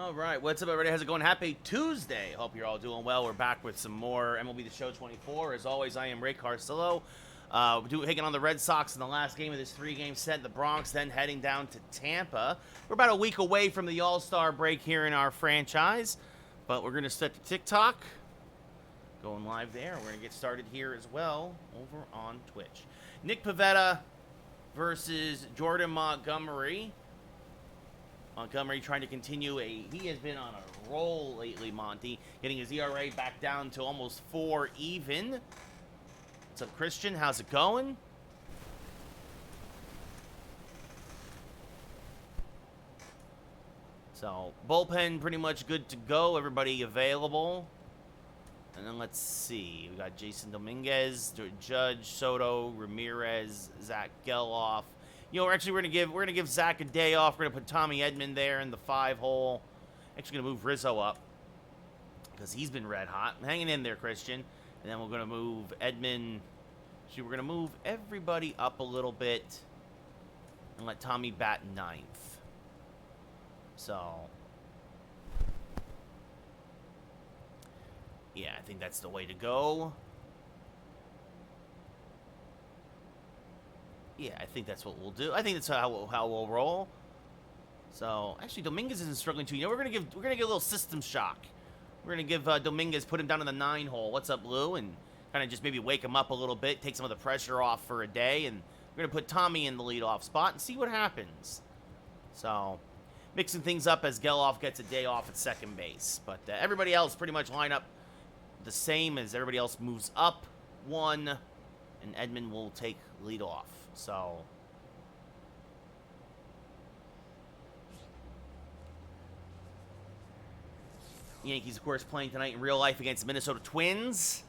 All right, what's up, everybody? How's it going? Happy Tuesday. Hope you're all doing well. We're back with some more MLB The Show 24. As always, I am Ray Carcillo. Taking on the Red Sox in the last game of this three-game set in the Bronx, then heading down to Tampa. We're about a week away from the All-Star break here in our franchise, but we're going to set the TikTok. Going live there. We're going to get started here as well over on Twitch. Nick Pivetta versus Jordan Montgomery. Montgomery trying to continue he has been on a roll lately, Monty. Getting his ERA back down to almost 4 even. What's up, Christian? How's it going? So, bullpen pretty much good to go. Everybody available. And then let's see. We got Jason Dominguez, Judge, Soto, Ramirez, Zach Geloff. You know, we're gonna give Zach a day off. We're gonna put Tommy Edman there in the 5-hole. Actually gonna move Rizzo up because he's been red hot. Hanging in there, Christian. And then we're gonna move Edman. Actually, we're gonna move everybody up a little bit and let Tommy bat 9th. So, yeah, I think that's the way to go. Yeah, I think that's what we'll do. I think that's how we'll roll. So, actually, Dominguez isn't struggling too. You know, we're gonna give a little system shock. We're gonna give Dominguez, put him down in the 9-hole. What's up, Lou? And kind of just maybe wake him up a little bit, take some of the pressure off for a day, and we're gonna put Tommy in the leadoff spot and see what happens. So, mixing things up as Geloff gets a day off at second base. But everybody else pretty much line up the same as everybody else moves up 1, and Edman will take leadoff. So, Yankees, of course, playing tonight in real life against the Minnesota Twins.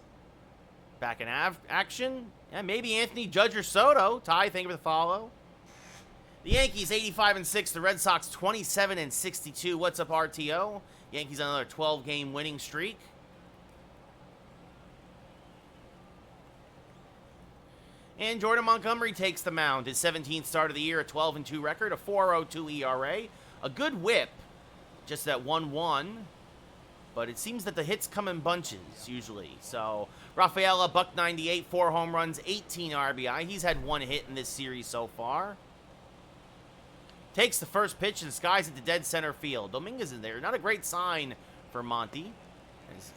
Back in action. Yeah, maybe Anthony, Judge, or Soto. Ty, thank you for the follow. The Yankees, 85-6. The Red Sox, 27-62. What's up, RTO? Yankees on another 12-game winning streak. And Jordan Montgomery takes the mound. His 17th start of the year, a 12-2 record, a 4.02 ERA, a good whip, just at 1-1. But it seems that the hits come in bunches, usually. So, Rafaela, $198, 4 home runs, 18 RBI. He's had 1 hit in this series so far. Takes the first pitch and skies at the dead center field. Dominguez in there. Not a great sign for Monty.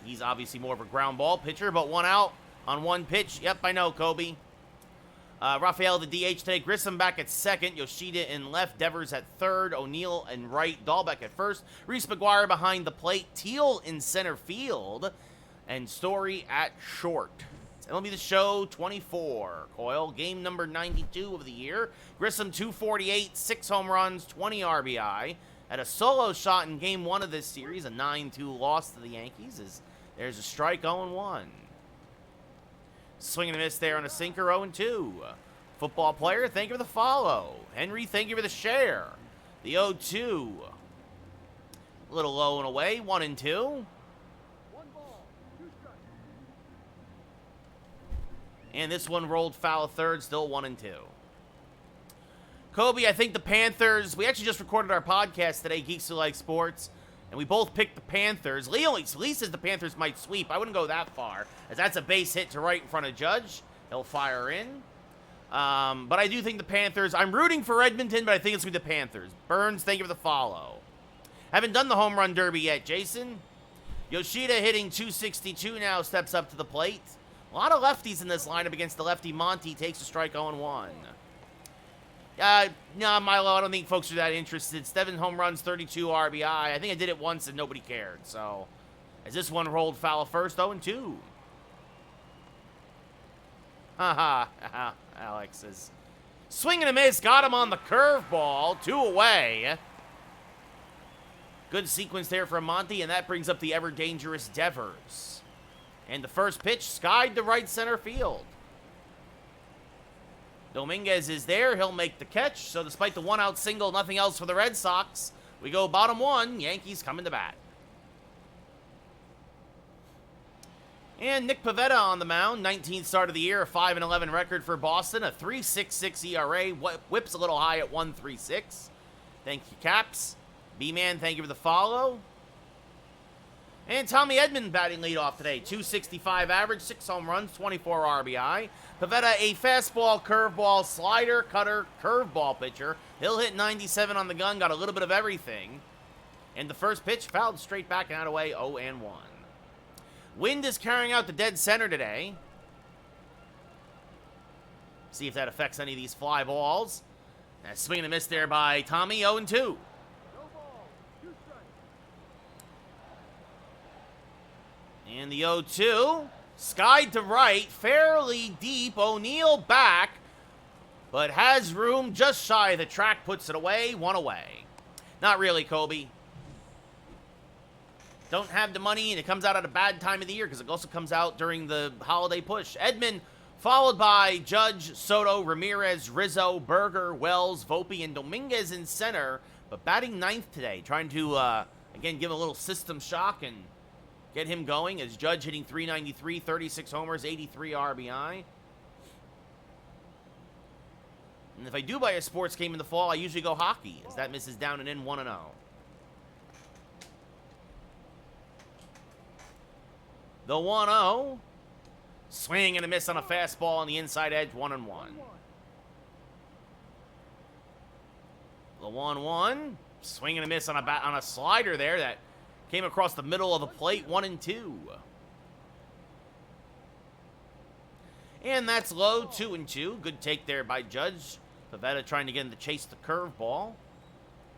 He's obviously more of a ground ball pitcher, but 1 out on 1 pitch. Yep, I know, Kobe. Rafael, the DH today. Grissom back at second. Yoshida in left. Devers at third. O'Neill in right. Dahlbeck at first. Reese McGuire behind the plate. Teal in center field. And Story at short. It's MLB The Show 24. Coyle, game number 92 of the year. Grissom, 248, 6 home runs, 20 RBI. Had a solo shot in game 1 of this series. A 9-2 loss to the Yankees. There's a strike 0-1. Swing and a miss there on a sinker, 0-2. Football player, thank you for the follow. Henry, thank you for the share. The 0-2. A little low and away, 1-2. And this one rolled foul third, still 1-2. Kobe, I think the Panthers, we actually just recorded our podcast today, Geeks Who Like Sports, and we both picked the Panthers. Lee says the Panthers might sweep. I wouldn't go that far, as that's a base hit to right in front of Judge. He'll fire in. But I do think the Panthers, I'm rooting for Edmonton, but I think it's going to be the Panthers. Burns, thank you for the follow. Haven't done the home run derby yet, Jason. Yoshida hitting 262 now, steps up to the plate. A lot of lefties in this lineup against the lefty Monty. Takes a strike 0-1. No, Milo, I don't think folks are that interested. 7 home runs, 32 RBI. I think I did it once and nobody cared. So, as this one rolled foul first, 0-2. Haha, Alex is swing and a miss. Got him on the curveball. 2 away. Good sequence there from Monty, and that brings up the ever-dangerous Devers. And the first pitch skied to right center field. Dominguez is there. He'll make the catch. So despite the 1-out single, nothing else for the Red Sox. We go bottom 1. Yankees coming to bat. And Nick Pivetta on the mound. 19th start of the year. A 5-11 record for Boston. A 3.66 ERA. Whips a little high at 1.36. Thank you, Caps. B-Man, thank you for the follow. And Tommy Edman batting leadoff today. 265 average, 6 home runs, 24 RBI. Pivetta, a fastball, curveball, slider, cutter, curveball pitcher. He'll hit 97 on the gun, got a little bit of everything. And the first pitch fouled straight back and out away, 0-1. Wind is carrying out the dead center today. See if that affects any of these fly balls. A swing and a miss there by Tommy, 0-2. And the 0-2, skied to right, fairly deep. O'Neill back, but has room just shy of the track, puts it away, 1 away. Not really, Kobe. Don't have the money, and it comes out at a bad time of the year because it also comes out during the holiday push. Edman, followed by Judge, Soto, Ramirez, Rizzo, Berger, Wells, Volpe, and Dominguez in center, but batting ninth today, trying to, again, give a little system shock and get him going as Judge hitting .393, 36 homers, 83 RBI. And if I do buy a sports game in the fall, I usually go hockey, as that misses down and in 1-0. The 1-0. Swing and a miss on a fastball on the inside edge, 1-1. The 1-1. Swing and a miss on a slider there that came across the middle of the plate, 1-2. And that's low, 2-2. Good take there by Judge. Pivetta trying to get him to chase the curveball.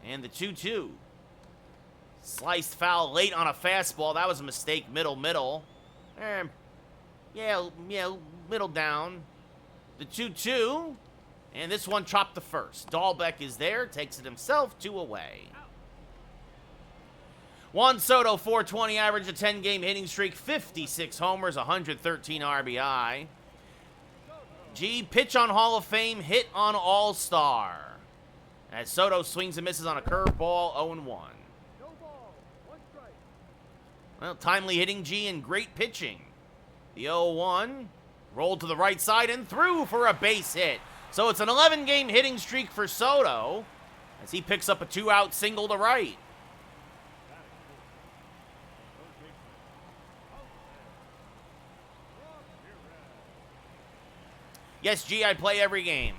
And the 2-2. Sliced foul late on a fastball. That was a mistake, middle. Yeah, middle down. The 2-2. And this one chopped the first. Dahlbeck is there, takes it himself, 2 away. Juan Soto, 420 average, a 10-game hitting streak, 56 homers, 113 RBI. G, pitch on Hall of Fame, hit on All-Star. As Soto swings and misses on a curveball, 0-1. Well, timely hitting, G, and great pitching. The 0-1, rolled to the right side and through for a base hit. So it's an 11-game hitting streak for Soto as he picks up a 2-out single to right. Yes, G, I play every game.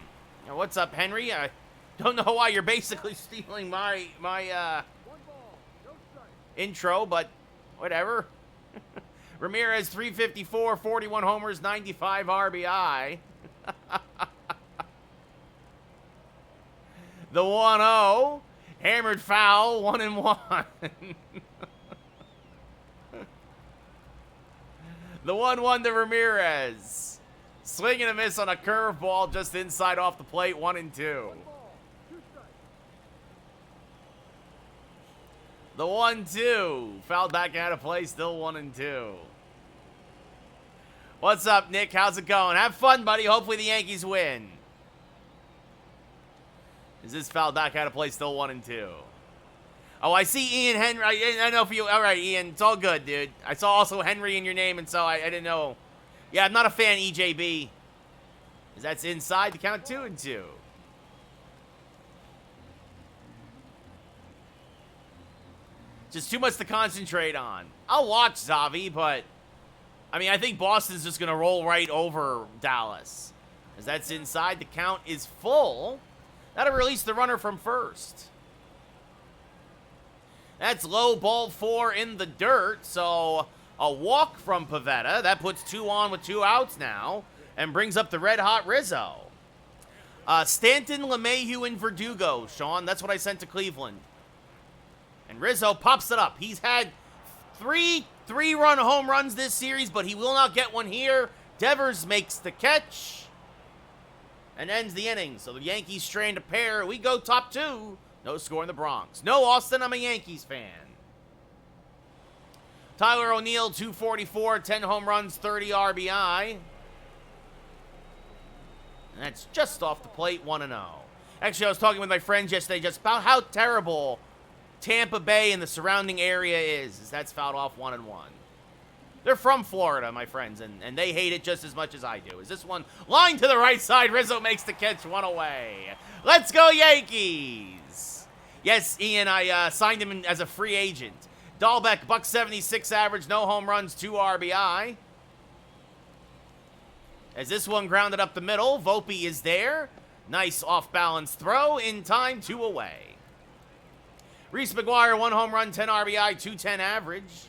Now, what's up, Henry? I don't know why you're basically stealing my intro, but whatever. Ramirez, 354, 41 homers, 95 RBI. The 1-0, hammered foul, 1-1. The 1-1 to Ramirez. Swing and a miss on a curveball just inside off the plate, 1-2. The 1-2, fouled back out of play, still 1-2. What's up, Nick? How's it going? Have fun, buddy. Hopefully the Yankees win. Is this fouled back out of play, still 1-2? Oh, I see Ian Henry. I know for you. All right, Ian. It's all good, dude. I saw also Henry in your name, and so I didn't know. Yeah, I'm not a fan, EJB. That's inside to count 2-2. Just too much to concentrate on. I'll watch Zavi, but I mean, I think Boston's just going to roll right over Dallas. As that's inside, the count is full. That'll release the runner from first. That's low, ball 4 in the dirt, so a walk from Pivetta. That puts 2 on with 2 outs now and brings up the red-hot Rizzo. Stanton, LeMahieu, and Verdugo, Sean. That's what I sent to Cleveland. And Rizzo pops it up. He's had three-run home runs this series, but he will not get one here. Devers makes the catch and ends the inning. So the Yankees strand a pair. We go top 2. No score in the Bronx. No, Austin, I'm a Yankees fan. Tyler O'Neill, 244, 10 home runs, 30 RBI. And that's just off the plate, 1-0. Actually, I was talking with my friends yesterday just about how terrible Tampa Bay and the surrounding area is. That's fouled off 1-1. They're from Florida, my friends, and they hate it just as much as I do. Is this one line to the right side? Rizzo makes the catch, 1 away. Let's go, Yankees! Yes, Ian, I signed him as a free agent. Dahlbeck, $176 average, no home runs, 2 RBI. As this one grounded up the middle, Volpe is there. Nice off-balance throw, in time, 2 away. Reese McGuire, 1 home run, 10 RBI, 210 average.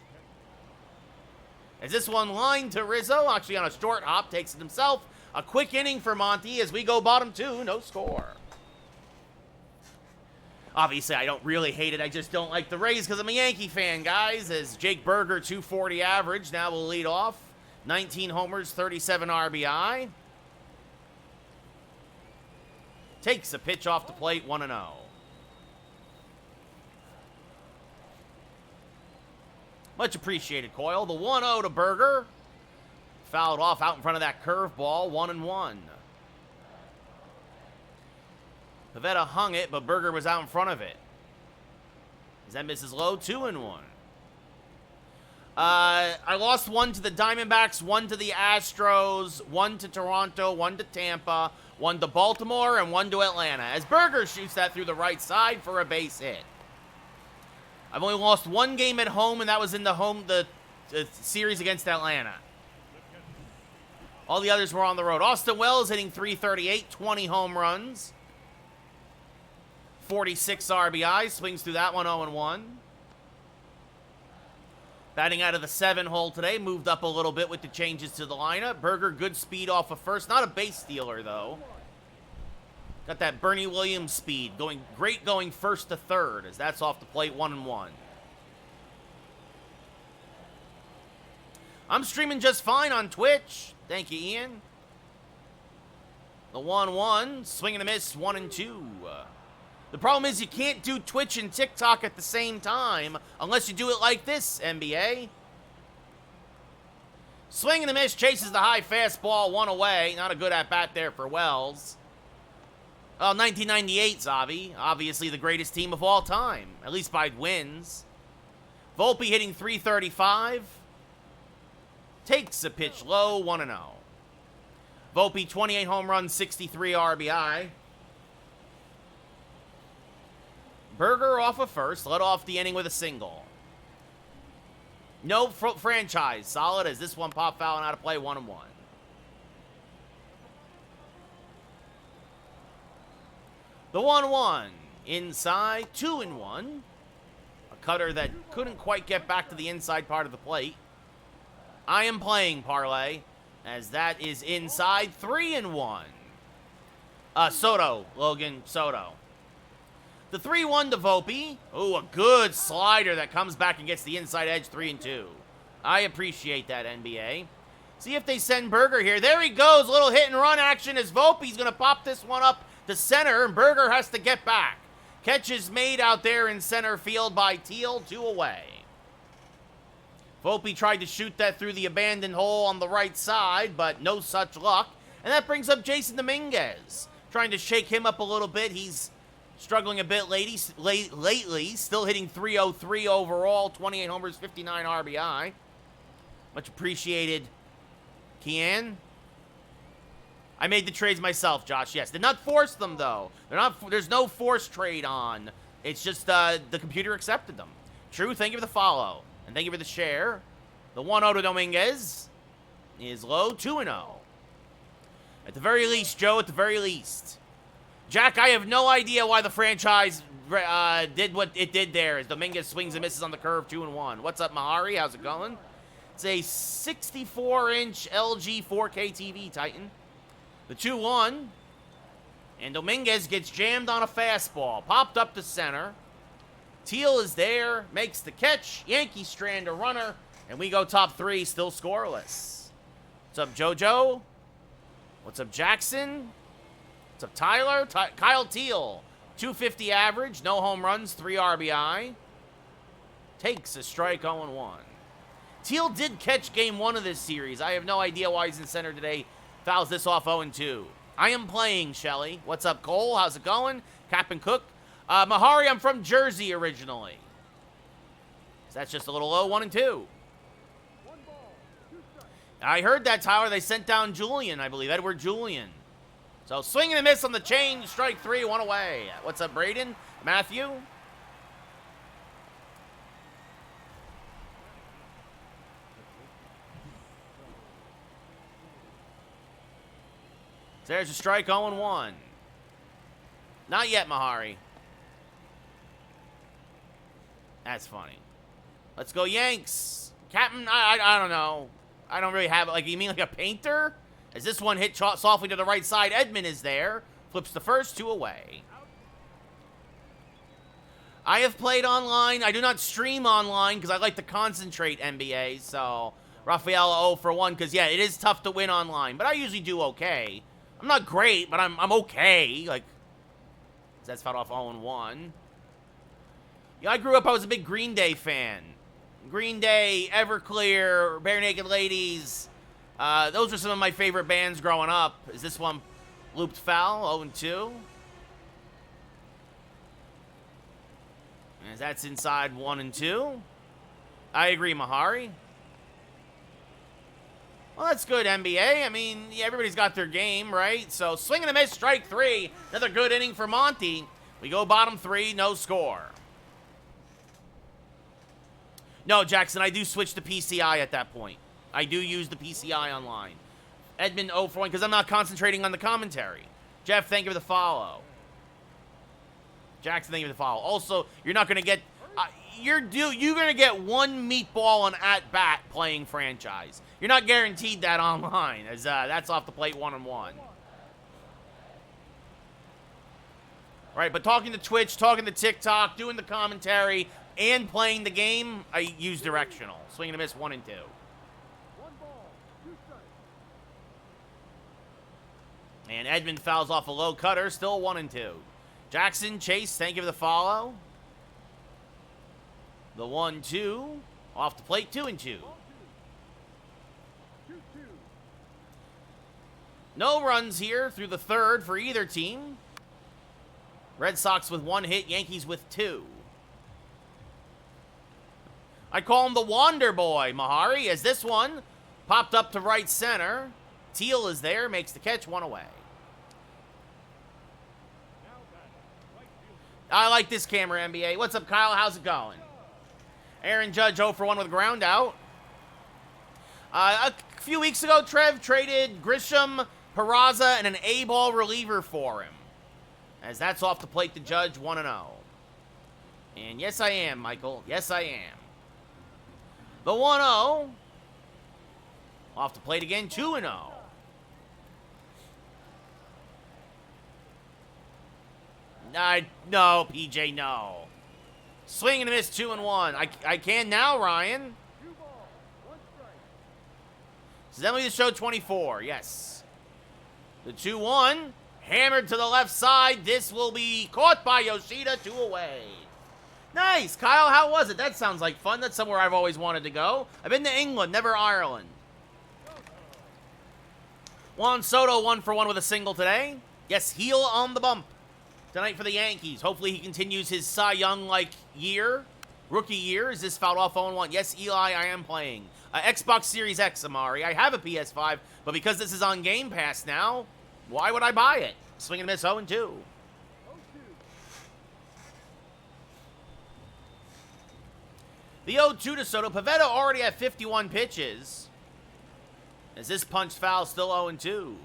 As this one lined to Rizzo, actually on a short hop, takes it himself. A quick inning for Monty as we go bottom 2, no score. Obviously, I don't really hate it. I just don't like the Rays because I'm a Yankee fan, guys. As Jake Berger, 240 average, now will lead off. 19 homers, 37 RBI. Takes a pitch off the plate, 1-0. Much appreciated, Coyle. The 1-0 to Berger. Fouled off out in front of that curveball, 1-1. Pivetta hung it, but Berger was out in front of it. As that misses low, 2-1. I lost 1 to the Diamondbacks, 1 to the Astros, 1 to Toronto, 1 to Tampa, 1 to Baltimore, and 1 to Atlanta. As Berger shoots that through the right side for a base hit. I've only lost 1 game at home, and that was in the series against Atlanta. All the others were on the road. Austin Wells hitting .338, 20 home runs. 46 RBI, swings through that one, 0-1. Batting out of the 7 hole today, moved up a little bit with the changes to the lineup. Berger, good speed off of first. Not a base stealer, though. Got that Bernie Williams speed, great going first to third, as that's off the plate, 1-1. I'm streaming just fine on Twitch. Thank you, Ian. The 1-1, swing and a miss, 1-2. The problem is you can't do Twitch and TikTok at the same time unless you do it like this, NBA. Swing and a miss, chases the high fastball, 1 away. Not a good at-bat there for Wells. Well, 1998, Zavi. Obviously the greatest team of all time, at least by wins. Volpe hitting .335. Takes a pitch low, 1-0. Volpe, 28 home runs, 63 RBI. Berger off of first, led off the inning with a single. No franchise, solid as this one popped foul and out of play, 1-1. The 1-1, inside, 2-1. A cutter that couldn't quite get back to the inside part of the plate. I am playing parlay, as that is inside, 3-1. Soto, Logan Soto. The 3-1 to Volpe. Oh, a good slider that comes back and gets the inside edge, 3-2. I appreciate that, NBA. See if they send Berger here. There he goes, a little hit and run action as Volpe's going to pop this one up to center, and Berger has to get back. Catch is made out there in center field by Teal, 2 away. Volpe tried to shoot that through the abandoned hole on the right side, but no such luck. And that brings up Jason Dominguez. Trying to shake him up a little bit. He's struggling a bit lately. Still hitting .303 overall. 28 homers, 59 RBI. Much appreciated, Kian. I made the trades myself, Josh. Yes. Did not force them, though. There's no forced trade on. It's just the computer accepted them. True, thank you for the follow. And thank you for the share. The 1-0 to Dominguez is low, 2-0. At the very least, Joe, at the very least. Jack, I have no idea why the franchise did what it did there as Dominguez swings and misses on the curve, 2-1. What's up, Mahari? How's it going? It's a 64-inch LG 4K TV, Titan. The 2-1. And Dominguez gets jammed on a fastball. Popped up to center. Teal is there, makes the catch. Yankees strand a runner, and we go top 3, still scoreless. What's up, JoJo? What's up, Jackson? What's up, Tyler? Kyle Teal, 250 average, no home runs, 3 RBI. Takes a strike, 0-1. Teal did catch game 1 of this series. I have no idea why he's in center today. Fouls this off, 0-2. I am playing, Shelly. What's up, Cole? How's it going? Captain Cook. Mahari, I'm from Jersey originally. So that's just a little low, 1-2. I heard that, Tyler. They sent down Julian, I believe. Edward Julian. So swing and a miss on the change. Strike 3, 1 away. What's up, Braden? Matthew? There's a strike, 0-1. Not yet, Mahari. That's funny. Let's go Yanks. Captain, I don't know. I don't really have it. Like, you mean like a painter? As this one hit softly to the right side, Edman is there. Flips the first, 2 away. I have played online. I do not stream online because I like to concentrate NBA. So, Rafael 0-for-1 because, yeah, it is tough to win online. But I usually do okay. I'm not great, but I'm okay. Like, that's fouled off 0-1. Yeah, I grew up, I was a big Green Day fan. Green Day, Everclear, Bare Naked Ladies. Those are some of my favorite bands growing up. Is this one looped foul? 0-2. As that's inside 1-2. I agree, Mahari. Well, that's good, NBA. I mean, yeah, everybody's got their game, right? So, swing and a miss, strike 3. Another good inning for Monty. We go bottom 3, no score. No, Jackson, I do switch to PCI at that point. I do use the PCI online. Edmund 0-for-1 because I'm not concentrating on the commentary. Jeff, thank you for the follow. Jackson, thank you for the follow. Also, you're not going to get... you're going to get one meatball on at-bat playing franchise. You're not guaranteed that online, as that's off the plate 1-1. Right, but talking to Twitch, talking to TikTok, doing the commentary, and playing the game, I use directional. Swing and a miss, 1-2. And Edmund fouls off a low cutter, still 1-2. Jackson, Chase, thank you for the follow. The 1-2. Off the plate, 2-2. No runs here through the third for either team. Red Sox with 1 hit, Yankees with 2. I call him the Wander Boy, Mahari, as this one popped up to right center. Teal is there, makes the catch, 1 away. I like this camera, NBA. What's up, Kyle? How's it going? Aaron Judge 0-for-1 with a ground out. A few weeks ago, Trev traded Grisham, Peraza, and an A-ball reliever for him. As that's off the plate to Judge, 1-0. And yes, I am, Michael. Yes, I am. The 1-0. Off the plate again, 2-0. No, PJ, no. Swing and a miss, 2-1. I can now, Ryan. So then we just showed 24, yes. The 2-1, hammered to the left side. This will be caught by Yoshida, 2 away. Nice. Kyle, how was it? That sounds like fun. That's somewhere I've always wanted to go. I've been to England, never Ireland. Juan Soto 1-for-1 with a single today. Yes, heel on the bump tonight for the Yankees. Hopefully he continues his Cy Young-like year. Rookie year. Is this fouled off 0-1? Yes, Eli, I am playing. Xbox Series X, Amari. I have a PS5, but because this is on Game Pass now, why would I buy it? Swing and miss, 0-2. The 0-2 to Soto. Pivetta already at 51 pitches. As this punched foul, still 0-2.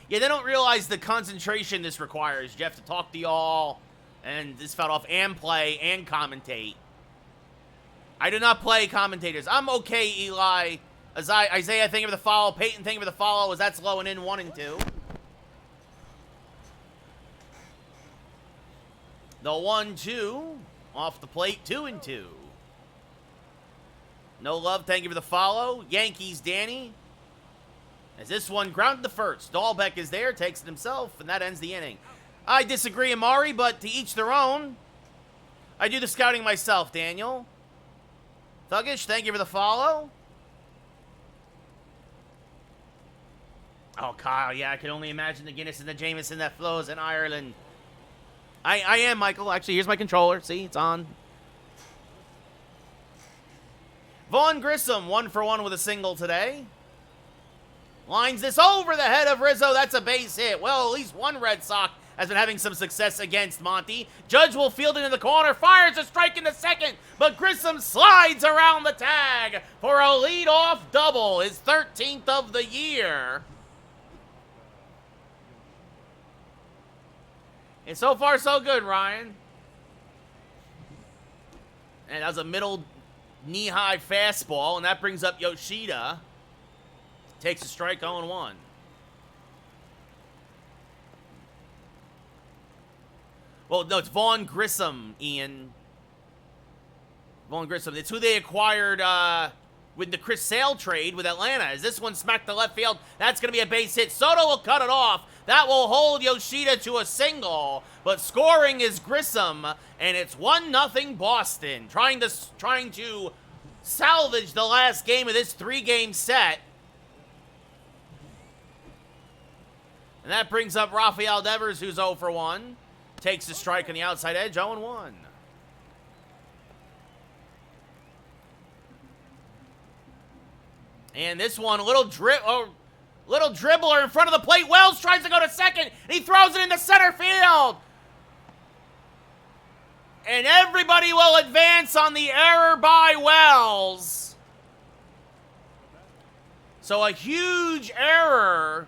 Yeah, they don't realize the concentration this requires, Jeff, to talk to y'all, and this fouled off, and play, and commentate. I do not play commentators. I'm okay, Eli. Isaiah, thank you for the follow. Peyton, thank you for the follow, as that's low and in, 1-2. The 1-2. Off the plate, 2-2. No love, thank you for the follow. Yankees, Danny. As this one grounded to first. Dahlbeck is there, takes it himself, and that ends the inning. I disagree, Amari, but to each their own. I do the scouting myself, Daniel. Thuggish, thank you for the follow. Oh, Kyle, yeah, I can only imagine the Guinness and the Jameson that flows in Ireland. I am, Michael. Actually, here's my controller. See, it's on. Vaughn Grissom, 1-for-1 with a single today. Lines this over the head of Rizzo. That's a base hit. Well, at least one Red Sox has been having some success against Monty. Judge will field it in the corner. Fires a strike in the second. But Grissom slides around the tag for a leadoff double. His 13th of the year. And so far, so good, Ryan. And that was a middle knee-high fastball, and that brings up Yoshida. Takes a strike, 0-1. Well, no, it's Vaughn Grissom, Ian. Vaughn Grissom. It's who they acquired with the Chris Sale trade with Atlanta. As this one smacked the left field, that's going to be a base hit. Soto will cut it off. That will hold Yoshida to a single. But scoring is Grissom, and it's 1-0 Boston. Trying to salvage the last game of this 3-game set. And that brings up Rafael Devers, who's 0 for 1. Takes a strike on the outside edge, 0-1. And this one, a little dribbler in front of the plate. Wells tries to go to second, and he throws it into center field. And everybody will advance on the error by Wells. So a huge error.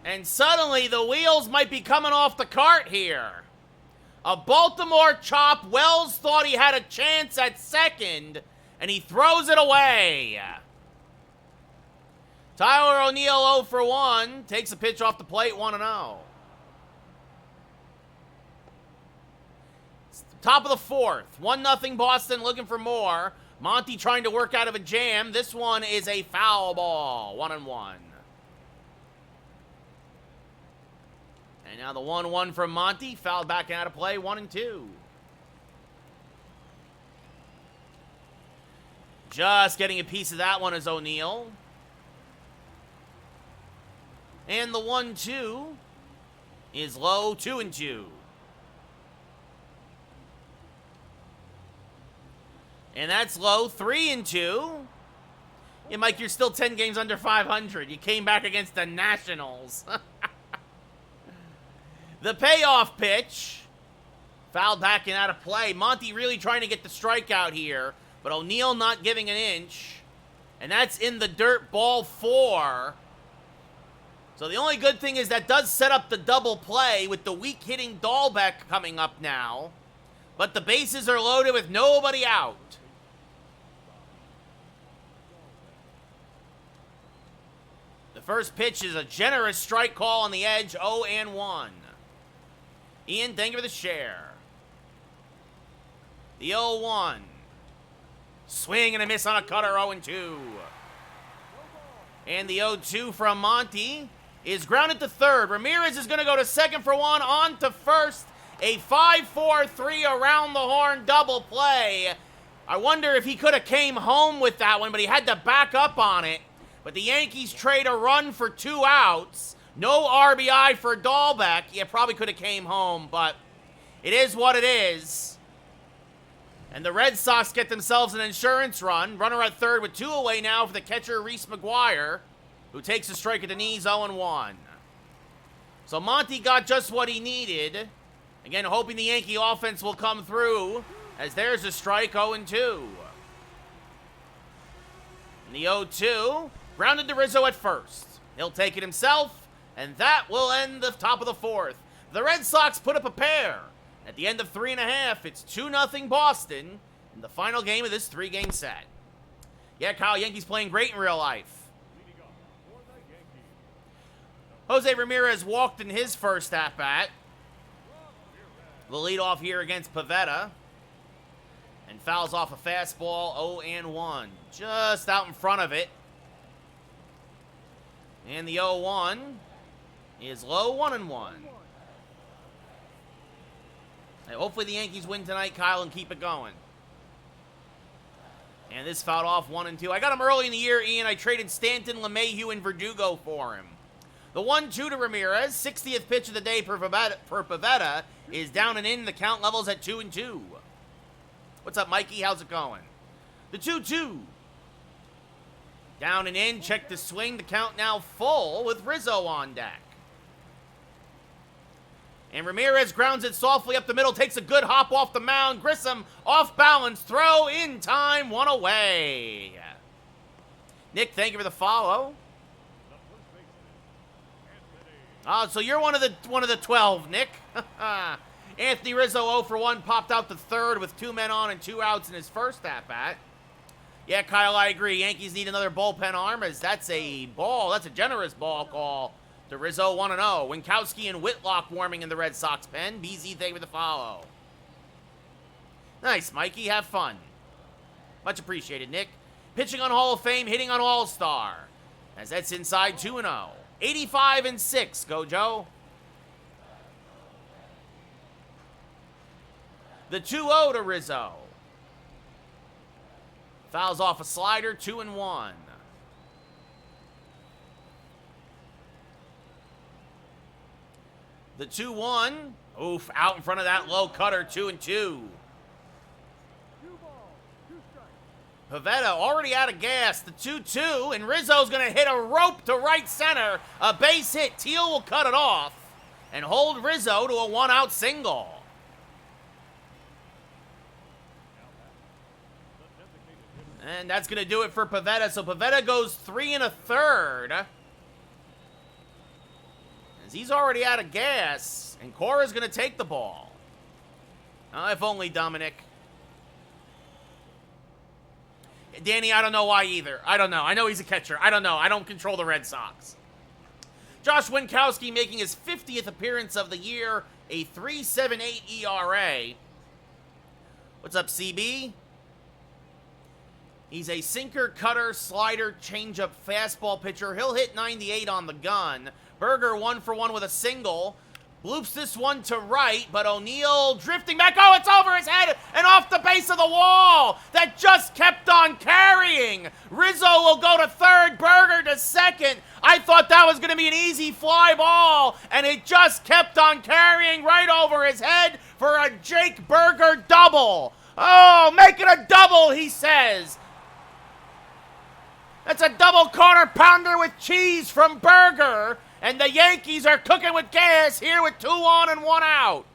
And suddenly the wheels might be coming off the cart here. A Baltimore chop. Wells thought he had a chance at second, and he throws it away. Tyler O'Neill 0 for 1. Takes a pitch off the plate, 1-0. Top of the fourth. 1-0 Boston, looking for more. Monty trying to work out of a jam. This one is a foul ball. 1-1. And now the 1-1 from Monty. Fouled back out of play. 1-2. Just getting a piece of that one is O'Neill. And the 1-2 is low, 2-2. And that's low, 3-2. Yeah, Mike, you're still 10 games under 500. You came back against the Nationals. The payoff pitch. Fouled back and out of play. Monty really trying to get the strikeout here, but O'Neill not giving an inch. And that's in the dirt, ball 4. So the only good thing is that does set up the double play with the weak hitting Dahlbeck coming up now. But the bases are loaded with nobody out. The first pitch is a generous strike call on the edge, 0-1. Ian, thank you for the share. The 0-1. Swing and a miss on a cutter, 0-2. And the 0-2 from Monty is grounded to third. Ramirez is going to go to second for 1, on to first. A 5-4-3 around the horn double play. I wonder if he could have came home with that one, but he had to back up on it. But the Yankees trade a run for 2 outs. No RBI for Dahlbeck. Yeah, probably could have came home, but it is what it is. And the Red Sox get themselves an insurance run. Runner at third with 2 away now for the catcher, Reese McGuire, who takes a strike at the knees, 0-1. So Monty got just what he needed. Again, hoping the Yankee offense will come through, as there's a strike, 0-2. And the 0-2, grounded to Rizzo at first. He'll take it himself, and that will end the top of the fourth. The Red Sox put up a pair. At the end of 3.5, it's 2-0 Boston in the final game of this 3-game set. Yeah, Kyle, Yankees playing great in real life. Jose Ramirez walked in his first at-bat. The leadoff here against Pivetta. And fouls off a fastball, 0-1. Just out in front of it. And the 0-1 is low, 1-1. Hopefully the Yankees win tonight, Kyle, and keep it going. And this fouled off 1-2. I got him early in the year, Ian. I traded Stanton, LeMahieu, and Verdugo for him. The 1-2 to Ramirez. 60th pitch of the day for Pivetta is down and in. The count levels at 2-2. What's up, Mikey? How's it going? The 2-2. Down and in. Check the swing. The count now full with Rizzo on deck. And Ramirez grounds it softly up the middle. Takes a good hop off the mound. Grissom off balance. Throw in time. 1 away. Nick, thank you for the follow. Oh, so you're one of the 12, Nick. Anthony Rizzo 0 for 1, popped out the third with 2 men on and 2 outs in his first at-bat. Yeah, Kyle, I agree. Yankees need another bullpen arm, as that's a ball. That's a generous ball call to Rizzo 1-0. Winkowski and Whitlock warming in the Red Sox pen. BZ, thank you for the follow. Nice, Mikey. Have fun. Much appreciated, Nick. Pitching on Hall of Fame, hitting on All-Star. As that's inside 2-0. 85-6. Go, Joe. The 2-0 to Rizzo. Fouls off a slider, 2-1. The 2-1. Oof, out in front of that low cutter, 2-2. Pivetta already out of gas. The 2-2, and Rizzo's going to hit a rope to right center. A base hit. Teal will cut it off and hold Rizzo to a 1-out single. And that's going to do it for Pivetta. So Pivetta goes 3 1/3. As he's already out of gas. And Cora's going to take the ball. If only Dominic. Danny, I don't know why either. I don't know. I know he's a catcher. I don't know. I don't control the Red Sox. Josh Winkowski making his 50th appearance of the year. A 3.78 ERA. What's up, CB? He's a sinker, cutter, slider, changeup, fastball pitcher. He'll hit 98 on the gun. Berger 1 for 1 with a single. Bloops this one to right, but O'Neill drifting back. Oh, it's over his head and off the base of the wall. That just kept on carrying. Rizzo will go to third, Berger to second. I thought that was going to be an easy fly ball, and it just kept on carrying right over his head for a Jake Berger double. Oh, make it a double, he says. That's a double quarter pounder with cheese from Berger. And the Yankees are cooking with gas here with 2 on and 1 out.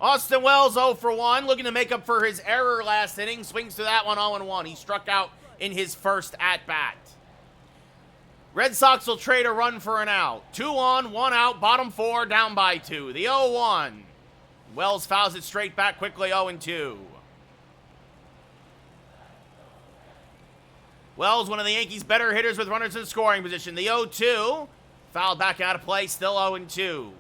Austin Wells 0 for 1, looking to make up for his error last inning. Swings through that one 0-1. He struck out in his first at-bat. Red Sox will trade a run for an out. 2 on, 1 out, bottom 4, down by 2. The 0-1. Wells fouls it straight back quickly, 0-2. Wells, one of the Yankees' better hitters with runners in scoring position. The 0-2. Fouled back out of play, still 0-2.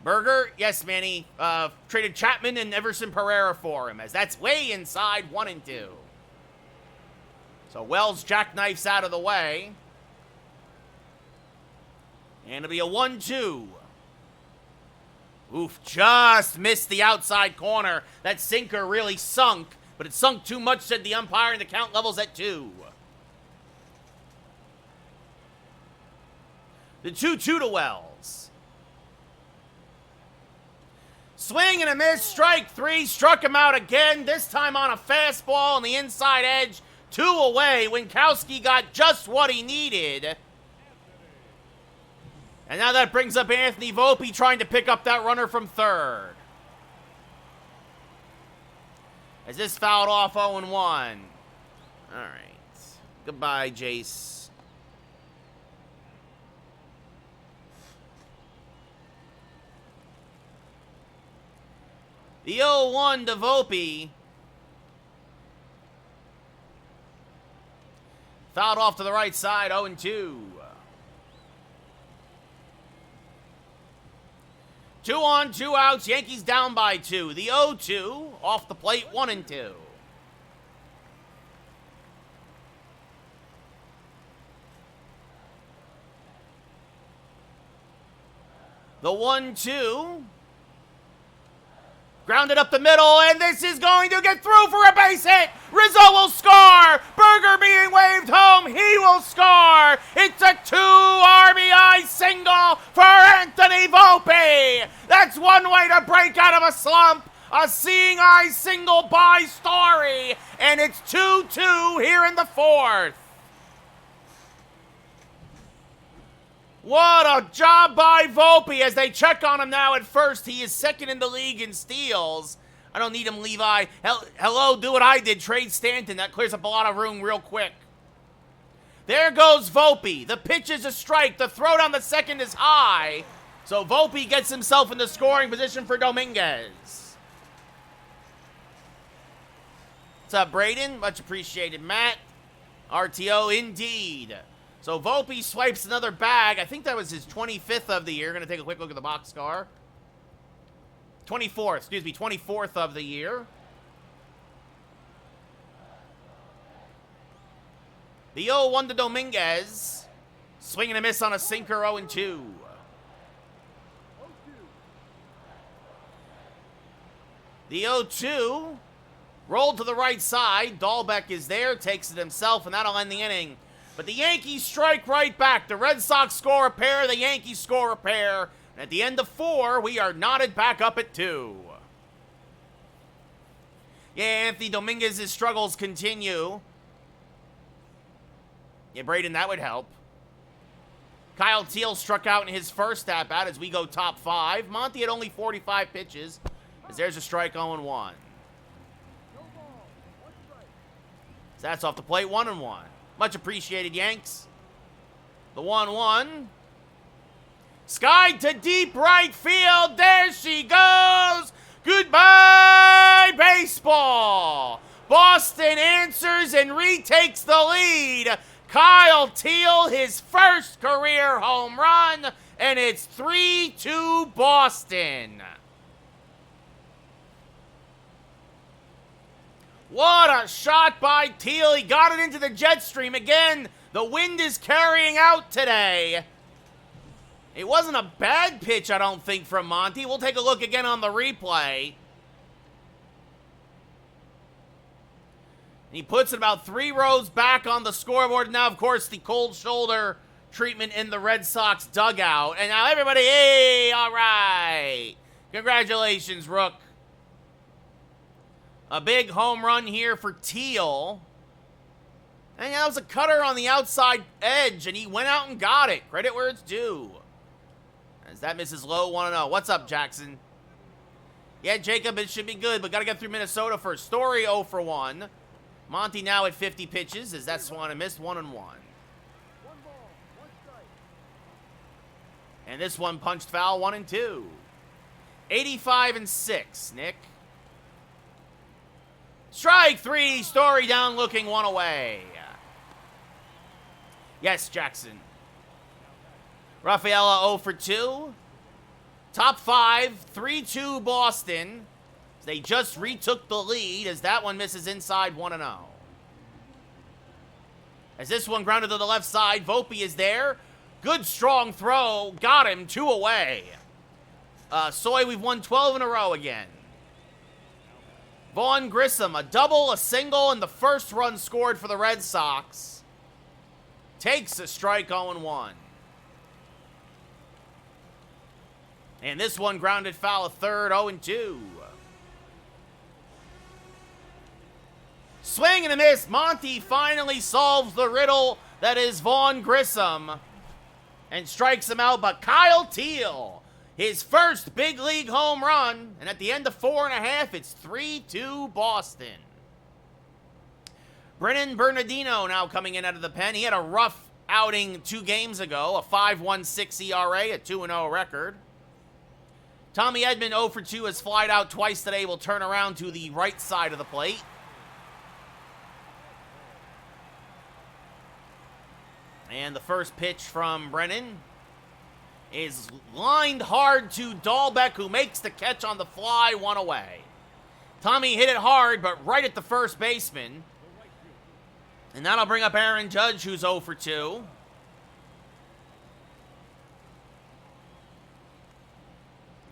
Berger, yes, Manny, traded Chapman and Everson Pereira for him, as that's way inside 1-2. So Wells jackknifes out of the way. And it'll be a 1-2. Oof, just missed the outside corner. That sinker really sunk, but it sunk too much, said the umpire, and the count levels at 2. The 2-2 to Wells. Swing and a miss, strike 3, struck him out again, this time on a fastball on the inside edge. 2 away, Winkowski got just what he needed. And now that brings up Anthony Volpe trying to pick up that runner from third. As this fouled off 0-1. All right. Goodbye, Jace. The 0-1 to Volpe. Fouled off to the right side, 0-2. 2 on, 2 outs. Yankees down by 2. The 0-2 off the plate, 1-2. The 1-2. Grounded up the middle, and this is going to get through for a base hit. Rizzo will score. Berger being waved home. He will score. It's a 2 RBI single for Anthony Volpe. That's one way to break out of a slump. A seeing eye single by Story. And it's 2-2 here in the 4th. What a job by Volpe as they check on him now at first. He is second in the league in steals. I don't need him, Levi. Hello, do what I did. Trade Stanton. That clears up a lot of room real quick. There goes Volpe. The pitch is a strike. The throw down the second is high. So Volpe gets himself in the scoring position for Dominguez. What's up, Braden? Much appreciated, Matt. RTO indeed. So Volpe swipes another bag. I think that was his 25th of the year. Going to take a quick look at the boxcar. 24th of the year. The 0-1 to Dominguez. Swing and a miss on a sinker, 0-2. The 0-2 rolled to the right side. Dahlbeck is there, takes it himself, and that'll end the inning. But the Yankees strike right back. The Red Sox score a pair, the Yankees score a pair. And at the end of 4, we are knotted back up at 2. Yeah, Anthony Dominguez's struggles continue. Yeah, Braden, that would help. Kyle Teal struck out in his first at-bat as we go top 5. Monty had only 45 pitches, as there's a strike 0-1. So that's off the plate, 1-1. Much appreciated, Yanks. The 1-1. Skied to deep right field. There she goes. Goodbye, baseball. Boston answers and retakes the lead. Kyle Teal, his first career home run, and it's 3-2 Boston. What a shot by Teal. He got it into the jet stream. Again, the wind is carrying out today. It wasn't a bad pitch, I don't think, from Monty. We'll take a look again on the replay. He puts it about 3 rows back on the scoreboard. Now, of course, the cold shoulder treatment in the Red Sox dugout. And now everybody, hey, all right. Congratulations, Rook. A big home run here for Teal. And that was a cutter on the outside edge, and he went out and got it. Credit where it's due. As that misses low, 1-0. What's up, Jackson? Yeah, Jacob, it should be good, but got to get through Minnesota first. Story 0 for 1. Monty now at 50 pitches as that swung and missed, 1-1. And this one punched foul, 1-2. 85-6, Nick. Strike 3, Story down, looking 1 away. Yes, Jackson. Rafaela 0 for 2. Top 5, 3-2 Boston. They just retook the lead as that one misses inside, 1-0. As this one grounded to the left side, Volpe is there. Good strong throw, got him, 2 away. Soy, we've won 12 in a row again. Vaughn Grissom, a double, a single, and the first run scored for the Red Sox. Takes a strike, 0-1. And this one grounded foul, a third, 0-2. Swing and a miss. Monty finally solves the riddle that is Vaughn Grissom and strikes him out. But Kyle Teal, his first big league home run. And at the end of 4.5, it's 3-2 Boston. Brennan Bernardino now coming in out of the pen. He had a rough outing 2 games ago. A 5.16 ERA, a 2-0 record. Tommy Edman 0 for 2 has flied out twice today. Will turn around to the right side of the plate. And the first pitch from Brennan is lined hard to Dahlbeck, who makes the catch on the fly, 1 away. Tommy hit it hard, but right at the first baseman. And that'll bring up Aaron Judge, who's 0 for 2.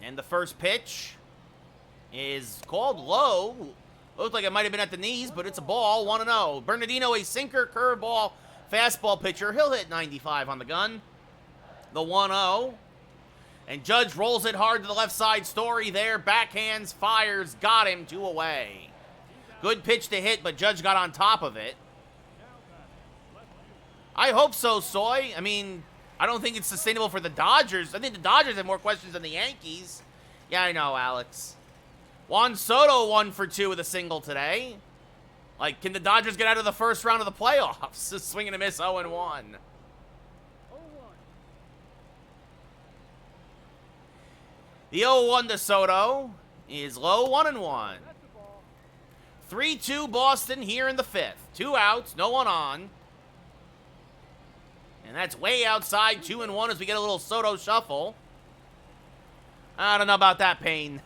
And the first pitch is called low. Looked like it might have been at the knees, but it's a ball, 1-0. Bernardino, a sinker, curveball, fastball pitcher. He'll hit 95 on the gun. The 1-0. And Judge rolls it hard to the left side. Story there. Backhands, fires, got him, 2 away. Good pitch to hit, but Judge got on top of it. I hope so, Soy. I mean, I don't think it's sustainable for the Dodgers. I think the Dodgers have more questions than the Yankees. Yeah, I know, Alex. Juan Soto 1 for 2 with a single today. Like, can the Dodgers get out of the first round of the playoffs? Just swing and a miss, 0-1. The 0-1 to Soto is low, 1-1. 3-2 Boston here in the 5th. 2 outs, no one on. And that's way outside, 2-1 as we get a little Soto shuffle. I don't know about that, Payne.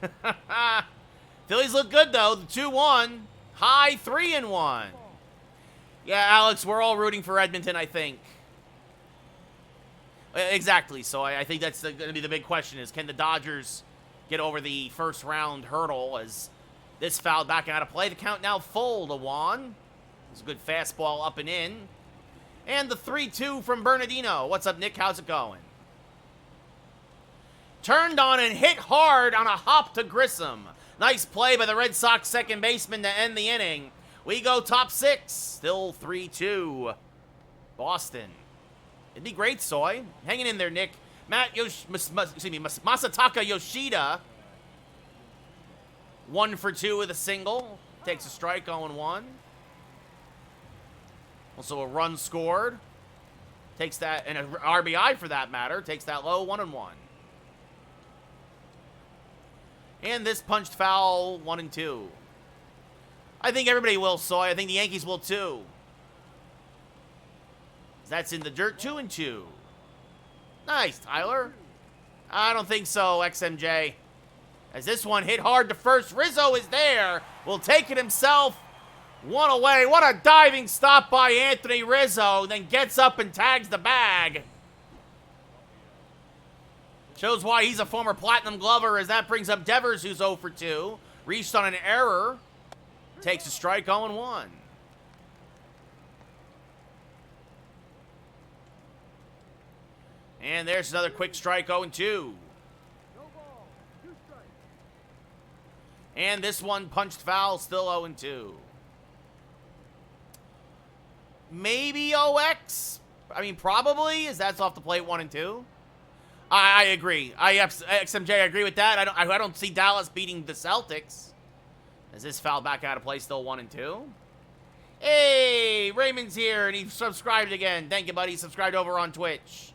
Phillies look good, though. The 2-1. High 3-1. Yeah, Alex, we're all rooting for Edmonton, I think. Exactly. So I think that's going to be the big question is, can the Dodgers get over the first round hurdle as this fouled back out of play? The count now full to Juan. It's a good fastball up and in. And the 3-2 from Bernardino. What's up, Nick? How's it going? Turned on and hit hard on a hop to Grissom. Nice play by the Red Sox second baseman to end the inning. We go top 6. Still 3-2. Boston. It'd be great, Soy. Hanging in there, Nick. Masataka Yoshida. 1 for 2 with a single. Takes a strike, 0-1. Also a run scored. Takes that, and an RBI for that matter. Takes that low, 1-1. And this punched foul, 1-2. I think everybody will, Soy. I think the Yankees will too. That's in the dirt, 2-2. Nice, Tyler. I don't think so, XMJ. As this one hit hard to first, Rizzo is there. Will take it himself. 1 away. What a diving stop by Anthony Rizzo. Then gets up and tags the bag. Shows why he's a former Platinum Glover, as that brings up Devers, who's 0 for 2. Reached on an error. Takes a strike, 0-1. And there's another quick strike, 0-2. And this one punched foul, still 0-2. Maybe OX? I mean, probably, as that's off the plate, 1-2. I agree. XMJ, I agree with that. I don't see Dallas beating the Celtics. As this foul back out of play, still 1-2. Hey, Raymond's here, and he subscribed again. Thank you, buddy. He subscribed over on Twitch.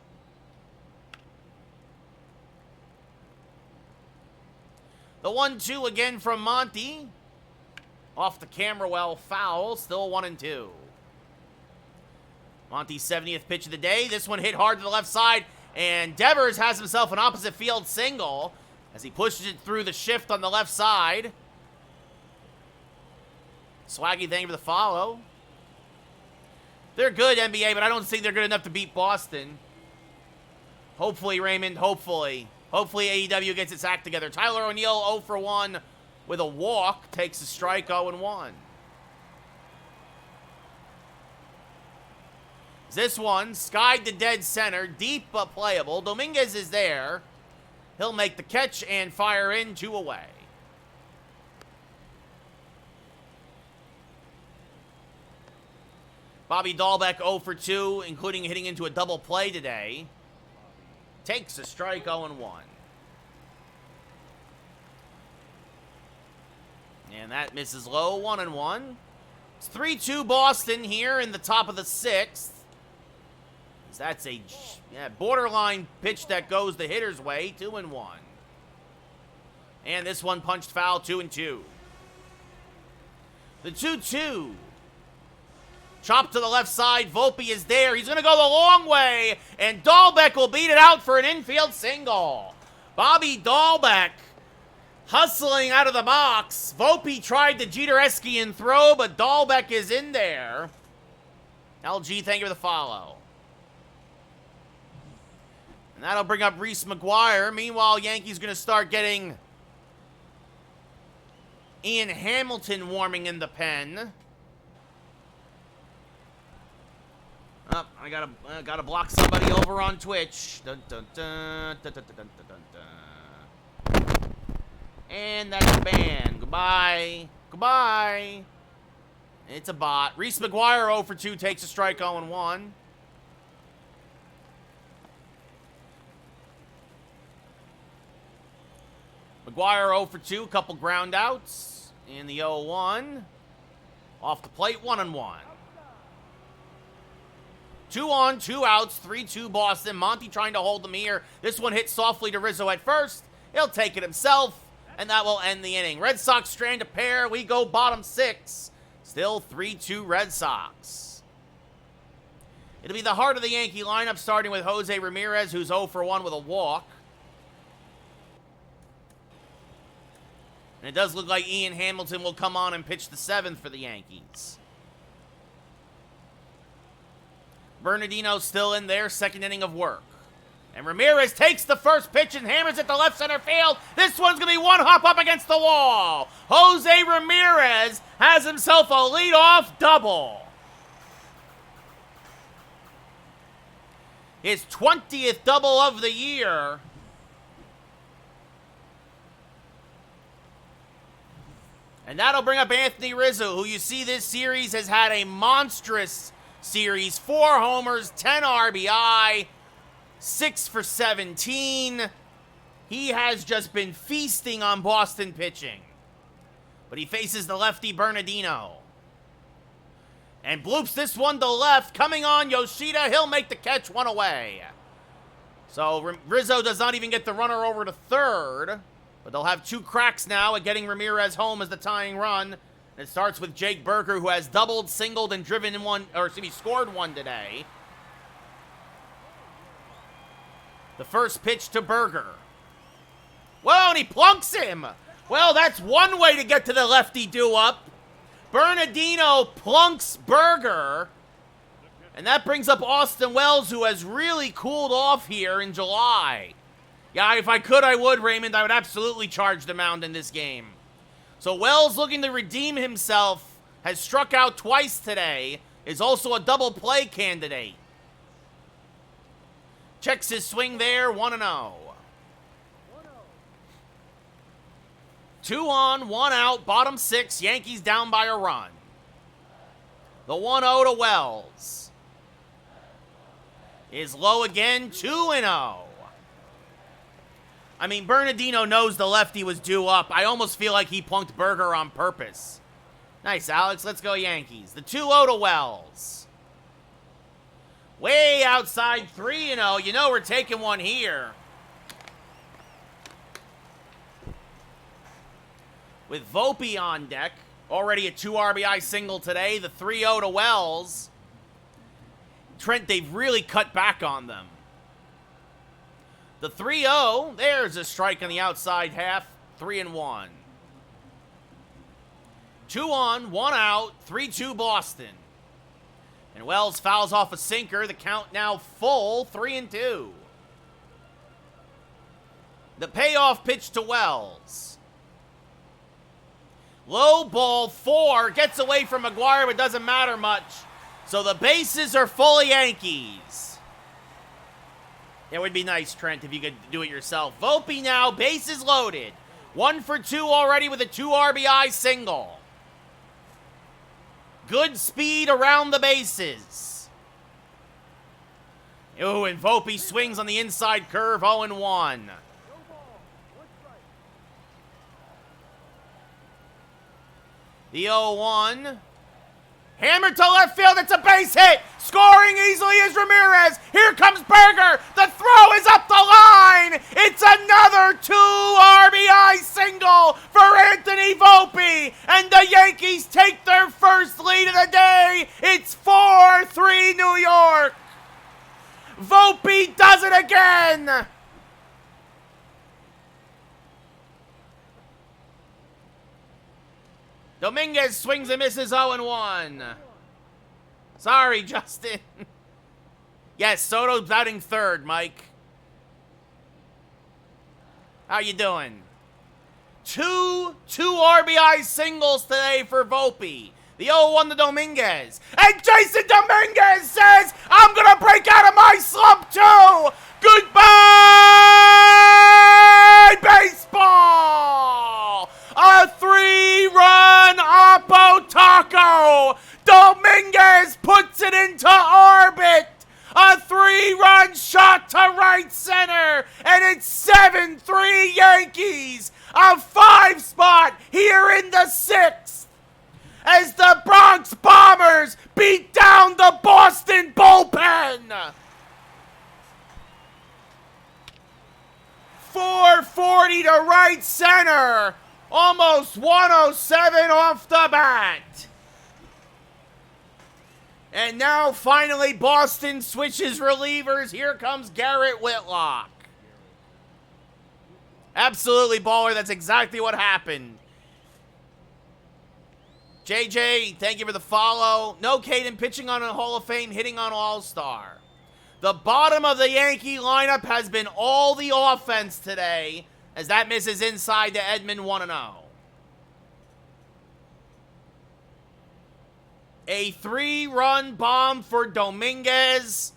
The 1-2 again from Monty. Off the camera well foul, still 1-2. Monty's 70th pitch of the day. This one hit hard to the left side, and Devers has himself an opposite field single as he pushes it through the shift on the left side. Swaggy, thank you for the follow. They're good, NBA, but I don't think they're good enough to beat Boston. Hopefully, Raymond, hopefully. Hopefully AEW gets its act together. Tyler O'Neill 0 for 1 with a walk. Takes a strike, 0-1. This one, skied to dead center. Deep but playable. Dominguez is there. He'll make the catch and fire in, 2 away. Bobby Dahlbeck 0 for 2, including hitting into a double play today. Takes a strike, 0-1. And that misses low, 1-1. It's 3-2 Boston here in the top of the 6th. That's a borderline pitch that goes the hitter's way, 2-1. And this one punched foul, 2-2. The 2-2. Chop to the left side. Volpe is there. He's going to go the long way. And Dahlbeck will beat it out for an infield single. Bobby Dahlbeck hustling out of the box. Volpe tried the Jeter-eskian throw, but Dahlbeck is in there. LG, thank you for the follow. And that'll bring up Reese McGuire. Meanwhile, Yankees going to start getting Ian Hamilton warming in the pen. Oh, I gotta block somebody over on Twitch. Dun, dun, dun, dun, dun, dun, dun, dun, dun. And that's a ban. Goodbye. Goodbye. It's a bot. Reese McGuire 0 for 2 takes a strike, 0-1. McGuire 0 for 2, couple ground outs. In the 0-1. Off the plate, 1-1. 2 on, 2 outs, 3-2 Boston. Monty trying to hold them here. This one hit softly to Rizzo at first. He'll take it himself, and that will end the inning. Red Sox strand a pair. We go bottom 6. Still 3-2 Red Sox. It'll be the heart of the Yankee lineup, starting with Jose Ramirez, who's 0 for 1 with a walk. And it does look like Ian Hamilton will come on and pitch the 7th for the Yankees. Bernardino's still in there, second inning of work. And Ramirez takes the first pitch and hammers it to left center field. This one's going to be one hop up against the wall. Jose Ramirez has himself a leadoff double. His 20th double of the year. And that'll bring up Anthony Rizzo, who you see this series has had a monstrous series. 4 homers, 10 RBI, 6 for 17. He has just been feasting on Boston pitching. But he faces the lefty Bernardino. And bloops this one to left. Coming on Yoshida. He'll make the catch, one away. So Rizzo does not even get the runner over to third. But they'll have 2 cracks now at getting Ramirez home as the tying run. And it starts with Jake Berger, who has doubled, singled, and driven in one, or excuse me, scored one today. The first pitch to Berger. Well, and he plunks him. Well, that's one way to get to the lefty do-up. Bernardino plunks Berger. And that brings up Austin Wells, who has really cooled off here in July. Yeah, if I could, I would, Raymond. I would absolutely charge the mound in this game. So Wells, looking to redeem himself, has struck out twice today, is also a double play candidate. Checks his swing there, 1-0. 2 on, 1 out, bottom 6, Yankees down by a run. The 1-0 to Wells is low again, 2-0. I mean, Bernardino knows the lefty was due up. I almost feel like he plunked Berger on purpose. Nice, Alex. Let's go Yankees. The 2-0 to Wells. Way outside, 3-0. You know we're taking one here. With Volpe on deck. Already a 2 RBI single today. The 3-0 to Wells. Trent, they've really cut back on them. The 3-0, there's a strike on the outside half, 3-1. 2 on, 1 out, 3-2 Boston. And Wells fouls off a sinker, the count now full, 3-2. The payoff pitch to Wells. Low ball 4, gets away from McGuire, but doesn't matter much. So the bases are full of Yankees. It would be nice, Trent, if you could do it yourself. Volpe now, bases loaded. 1 for 2 already with a 2 RBI single. Good speed around the bases. Ooh, and Volpe swings on the inside curve, 0-1. The 0-1. Hammered to left field, it's a base hit! Scoring easily is Ramirez! Here comes Berger! The throw is up the line! It's another 2 RBI single for Anthony Volpe! And the Yankees take their first lead of the day! It's 4-3 New York! Volpe does it again! Dominguez swings and misses, 0-1. Sorry, Justin. Yes, Soto's batting third, Mike. How you doing? 2 RBI singles today for Volpe. The 0-1 to Dominguez. And Jason Dominguez says, I'm going to break out of my slump too. Goodbye, baseball. A 3-run Oppo Taco. Dominguez puts it into orbit. A 3-run shot to right center. And it's 7-3 Yankees A 5-spot here in the 6th as the Bronx Bombers beat down the Boston bullpen. 440 to right center. Almost 107 off the bat. And now, finally, Boston switches relievers. Here comes Garrett Whitlock. Absolutely, baller. That's exactly what happened. JJ, thank you for the follow. No Caden pitching on a Hall of Fame, hitting on All-Star. The bottom of the Yankee lineup has been all the offense today, as that misses inside to Edman 1-0. A 3-run bomb for Dominguez,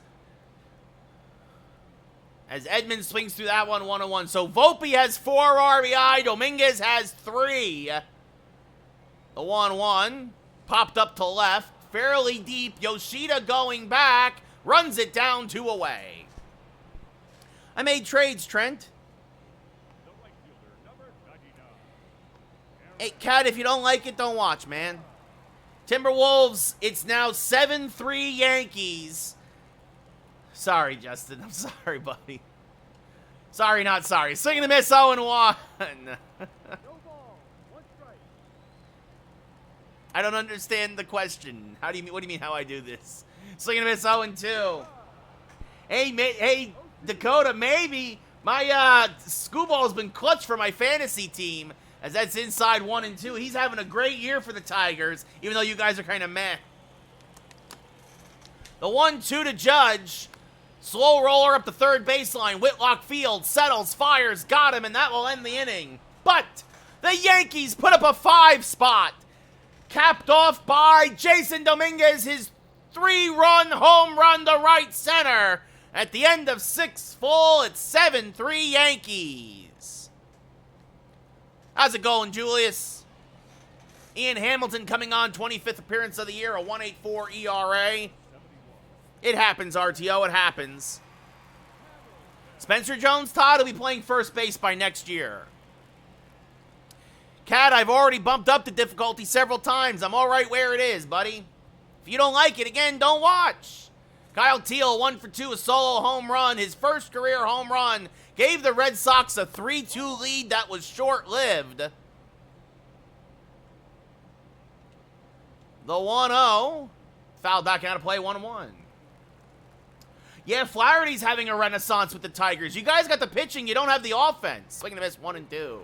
as Edman swings through that one 1-1. So Volpe has 4 RBI, Dominguez has 3. The 1-1 popped up to left, fairly deep. Yoshida going back, runs it down 2 away. I made trades, Trent. Hey, Cat, if you don't like it, don't watch, man. Timberwolves, it's now 7-3 Yankees. Sorry, Justin. I'm sorry, buddy. Sorry, not sorry. Swing and a miss, 0-1. I don't understand the question. What do you mean how I do this? Swing and a miss, 0-2. Hey, Dakota, maybe my Scooball's been clutch for my fantasy team, as that's inside 1-2. He's having a great year for the Tigers, even though you guys are kind of meh. The 1-2 to Judge. Slow roller up the third baseline. Whitlock fields, settles, fires, got him, and that will end the inning. But the Yankees put up a 5-spot. Capped off by Jason Dominguez, his 3-run home run to right center. At the end of 6 full, it's 7-3 Yankees. How's it going, Julius? Ian Hamilton coming on, 25th appearance of the year, a 1.84 ERA. It happens, RTO, it happens. Spencer Jones Todd will be playing first base by next year. Cat, I've already bumped up the difficulty several times. I'm all right where it is, buddy. If you don't like it, again, don't watch. Kyle Teal, 1 for 2, a solo home run. His first career home run gave the Red Sox a 3-2 lead that was short-lived. The 1-0. Fouled back out of play, 1-1. Yeah, Flaherty's having a renaissance with the Tigers. You guys got the pitching, you don't have the offense. Swing and a miss, 1-2.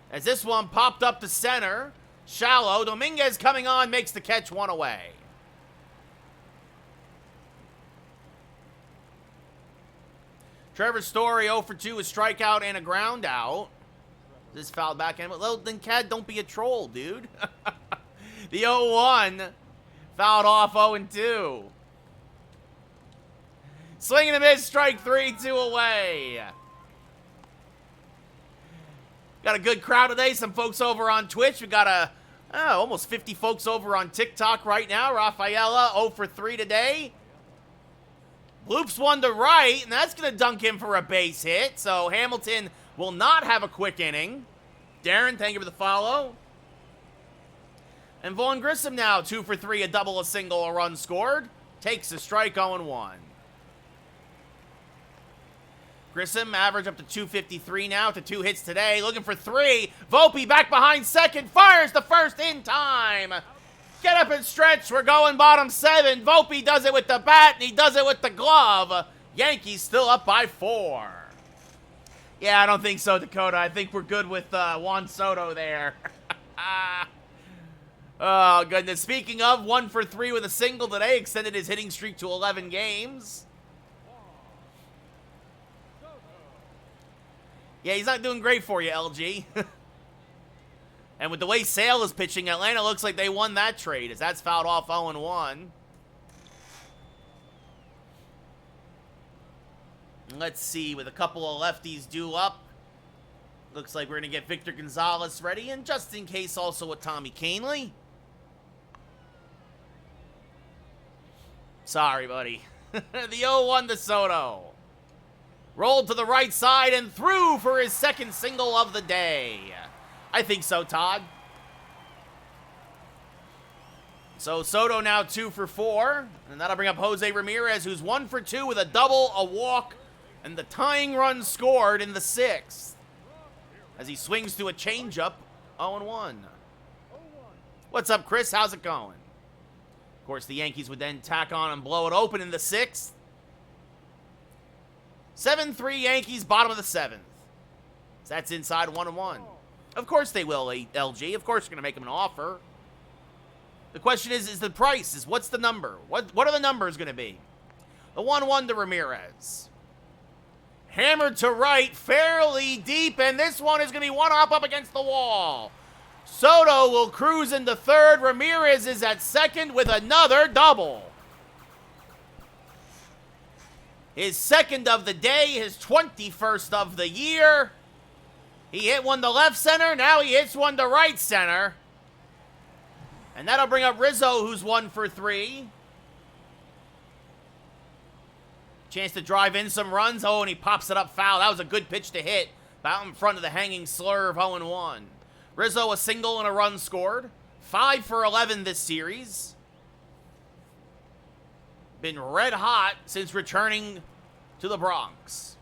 As this one popped up to center. Shallow. Dominguez coming on, makes the catch, 1 away. Trevor Story, 0 for 2, a strikeout and a ground out. This fouled back in. Well, then, Cad, don't be a troll, dude. The 0-1 fouled off, 0-2. Swing and a miss, strike 3, 2 away. Got a good crowd today. Some folks over on Twitch. We got almost 50 folks over on TikTok right now. Rafaela, 0 for 3 today. Loops 1 to right, and that's going to dunk him for a base hit. So Hamilton will not have a quick inning. Darren, thank you for the follow. And Vaughn Grissom now, 2 for 3, a double, a single, a run scored. Takes a strike, 0-1. Grissom average up to 253 now to 2 hits today. Looking for 3. Volpe back behind second. Fires the first in time. Get up and stretch. We're going bottom 7. Volpe does it with the bat, and he does it with the glove. Yankees still up by 4. Yeah, I don't think so, Dakota. I think we're good with Juan Soto there. Oh, goodness. Speaking of, 1 for 3 with a single today. Extended his hitting streak to 11 games. Yeah, he's not doing great for you, LG. And with the way Sale is pitching, Atlanta looks like they won that trade, as that's fouled off 0-1. Let's see, with a couple of lefties due up, looks like we're going to get Victor Gonzalez ready, and just in case, also with Tommy Canely. Sorry, buddy. The 0-1 to Soto. Rolled to the right side and through for his second single of the day. I think so, Todd. So Soto now 2 for 4. And that'll bring up Jose Ramirez, who's 1 for 2 with a double, a walk, and the tying run scored in the 6th. As he swings to a changeup, 0-1. What's up, Chris? How's it going? Of course, the Yankees would then tack on and blow it open in the 6th. 7-3 Yankees, bottom of the 7th. So that's inside 1-1. Of course they will, LG. Of course you're going to make them an offer. The question is the price. What's the number? What are the numbers going to be? The 1-1 to Ramirez. Hammered to right, fairly deep, and this one is going to be one hop up against the wall. Soto will cruise into third. Ramirez is at second with another double. His second of the day, his 21st of the year. He hit one to left center, now he hits one to right center. And that'll bring up Rizzo, who's 1 for 3. Chance to drive in some runs. Oh, and he pops it up foul. That was a good pitch to hit. Out in front of the hanging slurve, 0-1. Rizzo, a single and a run scored. 5 for 11 this series. Been red hot since returning to the Bronx.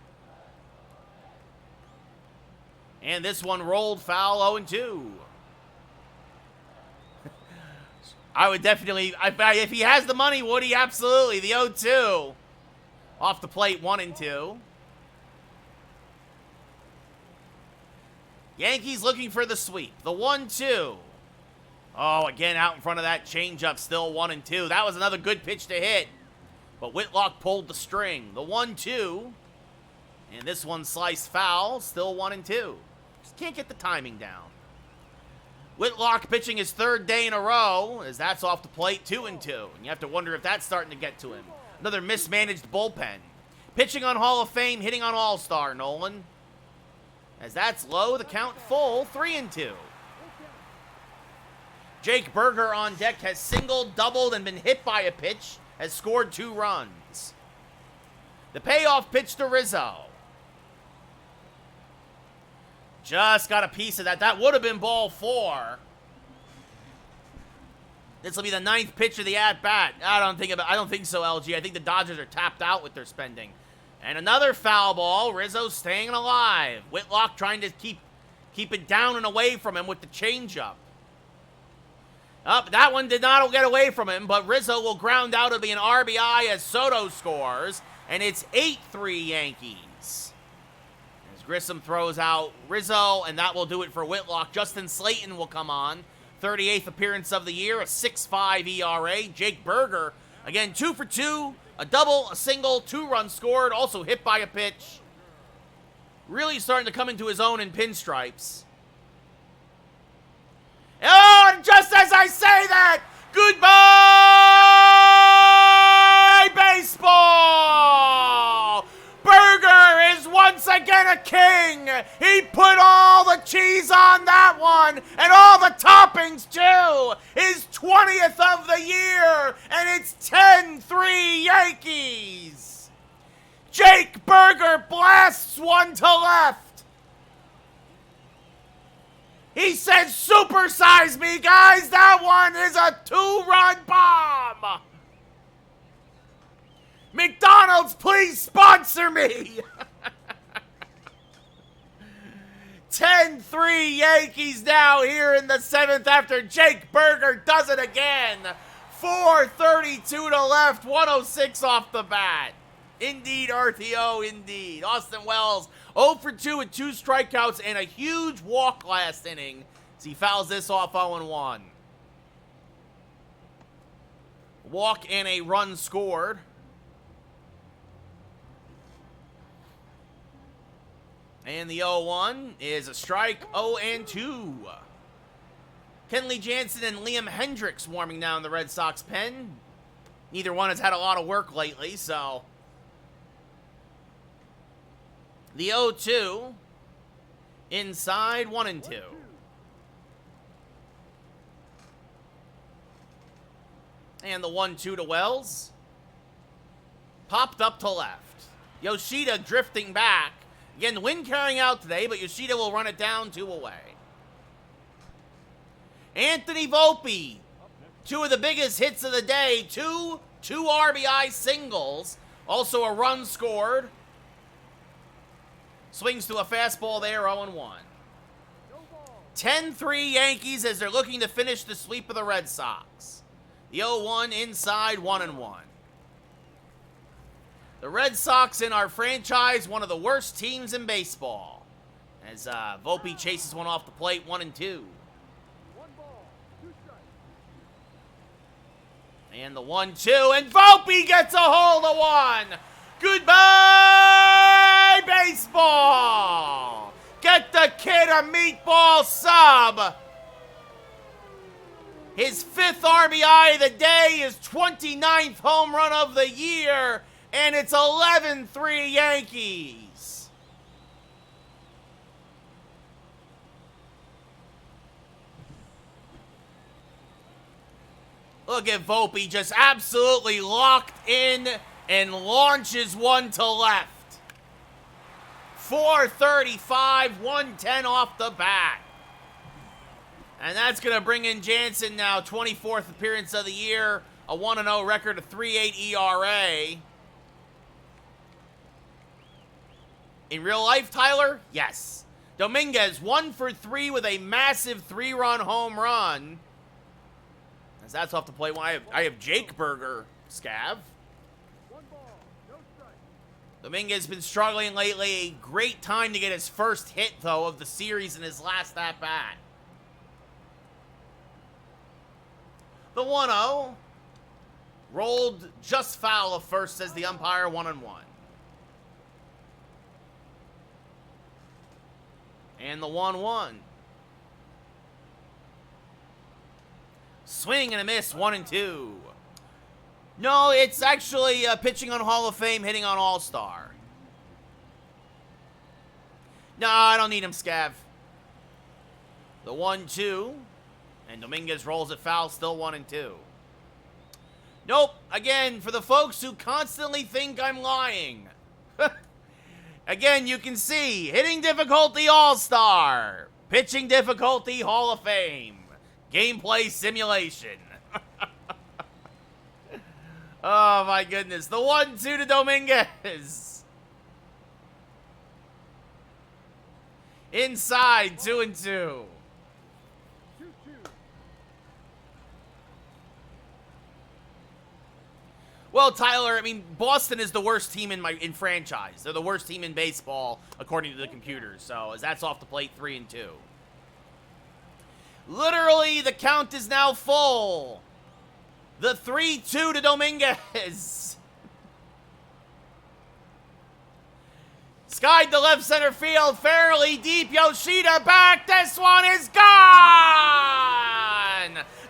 And this one rolled foul, 0-2. I would definitely, if he has the money, would he? Absolutely. The 0-2. Off the plate, 1-2. Yankees looking for the sweep. The 1-2. Oh, again, out in front of that changeup, still 1-2. That was another good pitch to hit. But Whitlock pulled the string. The 1-2. And this one sliced foul, still 1-2. Just can't get the timing down. Whitlock pitching his third day in a row, as that's off the plate, 2-2. And you have to wonder if that's starting to get to him. Another mismanaged bullpen. Pitching on Hall of Fame, hitting on All-Star, Nolan. As that's low, the count full, 3-2. Jake Berger on deck has singled, doubled, and been hit by a pitch, has scored 2 runs. The payoff pitch to Rizzo. Just got a piece of that. That would have been ball 4. This will be the 9th pitch of the at-bat. I don't think so, LG. I think the Dodgers are tapped out with their spending. And another foul ball. Rizzo staying alive. Whitlock trying to keep it down and away from him with the changeup. That one did not get away from him, but Rizzo will ground out. It'll be an RBI as Soto scores, and it's 8-3 Yankees. As Grissom throws out Rizzo, and that will do it for Whitlock. Justin Slayton will come on. 38th appearance of the year, a 6.5 ERA. Jake Berger, again, 2 for 2, a double, a single, 2 runs scored, also hit by a pitch. Really starting to come into his own in pinstripes. Oh, and just as I say that, goodbye, baseball! Berger is once again a king. He put all the cheese on that one and all the toppings too. His 20th of the year, and it's 10-3 Yankees. Jake Berger blasts one to left. He says, "Supersize me, guys. That one is a 2-run bomb. McDonald's, please sponsor me." 10-3 Yankees now here in the 7th after Jake Berger does it again. 4:32 to left, 106 off the bat. Indeed, RTO, indeed. Austin Wells, 0 for 2 with 2 strikeouts and a huge walk last inning as he fouls this off 0-1. Walk and a run scored. And the 0-1 is a strike, 0-2. Kenley Jansen and Liam Hendricks warming down the Red Sox pen. Neither one has had a lot of work lately, so. The 0-2 inside, 1-2. And the 1-2 to Wells. Popped up to left. Yoshida drifting back. Again, the wind carrying out today, but Yoshida will run it down 2 away. Anthony Volpe, 2 of the biggest hits of the day. Two RBI singles. Also a run scored. Swings to a fastball there, 0-1. 10-3 Yankees as they're looking to finish the sweep of the Red Sox. The 0-1 inside, 1-1. The Red Sox in our franchise, one of the worst teams in baseball. As Volpe chases one off the plate, 1-2. And the 1-2, and Volpe gets a hold of one. Goodbye, baseball. Get the kid a meatball sub. His 5th RBI of the day, his 29th home run of the year, and it's 11-3 Yankees. Look at Volpe just absolutely locked in and launches one to left. 435, 110 off the bat. And that's going to bring in Jansen now, 24th appearance of the year, a 1-0 record, a 3.8 ERA. In real life, Tyler? Yes. Dominguez, 1 for 3 with a massive 3-run home run. As that's off the plate, well, I have Jake Berger, Scav. Dominguez has been struggling lately. A great time to get his first hit, though, of the series in his last at-bat. The 1-0. Rolled just foul of first, says the umpire, 1-1. And the 1-1. Swing and a miss, 1-2. No, it's actually pitching on Hall of Fame, hitting on All-Star. No, I don't need him, Scav. The 1-2. And Dominguez rolls it foul, still 1-2. Nope. Again, for the folks who constantly think I'm lying. Again, you can see, hitting difficulty All-Star. Pitching difficulty Hall of Fame. Gameplay simulation. Oh, my goodness. The 1-2 to Dominguez. Inside, 2-2. Well, Tyler, I mean, Boston is the worst team in franchise. They're the worst team in baseball, according to the computers. So, as that's off the plate, 3-2. Literally, the count is now full. The 3-2 to Dominguez. Skied to left center field, fairly deep. Yoshida back. This one is gone.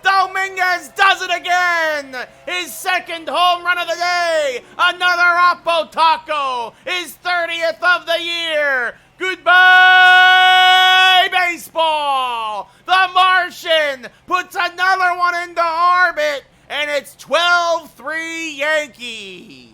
Dominguez does it again. His 2nd home run of the day. Another Oppo Taco. His 30th of the year. Goodbye, baseball. The Martian puts another one into orbit, and it's 12-3 Yankees.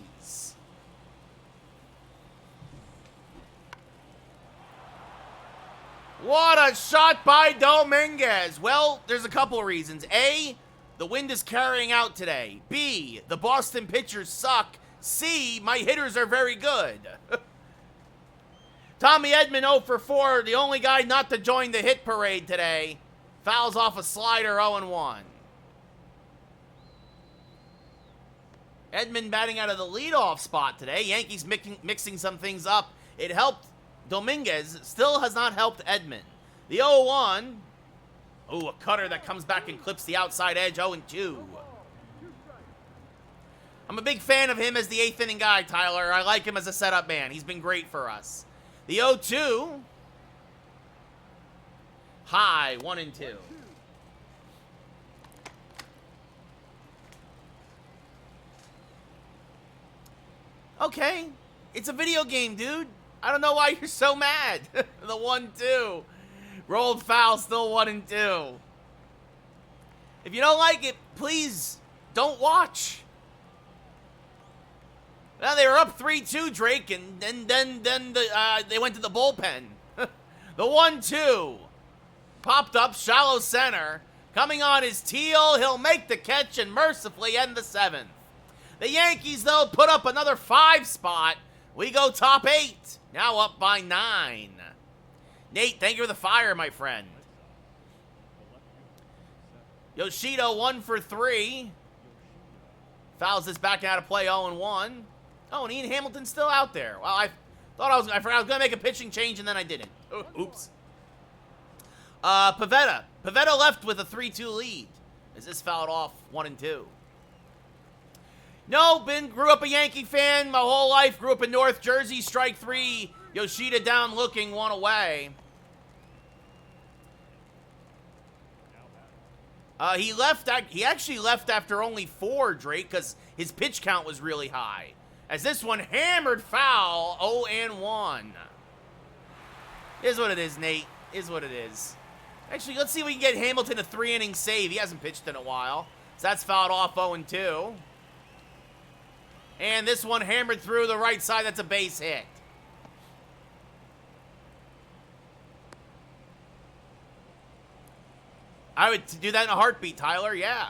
What a shot by Dominguez. Well, there's a couple of reasons. A, the wind is carrying out today. B, the Boston pitchers suck. C, my hitters are very good. Tommy Edman 0 for 4, the only guy not to join the hit parade today. Fouls off a slider, 0-1. Edman batting out of the leadoff spot today. Yankees mixing some things up. It helped Dominguez, still has not helped Edman. The 0-1. Ooh, a cutter that comes back and clips the outside edge, 0-2. I'm a big fan of him as the 8th inning guy, Tyler. I like him as a setup man. He's been great for us. The 0-2. High, 1-2. Okay. It's a video game, dude. I don't know why you're so mad. The 1-2. Rolled foul, still 1-2. If you don't like it, please don't watch. Well, they were up 3-2, Drake, and then they went to the bullpen. The 1-2. Popped up, shallow center. Coming on is Teal. He'll make the catch and mercifully end the 7th. The Yankees, though, put up another 5 spot. We go top 8. Now up by 9. Nate, thank you for the fire, my friend. Yoshida 1 for 3. Fouls this back out of play 0-1. Oh, and Ian Hamilton's still out there. Well, I forgot I was going to make a pitching change, and then I didn't. Oops. Pivetta. Pivetta left with a 3-2 lead. Is this fouled off 1-2? No, grew up a Yankee fan my whole life. Grew up in North Jersey. Strike 3. Yoshida down looking, 1 away. He actually left after only 4, Drake, because his pitch count was really high. As this one hammered foul, 0-1. Is what it is, Nate. Is what it is. Actually, let's see if we can get Hamilton a 3-inning save. He hasn't pitched in a while. So that's fouled off 0-2. And this one hammered through the right side. That's a base hit. I would do that in a heartbeat, Tyler. Yeah.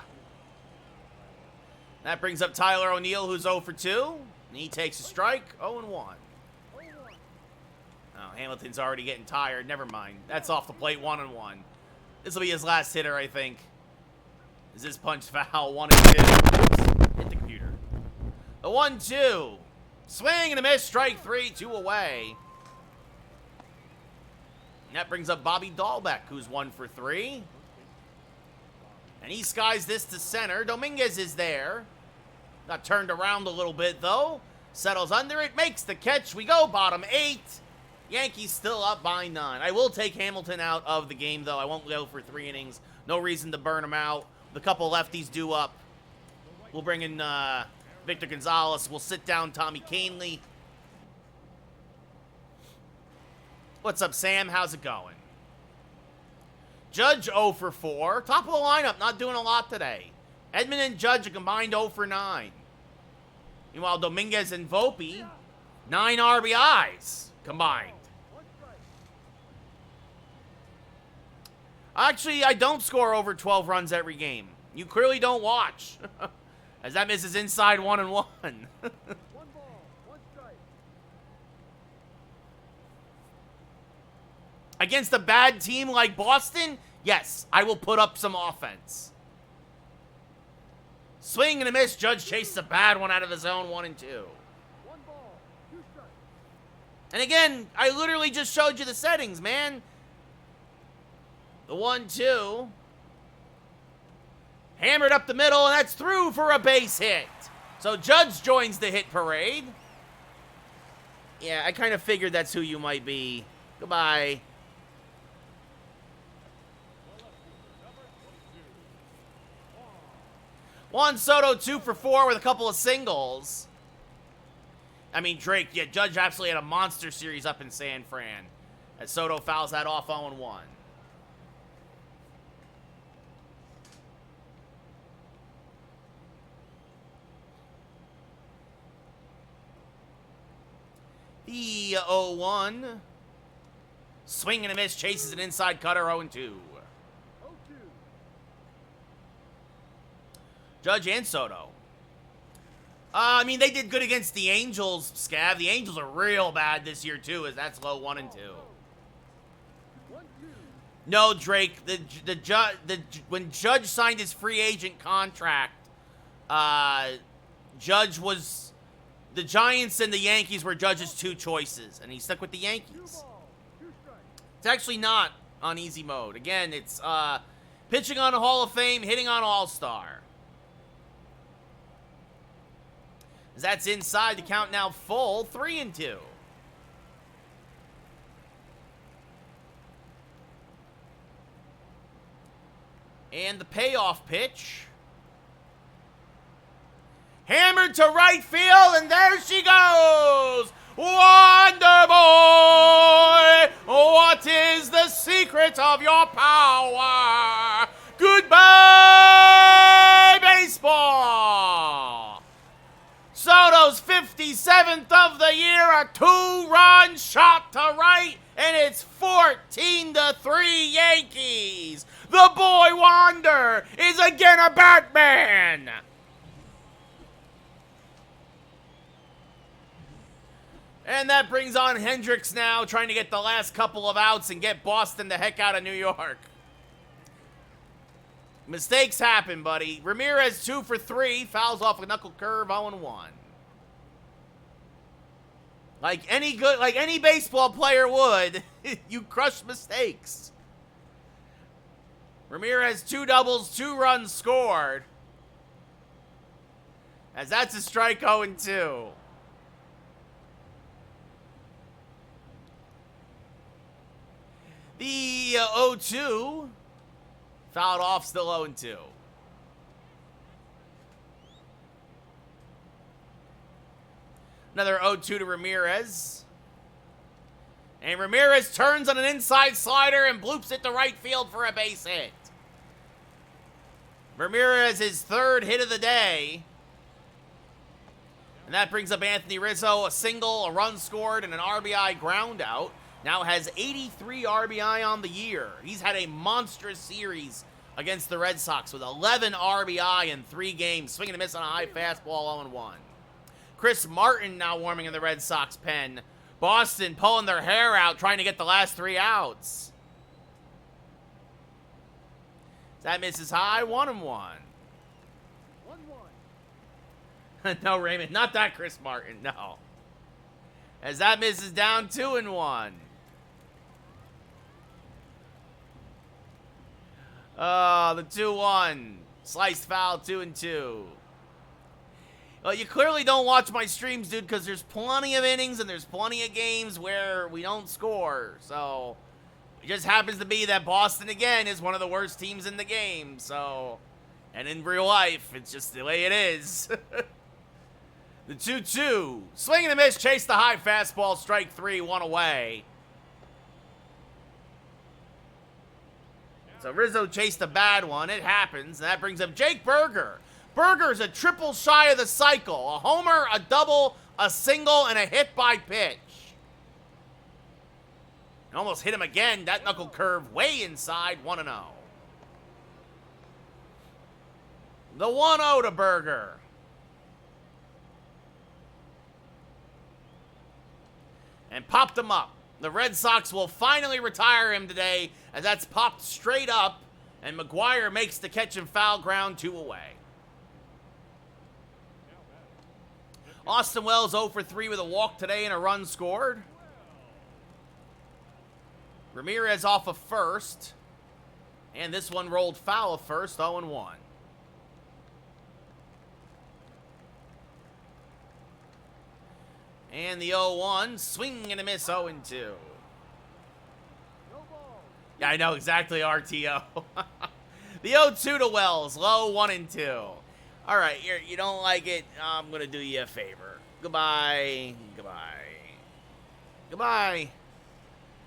That brings up Tyler O'Neill, who's 0 for 2. And he takes a strike. 0-1. Oh, Hamilton's already getting tired. Never mind. That's off the plate. 1-1. This will be his last hitter, I think. Is this punch foul? 1-2. Oops. Hit the computer. The 1-2. Swing and a miss. Strike 3. 2 away. And that brings up Bobby Dahlbeck, who's 1 for 3. And he skies this to center. Dominguez is there. Got turned around a little bit, though. Settles under it. Makes the catch. We go bottom 8. Yankees still up by 9. I will take Hamilton out of the game, though. I won't go for 3 innings. No reason to burn him out. The couple lefties due up. We'll bring in Victor Gonzalez. We'll sit down Tommy Canley. What's up, Sam? How's it going? Judge 0 for 4. Top of the lineup, not doing a lot today. Edman and Judge a combined 0 for 9. Meanwhile, Dominguez and Volpe, 9 RBIs combined. Actually, I don't score over 12 runs every game. You clearly don't watch. As that misses inside 1-1. Against a bad team like Boston, yes, I will put up some offense. Swing and a miss. Judge chases a bad one out of the zone. 1-2. And again, I literally just showed you the settings, man. The 1-2. Hammered up the middle, and that's through for a base hit. So Judge joins the hit parade. Yeah, I kind of figured that's who you might be. Goodbye. Juan Soto 2 for 4 with a couple of singles. I mean, Drake, yeah, Judge absolutely had a monster series up in San Fran. As Soto fouls that off 0-1. The 0-1. Swing and a miss, chases an inside cutter, 0-2. Judge and Soto. I mean, they did good against the Angels, Scav. The Angels are real bad this year, too, as that's low 1-2. No, Drake, when Judge signed his free agent contract, Judge was... The Giants and the Yankees were Judge's 2 choices, and he stuck with the Yankees. It's actually not on easy mode. Again, it's pitching on a Hall of Fame, hitting on All-Star. That's inside. The count now full. 3-2. And the payoff pitch. Hammered to right field, and there she goes! Wonder Boy! What is the secret of your power? Goodbye, baseball! Soto's 57th the year, a 2-run shot to right, and it's 14-3 Yankees. The boy Wander is again a Batman. And that brings on Hendricks now, trying to get the last couple of outs and get Boston the heck out of New York. Mistakes happen, buddy. Ramirez 2 for 3, fouls off a knuckle curve, 0-1. Like any baseball player would, you crush mistakes. Ramirez 2 doubles, 2 runs scored. As that's a strike 0-2. The 0-2 fouled off, still 0-2. Another 0-2 to Ramirez. And Ramirez turns on an inside slider and bloops it to right field for a base hit. Ramirez, his 3rd hit of the day. And that brings up Anthony Rizzo, a single, a run scored, and an RBI ground out. Now has 83 RBI on the year. He's had a monstrous series against the Red Sox with 11 RBI in 3 games. Swinging and missing on a high fastball, 0-1. Chris Martin now warming in the Red Sox pen. Boston pulling their hair out, trying to get the last 3 outs. That misses high, 1-1. No, Raymond, not that Chris Martin, no. As that misses down, 2-1. The 2-1. Sliced foul, 2-2. Well, you clearly don't watch my streams, dude, because there's plenty of innings and there's plenty of games where we don't score. So, it just happens to be that Boston, again, is one of the worst teams in the game. So, and in real life, it's just the way it is. The 2-2. Swing and a miss, chase the high fastball, strike 3, 1 away. So Rizzo chased a bad one. It happens. And that brings up Jake Berger. Berger's a triple shy of the cycle. A homer, a double, a single, and a hit by pitch. And almost hit him again. That knuckle curve way inside, 1-0. The 1-0 to Berger. And popped him up. The Red Sox will finally retire him today, as that's popped straight up, and McGuire makes the catch and foul, ground 2 away. Austin Wells 0 for 3 with a walk today and a run scored. Ramirez off of first, and this one rolled foul of first, 0-1. And the 0-1, swing and a miss, 0-2. Yeah, I know, exactly, RTO. The 0-2 to Wells, low, 1-2. All right, you don't like it, I'm going to do you a favor. Goodbye, goodbye, goodbye.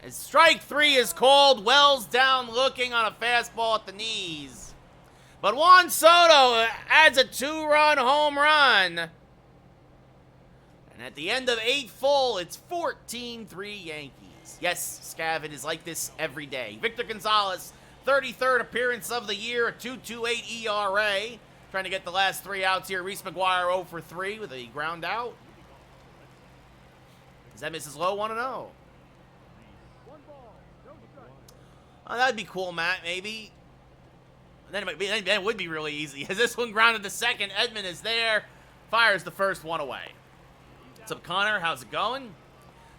As strike 3 is called, Wells down looking on a fastball at the knees. But Juan Soto adds a 2-run home run. And at the end of 8 full, it's 14-3 Yankees. Yes, Scav, it is like this every day. Victor Gonzalez, 33rd appearance of the year, a 2.28 ERA. Trying to get the last 3 outs here. Reese McGuire 0 for 3 with a ground out. Is that misses low, 1-0? Oh, that'd be cool, Matt, maybe. Then it would be really easy. As this one grounded to second, Edman is there. Fires the first one away. What's up, Connor? How's it going?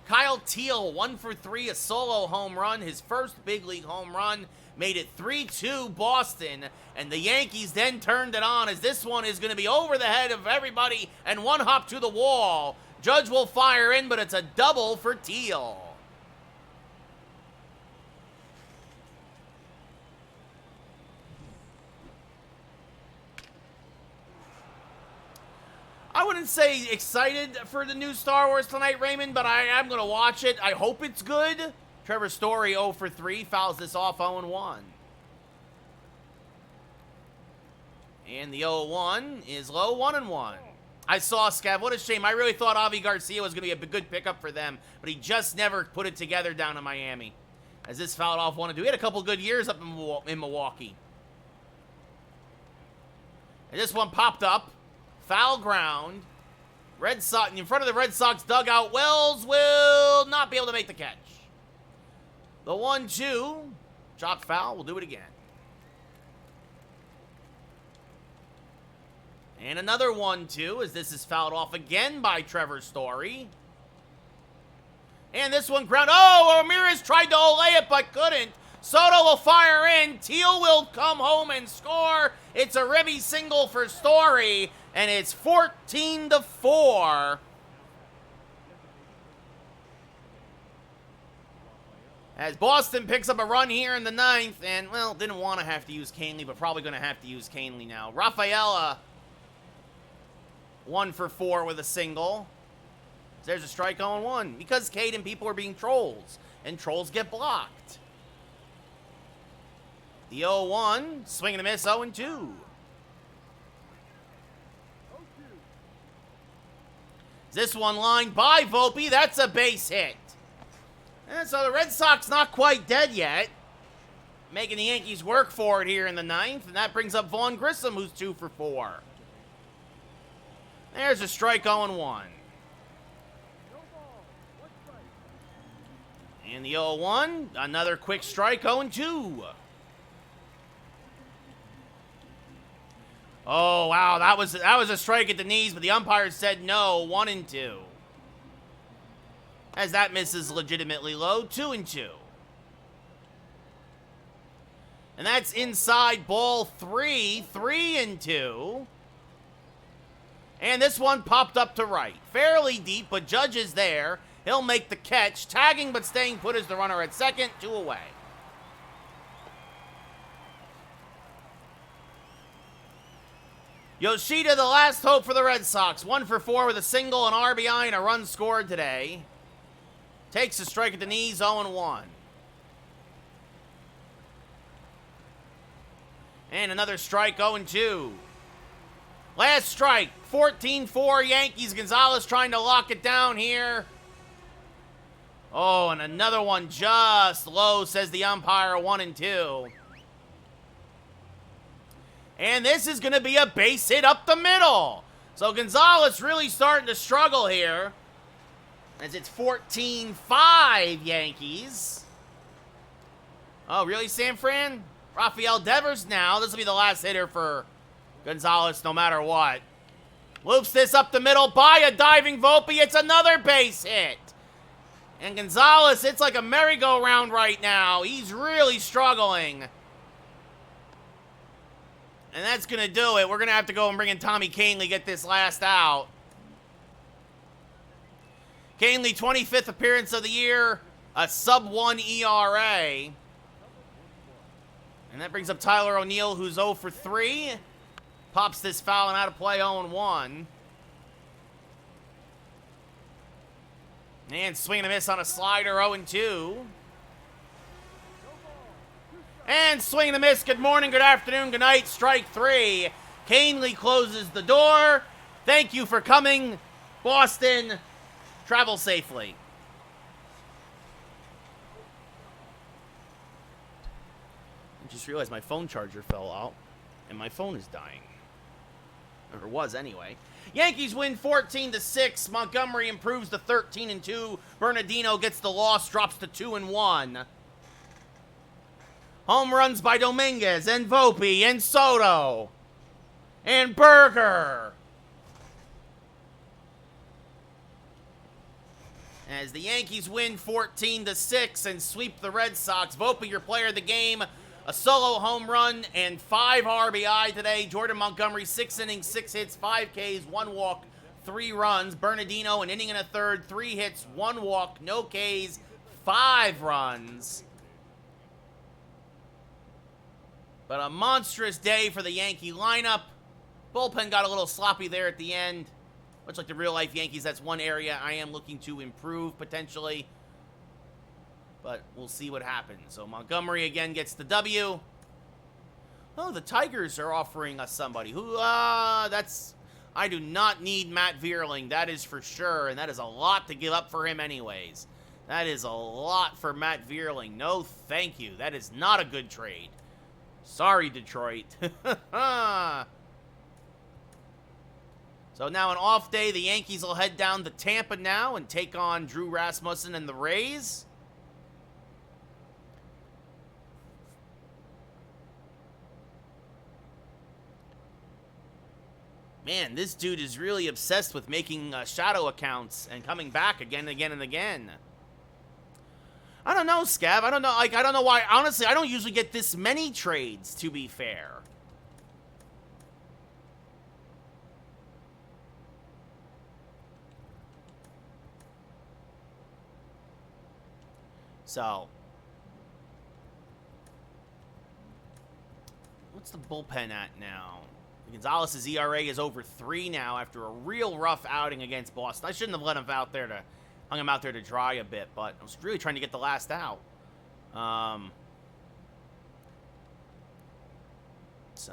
Kyle Teal, 1 for 3, a solo home run. His first big league home run. Made it 3-2 Boston. And the Yankees then turned it on, as this one is going to be over the head of everybody and one hop to the wall. Judge will fire in, but it's a double for Teal. I wouldn't say excited for the new Star Wars tonight, Raymond, but I am going to watch it. I hope it's good. Trevor Story 0 for 3, fouls this off 0-1. And the 0-1 is low, 1-1. I saw Scav. What a shame. I really thought Avi Garcia was going to be a good pickup for them, but he just never put it together down in Miami. As this fouled off 1-2. He had a couple good years up in Milwaukee. And this one popped up. Foul ground. Red Sox, in front of the Red Sox dugout. Wells will not be able to make the catch. The 1-2. Chopped foul. We'll do it again. And another 1-2 as this is fouled off again by Trevor Story. And this one ground. Oh, Ramirez tried to olay it but couldn't. Soto will fire in. Teal will come home and score. It's a ribby single for Story. And it's 14-4. As Boston picks up a run here in the 9th. And, well, didn't want to have to use Canely, but probably going to have to use Canely now. Rafaela, 1 for 4 with a single. There's a strike on 1. Because Cade and people are being trolls. And trolls get blocked. The 0-1. Swing and a miss, 0-2. This one lined by Volpe. That's a base hit. And so the Red Sox not quite dead yet. Making the Yankees work for it here in the 9th. And that brings up Vaughn Grissom, who's 2 for 4. There's a strike 0-1. And the 0-1. Another quick strike 0-2. Oh, wow, that was a strike at the knees, but the umpire said no, 1-2. As that misses legitimately low, 2-2. And that's inside ball 3, 3-2. And this one popped up to right. Fairly deep, but Judge is there. He'll make the catch, tagging but staying put as the runner at second, 2 away. Yoshida, the last hope for the Red Sox. 1 for 4 with a single, an RBI, and a run scored today. Takes a strike at the knees, 0-1. And another strike, 0-2. Last strike, 14-4 Yankees. Gonzalez trying to lock it down here. Oh, and another one just low, says the umpire, 1-2. And this is going to be a base hit up the middle. So Gonzalez really starting to struggle here. As it's 14-5 Yankees. Oh, really, San Fran? Rafael Devers now. This will be the last hitter for Gonzalez no matter what. Loops this up the middle by a diving Volpe. It's another base hit. And Gonzalez, it's like a merry-go-round right now. He's really struggling. And that's going to do it. We're going to have to go and bring in Tommy Canely, get this last out. Canely, 25th appearance of the year, a sub-1 ERA. And that brings up Tyler O'Neill, who's 0 for 3. Pops this foul and out of play, 0-1. And swing and a miss on a slider, 0-2. And swing and a miss. Good morning, good afternoon, good night. Strike 3. Canely closes the door. Thank you for coming, Boston. Travel safely. I just realized my phone charger fell out, and my phone is dying. Or was, anyway. Yankees win 14-6. Montgomery improves to 13-2. Bernardino gets the loss, drops to 2-1. Home runs by Dominguez and Volpe and Soto and Berger. As the Yankees win 14-6 and sweep the Red Sox. Volpe, your player of the game, a solo home run and 5 RBI today. Jordan Montgomery, 6 innings, 6 hits, 5 Ks, 1 walk, 3 runs. Bernardino, an inning and a third, 3 hits, 1 walk, no Ks, 5 runs. But a monstrous day for the Yankee lineup. Bullpen got a little sloppy there at the end. Much like the real-life Yankees, that's one area I am looking to improve, potentially. But we'll see what happens. So Montgomery again gets the W. Oh, the Tigers are offering us somebody. Who, that's... I do not need Matt Vierling, that is for sure, and that is a lot to give up for him anyways. That is a lot for Matt Vierling. No, thank you. That is not a good trade. Sorry, Detroit. So now an off day, the Yankees will head down to Tampa now and take on Drew Rasmussen and the Rays. Man, this dude is really obsessed with making shadow accounts and coming back again and again and again. I don't know, Scav. I don't know. Like, I don't know why. Honestly, I don't usually get this many trades, to be fair. So, what's the bullpen at now? Gonzalez's ERA is over 3 now after a real rough outing against Boston. I shouldn't have let him out there to hung him out there to dry a bit, but I was really trying to get the last out. So,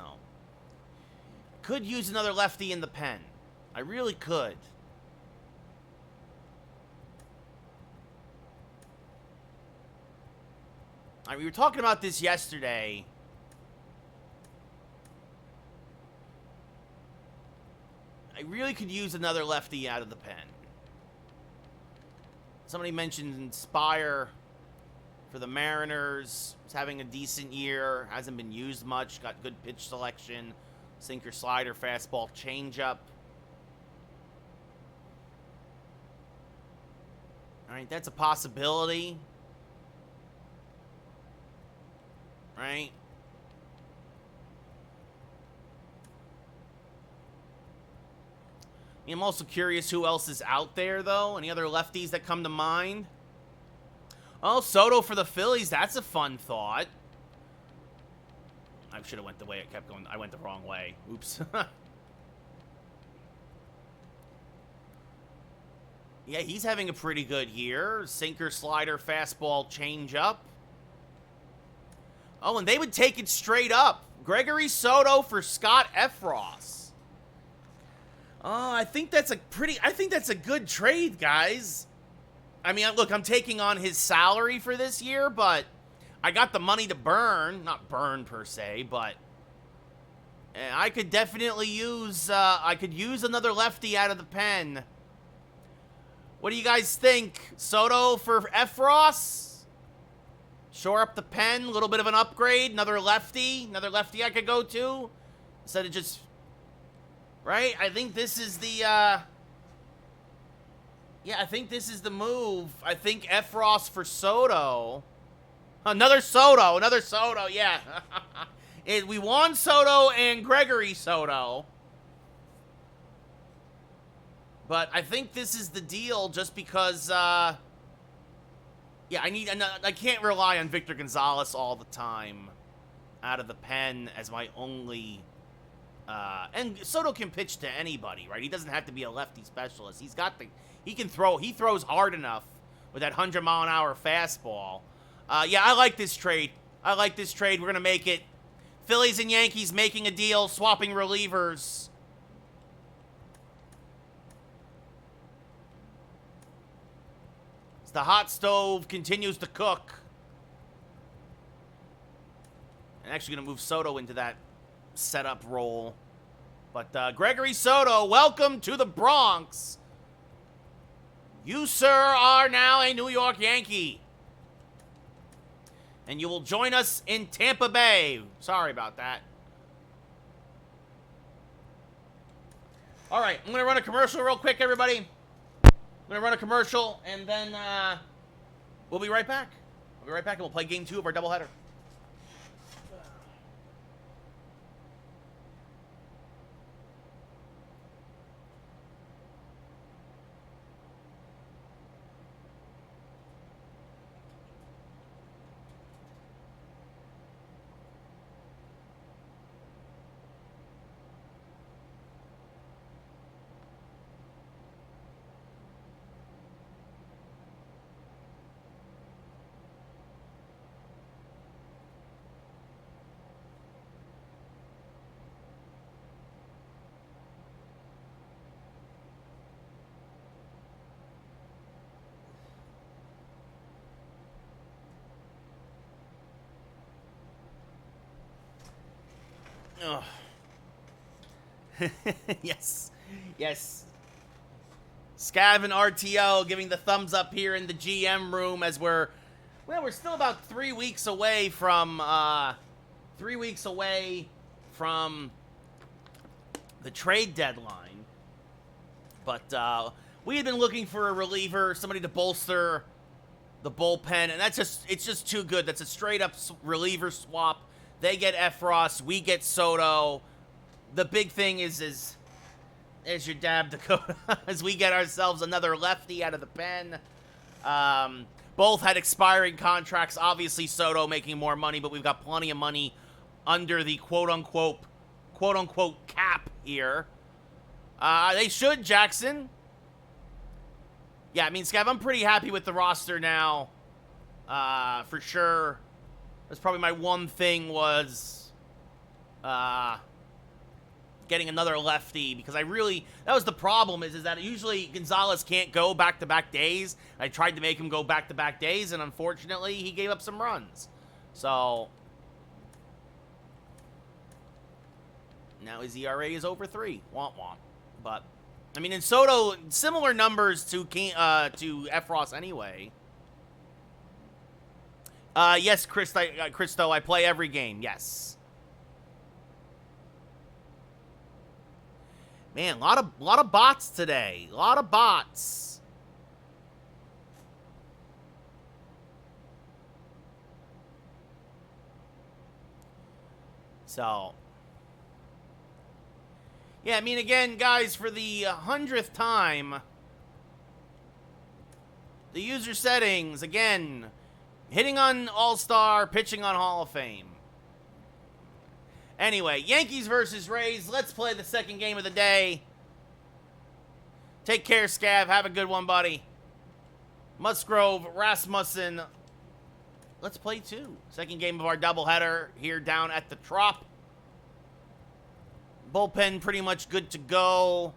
could use another lefty in the pen. I really could. We were talking about this yesterday. I really could use another lefty out of the pen. Somebody mentioned Inspire for the Mariners. He's having a decent year. Hasn't been used much. Got good pitch selection. Sinker, slider, fastball, changeup. All right, that's a possibility. Right? I'm also curious who else is out there, though. Any other lefties that come to mind? Oh, Soto for the Phillies. That's a fun thought. I should have went the way it kept going. I went the wrong way. Oops. Yeah, he's having a pretty good year. Sinker, slider, fastball, changeup. Oh, and they would take it straight up. Gregory Soto for Scott Effross. Oh, I think that's a good trade, guys. I mean, look, I'm taking on his salary for this year, but I got the money to burn. Not burn, per se, but I could definitely use, another lefty out of the pen. What do you guys think? Soto for Effross? Shore up the pen, a little bit of an upgrade, another lefty I could go to, instead of just, right? I think this is the, yeah, I think this is the move. I think Effross for Soto. Another Soto, yeah. We won Soto and Gregory Soto. But I think this is the deal just because, yeah, I can't rely on Victor Gonzalez all the time out of the pen as my only, and Soto can pitch to anybody, right? He doesn't have to be a lefty specialist. He throws hard enough with that 100-mile-an-hour fastball. Yeah, I like this trade. We're going to make it. Phillies and Yankees making a deal, swapping relievers. The hot stove continues to cook. I'm actually going to move Soto into that setup role. But Gregory Soto, welcome to the Bronx. You, sir, are now a New York Yankee. And you will join us in Tampa Bay. Sorry about that. All right, I'm going to run a commercial real quick, everybody. I'm going to run a commercial, and then we'll be right back. We'll be right back, and we'll play Game 2 of our doubleheader. Ugh. Yes. Yes. Scav and RTO giving the thumbs up here in the GM room as we're still about 3 weeks away from, the trade deadline. But, we had been looking for a reliever, somebody to bolster the bullpen, and it's just too good. That's a straight-up reliever swap. They get Efros, we get Soto. The big thing is your dab, Dakota, as we get ourselves another lefty out of the pen. Both had expiring contracts. Obviously, Soto making more money, but we've got plenty of money under the quote-unquote cap here. They should, Jackson. Yeah, I mean, Scav, I'm pretty happy with the roster now, for sure. That's probably my one thing was getting another lefty, because that was the problem, is that usually Gonzalez can't go back-to-back days. I tried to make him go back-to-back days, and unfortunately, he gave up some runs. So, now his ERA is over 3. Womp womp. But, I mean, in Soto, similar numbers to Efros anyway. Yes, Christo, I play every game, yes. Man, a lot of bots today. A lot of bots. So, yeah, I mean, again, guys, for the 100th time, the user settings, again, hitting on All-Star, pitching on Hall of Fame. Anyway, Yankees versus Rays. Let's play the second game of the day. Take care, Scav. Have a good one, buddy. Musgrove, Rasmussen. Let's play 2. Second game of our doubleheader here down at the Trop. Bullpen pretty much good to go.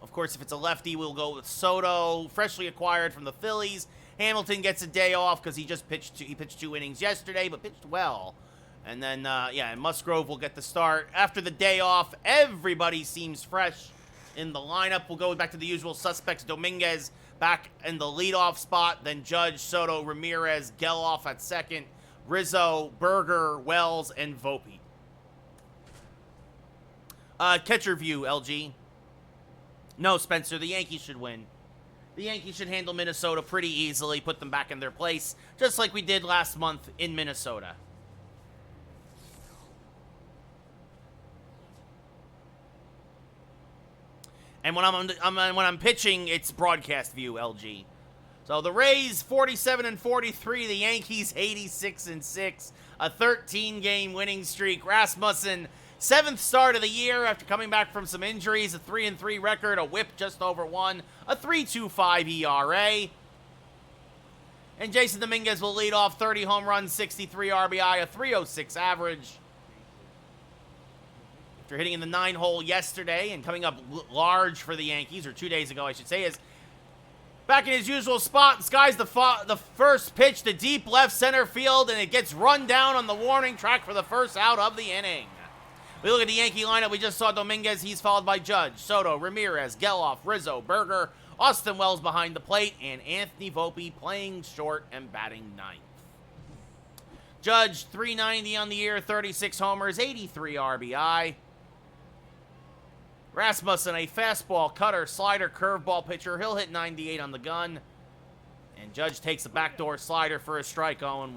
Of course, if it's a lefty, we'll go with Soto, freshly acquired from the Phillies. Hamilton gets a day off because he pitched 2 innings yesterday, but pitched well. And then, and Musgrove will get the start. After the day off, everybody seems fresh in the lineup. We'll go back to the usual suspects. Dominguez back in the leadoff spot. Then Judge, Soto, Ramirez, Geloff at second. Rizzo, Berger, Wells, and Volpe. Catcher view, LG. No, Spencer, the Yankees should win. The Yankees should handle Minnesota pretty easily, put them back in their place, just like we did last month in Minnesota. And when I'm pitching, it's broadcast view, LG. So the Rays 47-43, the Yankees 86-6, a 13-game winning streak. Rasmussen, 7th start of the year after coming back from some injuries, a 3-3 record, a whip just over 1, a 3.25 ERA. And Jason Dominguez will lead off, 30 home runs, 63 RBI, a 3.06 average. After hitting in the 9-hole yesterday and coming up large for the Yankees, or 2 days ago, I should say, is back in his usual spot. Skies the first pitch to deep left center field, and it gets run down on the warning track for the first out of the inning. We look at the Yankee lineup. We just saw Dominguez. He's followed by Judge, Soto, Ramirez, Geloff, Rizzo, Berger, Austin Wells behind the plate, and Anthony Volpe playing short and batting 9th. Judge, 390 on the year, 36 homers, 83 RBI. Rasmussen, a fastball, cutter, slider, curveball pitcher. He'll hit 98 on the gun. And Judge takes a backdoor slider for a strike, 0-1.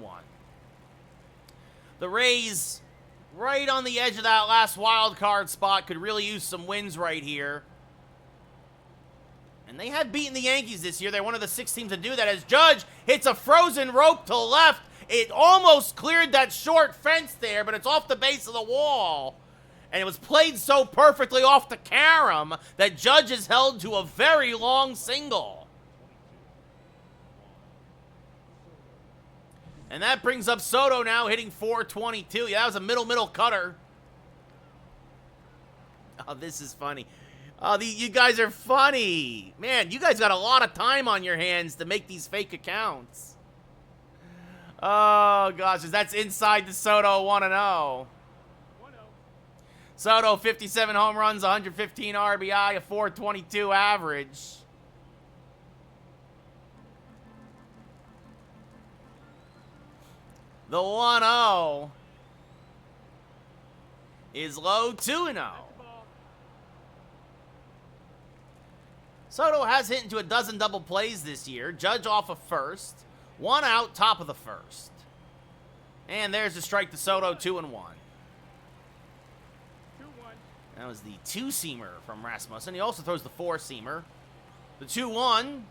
The Rays, right on the edge of that last wild card spot, could really use some wins right here. And they have beaten the Yankees this year. They're one of the 6 teams to do that, as Judge hits a frozen rope to left. It almost cleared that short fence there, but it's off the base of the wall. And it was played so perfectly off the carom that Judge is held to a very long single. And that brings up Soto now hitting .422. Yeah, that was a middle cutter. Oh, this is funny. Oh, you guys are funny. Man, you guys got a lot of time on your hands to make these fake accounts. Oh, gosh. That's inside the Soto 1-0. Soto, 57 home runs, 115 RBI, a 422 average. The 1-0 is low, 2-0. Soto has hit into a dozen double plays this year. Judge off of first. 1 out, top of the first. And there's the strike to Soto, 2-1. That was the 2-seamer from Rasmussen. He also throws the 4-seamer. The 2-1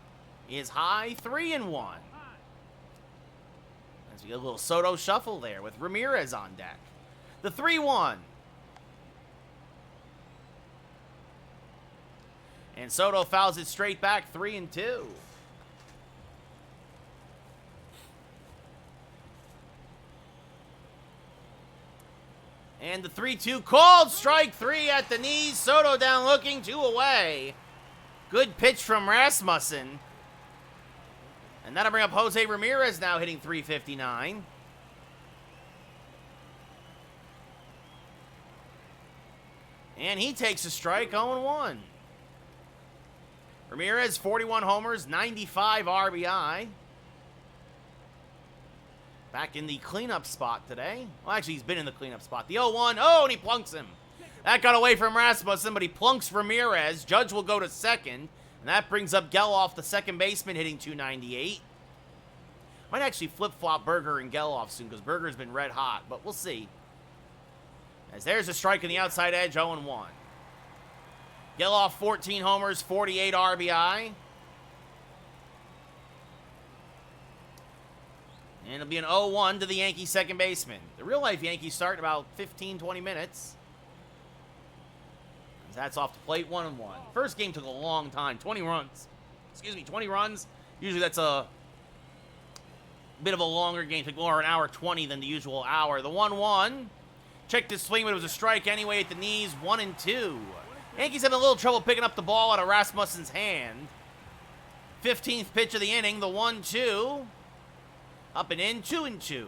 is high, 3-1. As we get a little Soto shuffle there with Ramirez on deck. The 3-1. And Soto fouls it straight back, 3-2. And the 3-2 called, strike 3 at the knees. Soto down looking, 2 away. Good pitch from Rasmussen. And that'll bring up Jose Ramirez now hitting 359. And he takes a strike, 0-1. Ramirez, 41 homers, 95 RBI. Back in the cleanup spot today. Well, actually, he's been in the cleanup spot. The 0-1. Oh, and he plunks him. That got away from Rasmussen, but he plunks Ramirez. Judge will go to second. And that brings up Geloff, the second baseman, hitting 298. Might actually flip-flop Berger and Geloff soon, because Berger's been red hot, but we'll see. As there's a strike on the outside edge, 0-1. Geloff, 14 homers, 48 RBI. And it'll be an 0-1 to the Yankees second baseman. The real-life Yankees start in about 15, 20 minutes. That's off the plate, 1-1. First game took a long time, 20 runs. 20 runs. Usually that's a bit of a longer game. Took more an hour 20 than the usual hour. The 1-1. Checked his swing, but it was a strike anyway at the knees, 1-2. Yankees having a little trouble picking up the ball out of Rasmussen's hand. 15th pitch of the inning, the 1-2. Up and in, 2-2.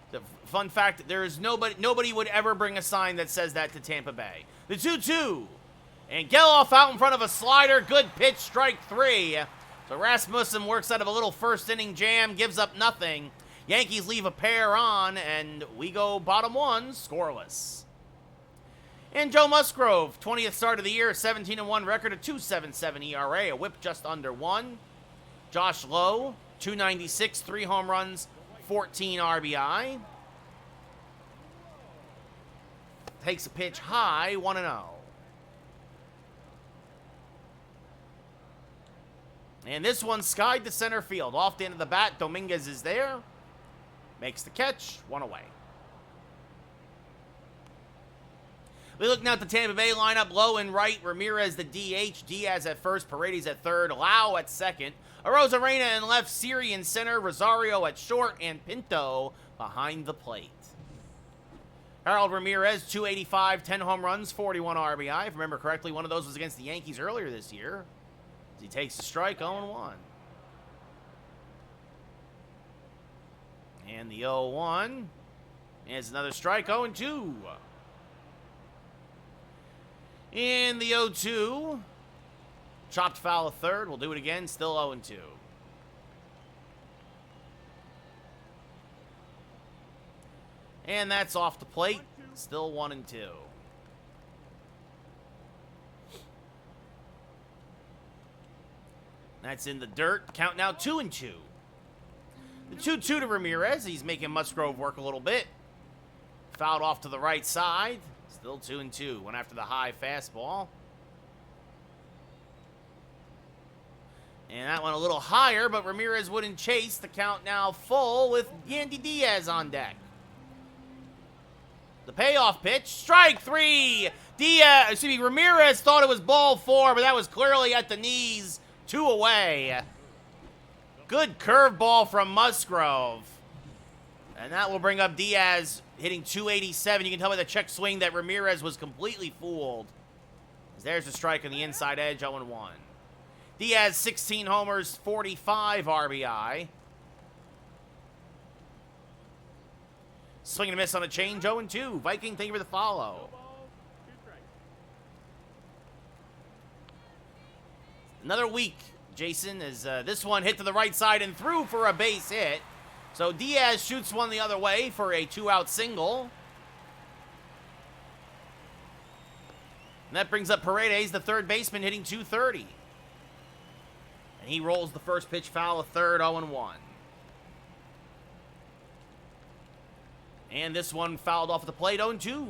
The fun fact, there is nobody would ever bring a sign that says that to Tampa Bay. The 2-2. And Geloff out in front of a slider. Good pitch, strike 3. So Rasmussen works out of a little first inning jam, gives up nothing. Yankees leave a pair on, and we go bottom 1, scoreless. And Joe Musgrove, 20th start of the year, 17-1 record, a 2.77 ERA, a whip just under 1. Josh Lowe, 296, 3 home runs, 14 RBI. Takes a pitch high, 1-0. And this one skied to center field. Off the end of the bat, Dominguez is there. Makes the catch, 1 away. We look now at the Tampa Bay lineup. Lowe in right, Ramirez the DH, Diaz at first, Paredes at third, Lau at second, Arozarena in left, Siri in center, Rosario at short, and Pinto behind the plate. Harold Ramirez, 285, 10 home runs, 41 RBI. If I remember correctly, one of those was against the Yankees earlier this year. He takes the strike, 0-1. And the 0-1 is another strike, 0-2. In the 0-2, chopped foul a third. We'll do it again, still 0-2. And that's off the plate, still 1-2. That's in the dirt. Count now 2-2. The 2-2 to Ramirez. He's making Musgrove work a little bit. Fouled off to the right side. Still 2-2. Went after the high fastball. And that went a little higher, but Ramirez wouldn't chase. The count now full with Yandy Diaz on deck. The payoff pitch. Strike 3. Ramirez thought it was ball 4, but that was clearly at the knees. 2 away. Good curveball from Musgrove. And that will bring up Diaz hitting 287. You can tell by the check swing that Ramirez was completely fooled. There's the strike on the inside edge, 0-1. Diaz, 16 homers, 45 RBI. Swing and a miss on a change, 0-2. Viking, thank you for the follow. Another week, Jason, as this one hit to the right side and through for a base hit. So Diaz shoots one the other way for a 2-out single. And that brings up Paredes, the third baseman, hitting .230. And he rolls the first pitch foul, a third, 0-1. And this one fouled off the plate, 0-2.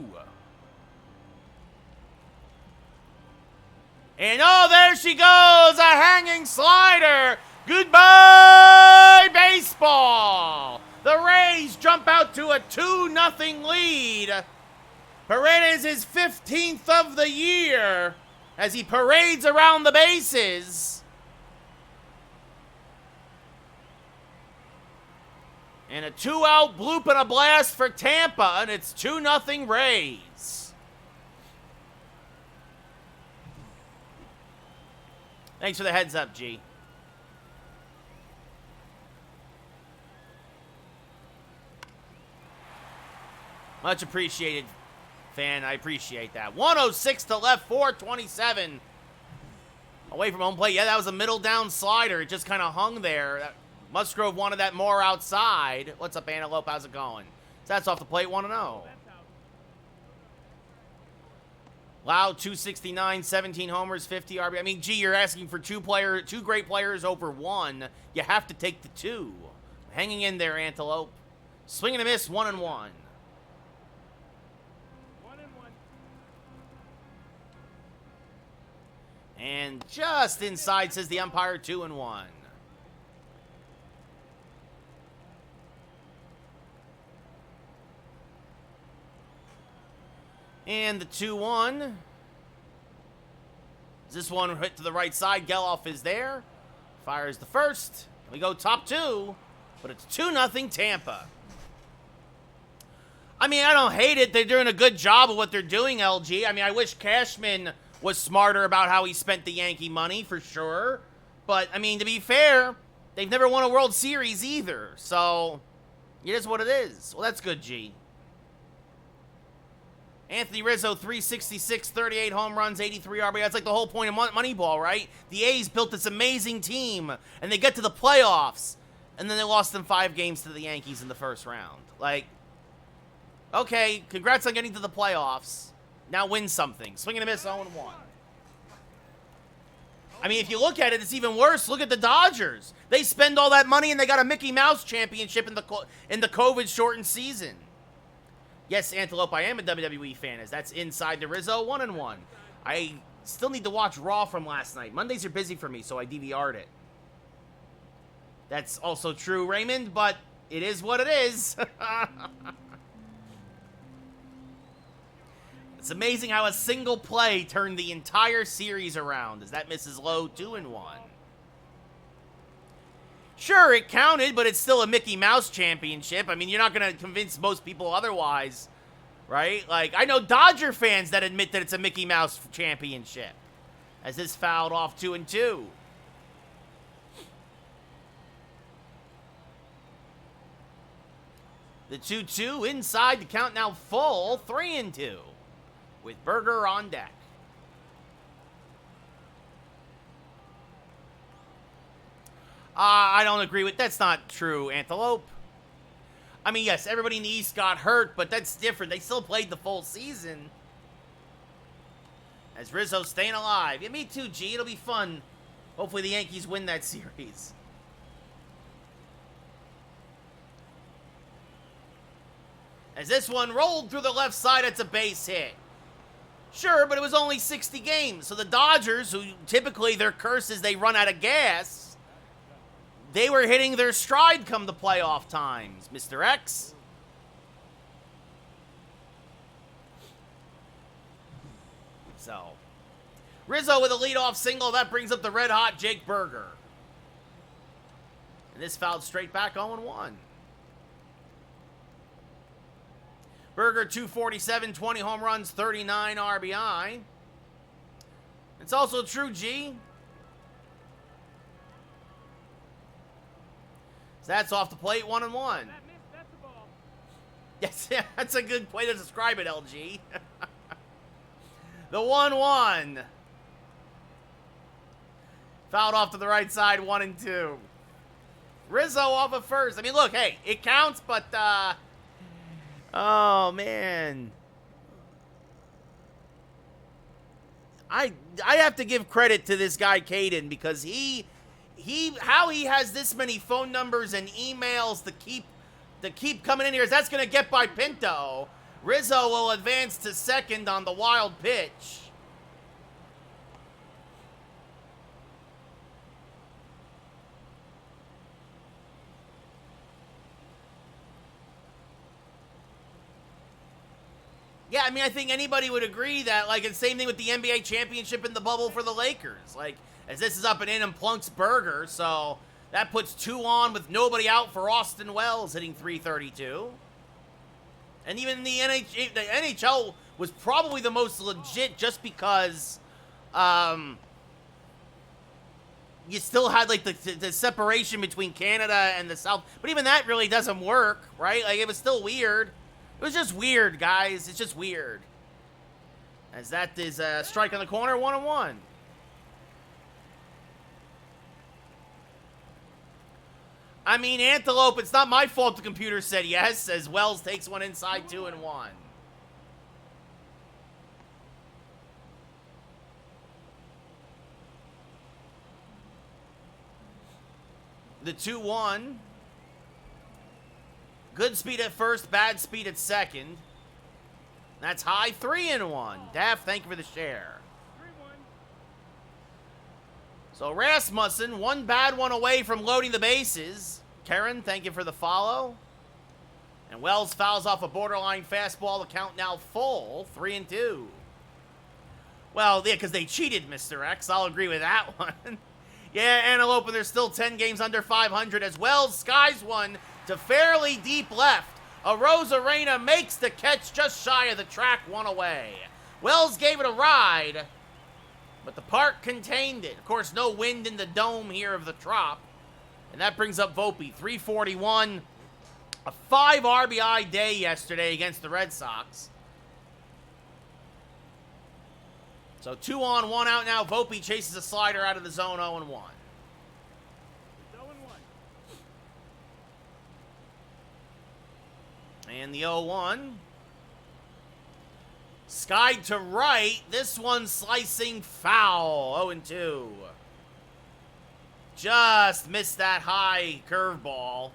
And oh, there she goes, a hanging slider. Goodbye, baseball. The Rays jump out to a 2-0 lead. Paredes is 15th of the year as he parades around the bases. And a 2-out bloop and a blast for Tampa, and it's 2-0 Rays. Thanks for the heads up, G. Much appreciated, fan. I appreciate that. 106 to left, 427. Away from home plate. Yeah, that was a middle down slider. It just kind of hung there. Musgrove wanted that more outside. What's up, Antelope? How's it going? So that's off the plate, 1-0. Loud, 269, 17 homers, 50 RBI. I mean, gee, you're asking for two great players over one. You have to take the two. Hanging in there, Antelope. Swing and a miss, 1-1. And just inside, says the umpire, 2-1. And the 2-1. This one hit to the right side. Geloff is there. Fires the first. We go top two. But it's 2-0 Tampa. I mean, I don't hate it. They're doing a good job of what they're doing, LG. I mean, I wish Cashman was smarter about how he spent the Yankee money, for sure. But, I mean, to be fair, they've never won a World Series either. So, it is what it is. Well, that's good, G. Anthony Rizzo, 366, 38 home runs, 83 RBI. That's like the whole point of Moneyball, right? The A's built this amazing team, and they get to the playoffs, and then they lost them 5 games to the Yankees in the first round. Like, okay, congrats on getting to the playoffs. Now win something. Swing and a miss, 0-1. I mean, if you look at it, it's even worse. Look at the Dodgers. They spend all that money, and they got a Mickey Mouse championship in the COVID-shortened season. Yes, Antelope, I am a WWE fan, as that's inside the Rizzo, 1-1. I still need to watch Raw from last night. Mondays are busy for me, so I DVR'd it. That's also true, Raymond, but it is what it is. It's amazing how a single play turned the entire series around, as that misses low, 2-1. Sure, it counted, but it's still a Mickey Mouse championship. I mean, you're not going to convince most people otherwise, right? Like, I know Dodger fans that admit that it's a Mickey Mouse championship, as this fouled off 2-2. The 2-2 inside, the count now full, 3-2, with Berger on deck. I don't agree with... That's not true, Antelope. I mean, yes, everybody in the East got hurt, but that's different. They still played the full season. As Rizzo's staying alive. Yeah, me too, G. It'll be fun. Hopefully the Yankees win that series. As this one rolled through the left side, it's a base hit. Sure, but it was only 60 games. So the Dodgers, who typically their curse is they run out of gas... They were hitting their stride come the playoff times, Mr. X. So, Rizzo with a leadoff single. That brings up the red-hot Jake Berger. And this fouled straight back 0-1. Berger, 247, 20 home runs, 39 RBI. It's also true, G. So that's off the plate, 1-1. Yes, that's a good way to describe it, LG. The 1-1. Fouled off to the right side, 1-2. Rizzo off of first. I mean, look, hey, it counts, but, oh, man. I have to give credit to this guy, Caden, because how he has this many phone numbers and emails to keep coming in here. That's going to get by Pinto. Rizzo will advance to second on the wild pitch. Yeah, I mean, I think anybody would agree that, like, it's the same thing with the NBA championship in the bubble for the Lakers. Like, as this is up and in Plunk's burger, so that puts 2 on with nobody out for Austin Wells hitting .332. And even the NHL was probably the most legit just because you still had, like, the separation between Canada and the South. But even that really doesn't work, right? Like, it was still weird. It was just weird, guys. It's just weird. As that is a strike on the corner, 1-1. I mean, Antelope, it's not my fault the computer said yes, as Wells takes one inside, 2-1. The 2-1. Good speed at first, bad speed at second. That's high, 3-1. Daff, thank you for the share. 3-1. So Rasmussen, one bad one away from loading the bases. Karen, thank you for the follow. And Wells fouls off a borderline fastball. The count now full, 3-2. Well, yeah, because they cheated, Mr. X. I'll agree with that one. Yeah, Antelope, and there's still 10 games under 500 as Wells skies one to fairly deep left. Arozarena makes the catch just shy of the track, one away. Wells gave it a ride, but the park contained it. Of course, no wind in the dome here of the Trop. And that brings up Volpe, 341. A 5 RBI day yesterday against the Red Sox. So 2 on, 1 out now. Volpe chases a slider out of the zone, 0-1. And the 0-1. Skied to right. This one slicing foul. 0-2. Just missed that high curveball.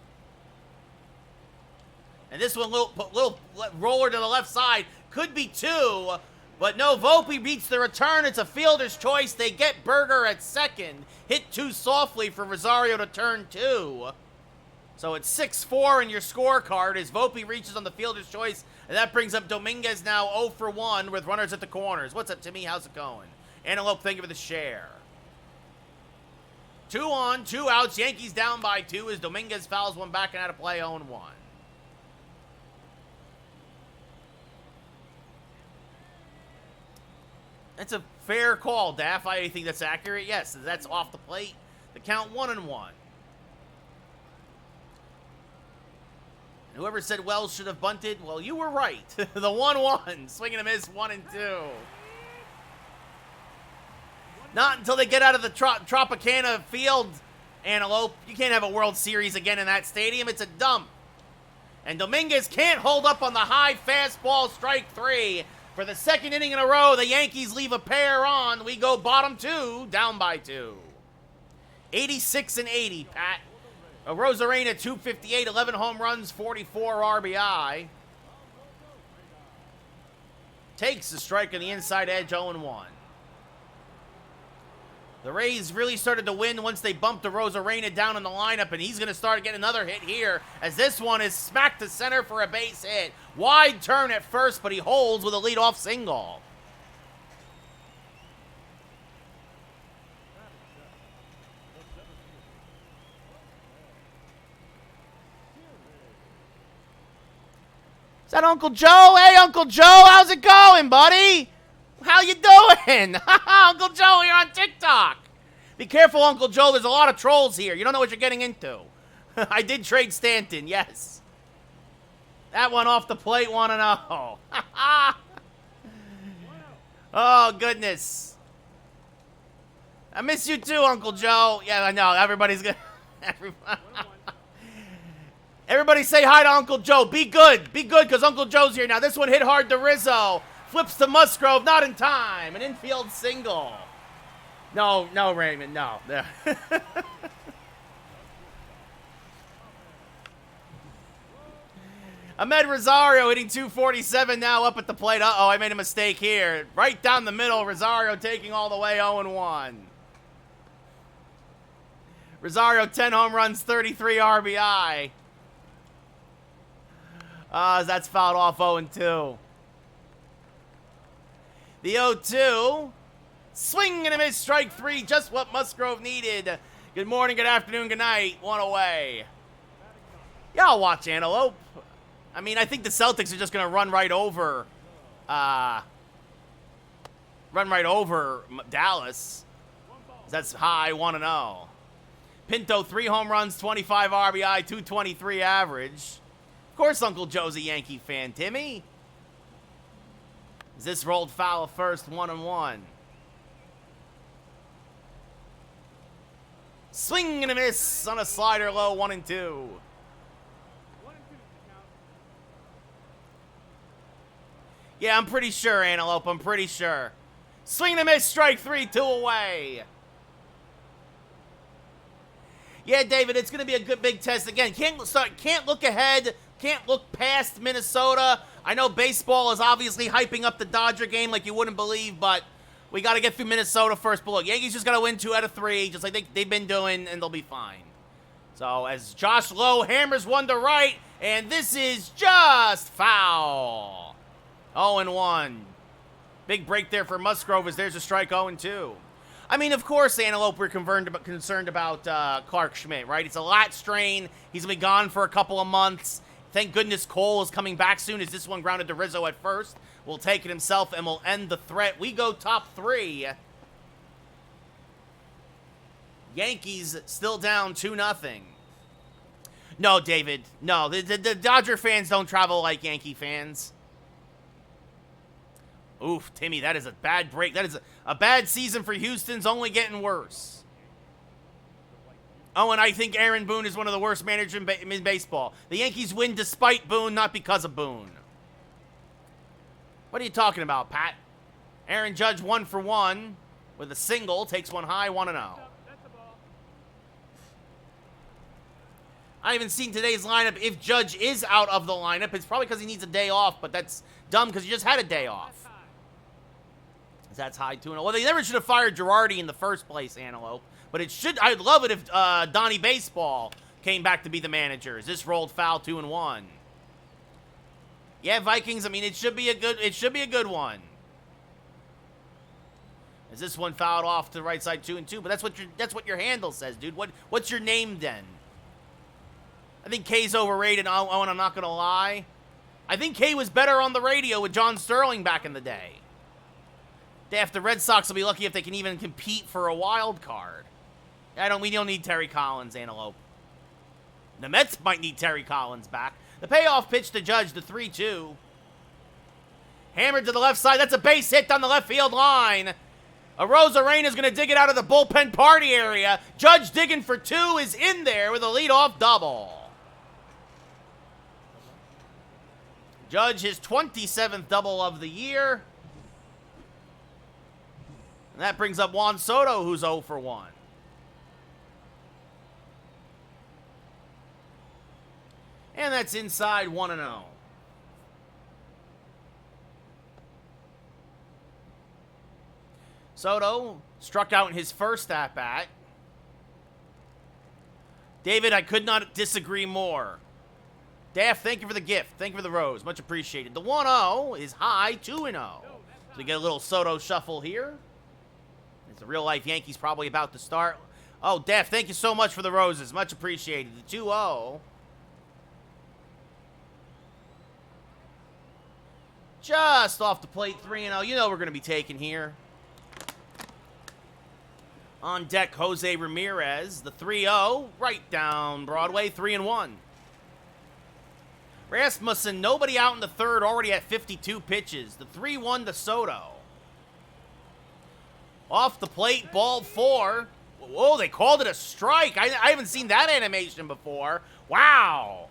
And this one, little roller to the left side. Could be 2. But no, Volpe beats the return. It's a fielder's choice. They get Berger at second. Hit too softly for Rosario to turn 2. So it's 6-4 in your scorecard as Volpe reaches on the fielder's choice. And that brings up Dominguez now 0 for 1 with runners at the corners. What's up, Timmy? How's it going? Antelope, thank you for the share. 2 on, 2 outs. Yankees down by 2 as Dominguez fouls one back and out of play, 0-1. That's a fair call, Daff. I think that's accurate. Yes, that's off the plate. The count 1-1. Whoever said Wells should have bunted, well, you were right. The 1-1. Swing and a miss, 1-2. Not until they get out of the Tropicana field, Antelope. You can't have a World Series again in that stadium. It's a dump. And Dominguez can't hold up on the high fastball, strike 3. For the second inning in a row, the Yankees leave a pair on. We go bottom 2, down by 2. 86-80, Pat. Arozarena, 258, 11 home runs, 44 RBI. Takes the strike on the inside edge, 0-1. The Rays really started to win once they bumped Arozarena down in the lineup, and he's going to start getting another hit here as this one is smacked to center for a base hit. Wide turn at first, but he holds with a leadoff single. Is that Uncle Joe? Hey, Uncle Joe, how's it going, buddy? How you doing? Uncle Joe here on TikTok. Be careful, Uncle Joe. There's a lot of trolls here. You don't know what you're getting into. I did trade Stanton, yes. That one off the plate, 1-0. Oh, goodness. I miss you too, Uncle Joe. Yeah, I know. Everybody's gonna... Everybody say hi to Uncle Joe. Be good. Be good, because Uncle Joe's here now. This one hit hard to Rizzo. Flips to Musgrove. Not in time. An infield single. No, no, Raymond. No. Ahmed Rosario hitting 247 now up at the plate. Uh-oh, I made a mistake here. Right down the middle. Rosario taking all the way 0-1. Rosario, 10 home runs, 33 RBI. That's fouled off 0-2. The 0-2. Swing and a miss, strike 3. Just what Musgrove needed. Good morning, good afternoon, good night. One away. Yeah, I'll watch Antelope. I mean, I think the Celtics are just going to run right over Dallas. That's high, 1-0. Pinto, 3 home runs, 25 RBI, 223 average. Of course, Uncle Joe's a Yankee fan, Timmy. Is this rolled foul of first, 1-1. Swing and a miss on a slider low, 1-2. Yeah, I'm pretty sure, Antelope. I'm pretty sure. Swing and a miss, strike 3, 2 away. Yeah, David, it's going to be a good big test again. Can't look ahead. Can't look past Minnesota. I know baseball is obviously hyping up the Dodger game like you wouldn't believe, but we got to get through Minnesota first. But look, Yankees just got to win 2 out of 3, just like they've been doing, and they'll be fine. So as Josh Lowe hammers one to right, and this is just foul. 0-1. Big break there for Musgrove as there's a strike 0-2. I mean, of course, Antelope, we're concerned about Clark Schmidt, right? It's a lat strain. He's going to be gone for a couple of months. Thank goodness Cole is coming back soon as this one grounded to Rizzo at first. Will take it himself and will end the threat. We go top 3. Yankees still down 2-0. No, David. No, the Dodger fans don't travel like Yankee fans. Oof, Timmy, that is a bad break. That is a bad season for Houston's only getting worse. Oh, and I think Aaron Boone is one of the worst managers in baseball. The Yankees win despite Boone, not because of Boone. What are you talking about, Pat? Aaron Judge 1 for 1 with a single. Takes one high, 1-0. I haven't seen today's lineup. If Judge is out of the lineup, it's probably because he needs a day off, but that's dumb because he just had a day off. That's high 2-0. Well, they never should have fired Girardi in the first place, Antelope. But it should. I'd love it if Donnie Baseball came back to be the manager. Is this rolled foul 2-1? Yeah, Vikings. I mean, it should be a good one. Is this one fouled off to the right side 2-2? But that's what your handle says, dude. What's your name then? I think K's overrated. Oh, and I'm not gonna lie. I think K was better on the radio with John Sterling back in the day. The Red Sox will be lucky if they can even compete for a wild card. We don't need Terry Collins, Antelope. The Mets might need Terry Collins back. The payoff pitch to Judge, the 3-2. Hammered to the left side. That's a base hit down the left field line. Arozarena is going to dig it out of the bullpen party area. Judge digging for 2 is in there with a leadoff double. Judge his 27th double of the year. And that brings up Juan Soto, who's 0 for 1. And that's inside 1-0. Soto struck out in his first at-bat. David, I could not disagree more. Daff, thank you for the gift. Thank you for the rose. Much appreciated. The 1-0 is high, 2-0. So we get a little Soto shuffle here. It's a real-life Yankees probably about to start. Oh, Daff, thank you so much for the roses. Much appreciated. The 2-0. Just off the plate, 3-0. You know we're going to be taking here. On deck, Jose Ramirez. The 3-0, right down Broadway, 3-1. Rasmussen, nobody out in the third, already at 52 pitches. The 3-1 to Soto. Off the plate, ball 4. Whoa, they called it a strike. I haven't seen that animation before. Wow.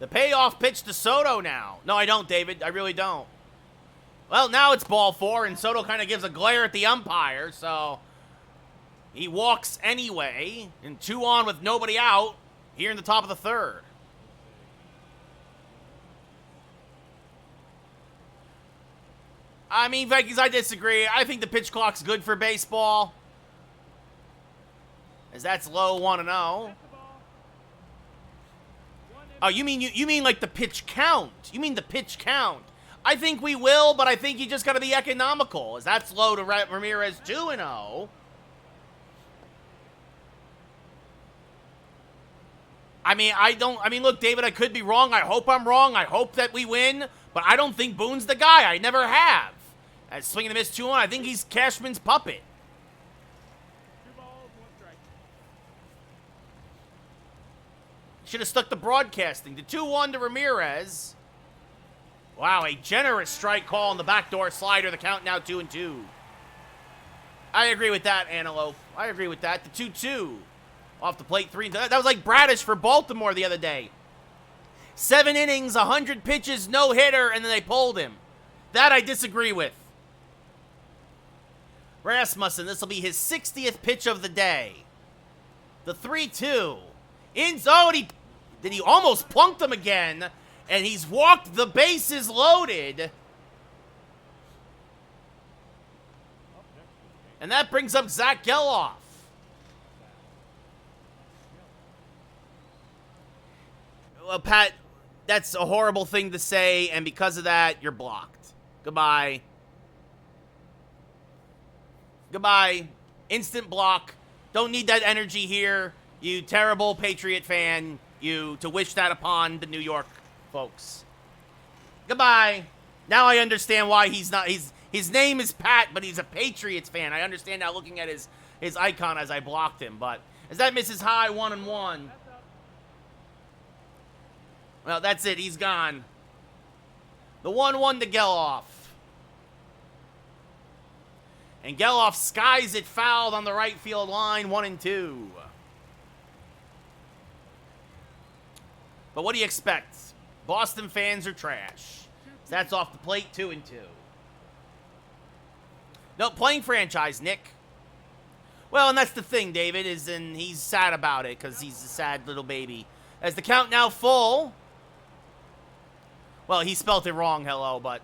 The payoff pitch to Soto now. No, I don't, David. I really don't. Well, now it's ball 4, and Soto kind of gives a glare at the umpire, so he walks anyway, and 2 on with nobody out here in the top of the third. I mean, Vikings, I disagree. I think the pitch clock's good for baseball, as that's low 1-0. Oh, you mean like the pitch count? You mean the pitch count? I think we will, but I think you just got to be economical, as that's low to Ramirez 2-0. I mean, look, David, I could be wrong. I hope I'm wrong. I hope that we win, but I don't think Boone's the guy. I never have. As swinging the miss 2-1, I think he's Cashman's puppet. 2 balls, 1 strike. Should have stuck to broadcasting. The 2-1 to Ramirez. Wow, a generous strike call on the backdoor slider. The count now 2-2. I agree with that, Antelope. I agree with that. The 2-2. Off the plate, 3. That was like Bradish for Baltimore the other day. 7 innings, 100 pitches, no hitter, and then they pulled him. That I disagree with. Rasmussen, this will be his 60th pitch of the day. The 3-2. He almost plunked him again, and he's walked the bases loaded. And that brings up Zach Geloff. Well, Pat, that's a horrible thing to say, and because of that, you're blocked. Goodbye. Goodbye. Instant block. Don't need that energy here, you terrible Patriot fan, to wish that upon the New York folks. Goodbye. Now I understand why he's not, his name is Pat, but he's a Patriots fan. I understand now looking at his icon as I blocked him, but as that misses high, 1-1. Well, that's it. He's gone. The 1-1 to Geloff. And Geloff skies it fouled on the right field line, 1-2. But what do you expect? Boston fans are trash. So that's off the plate, 2-2. No, playing franchise, Nick. Well, and that's the thing, David, and he's sad about it because he's a sad little baby. As the count now full. Well, he spelt it wrong, hello, but.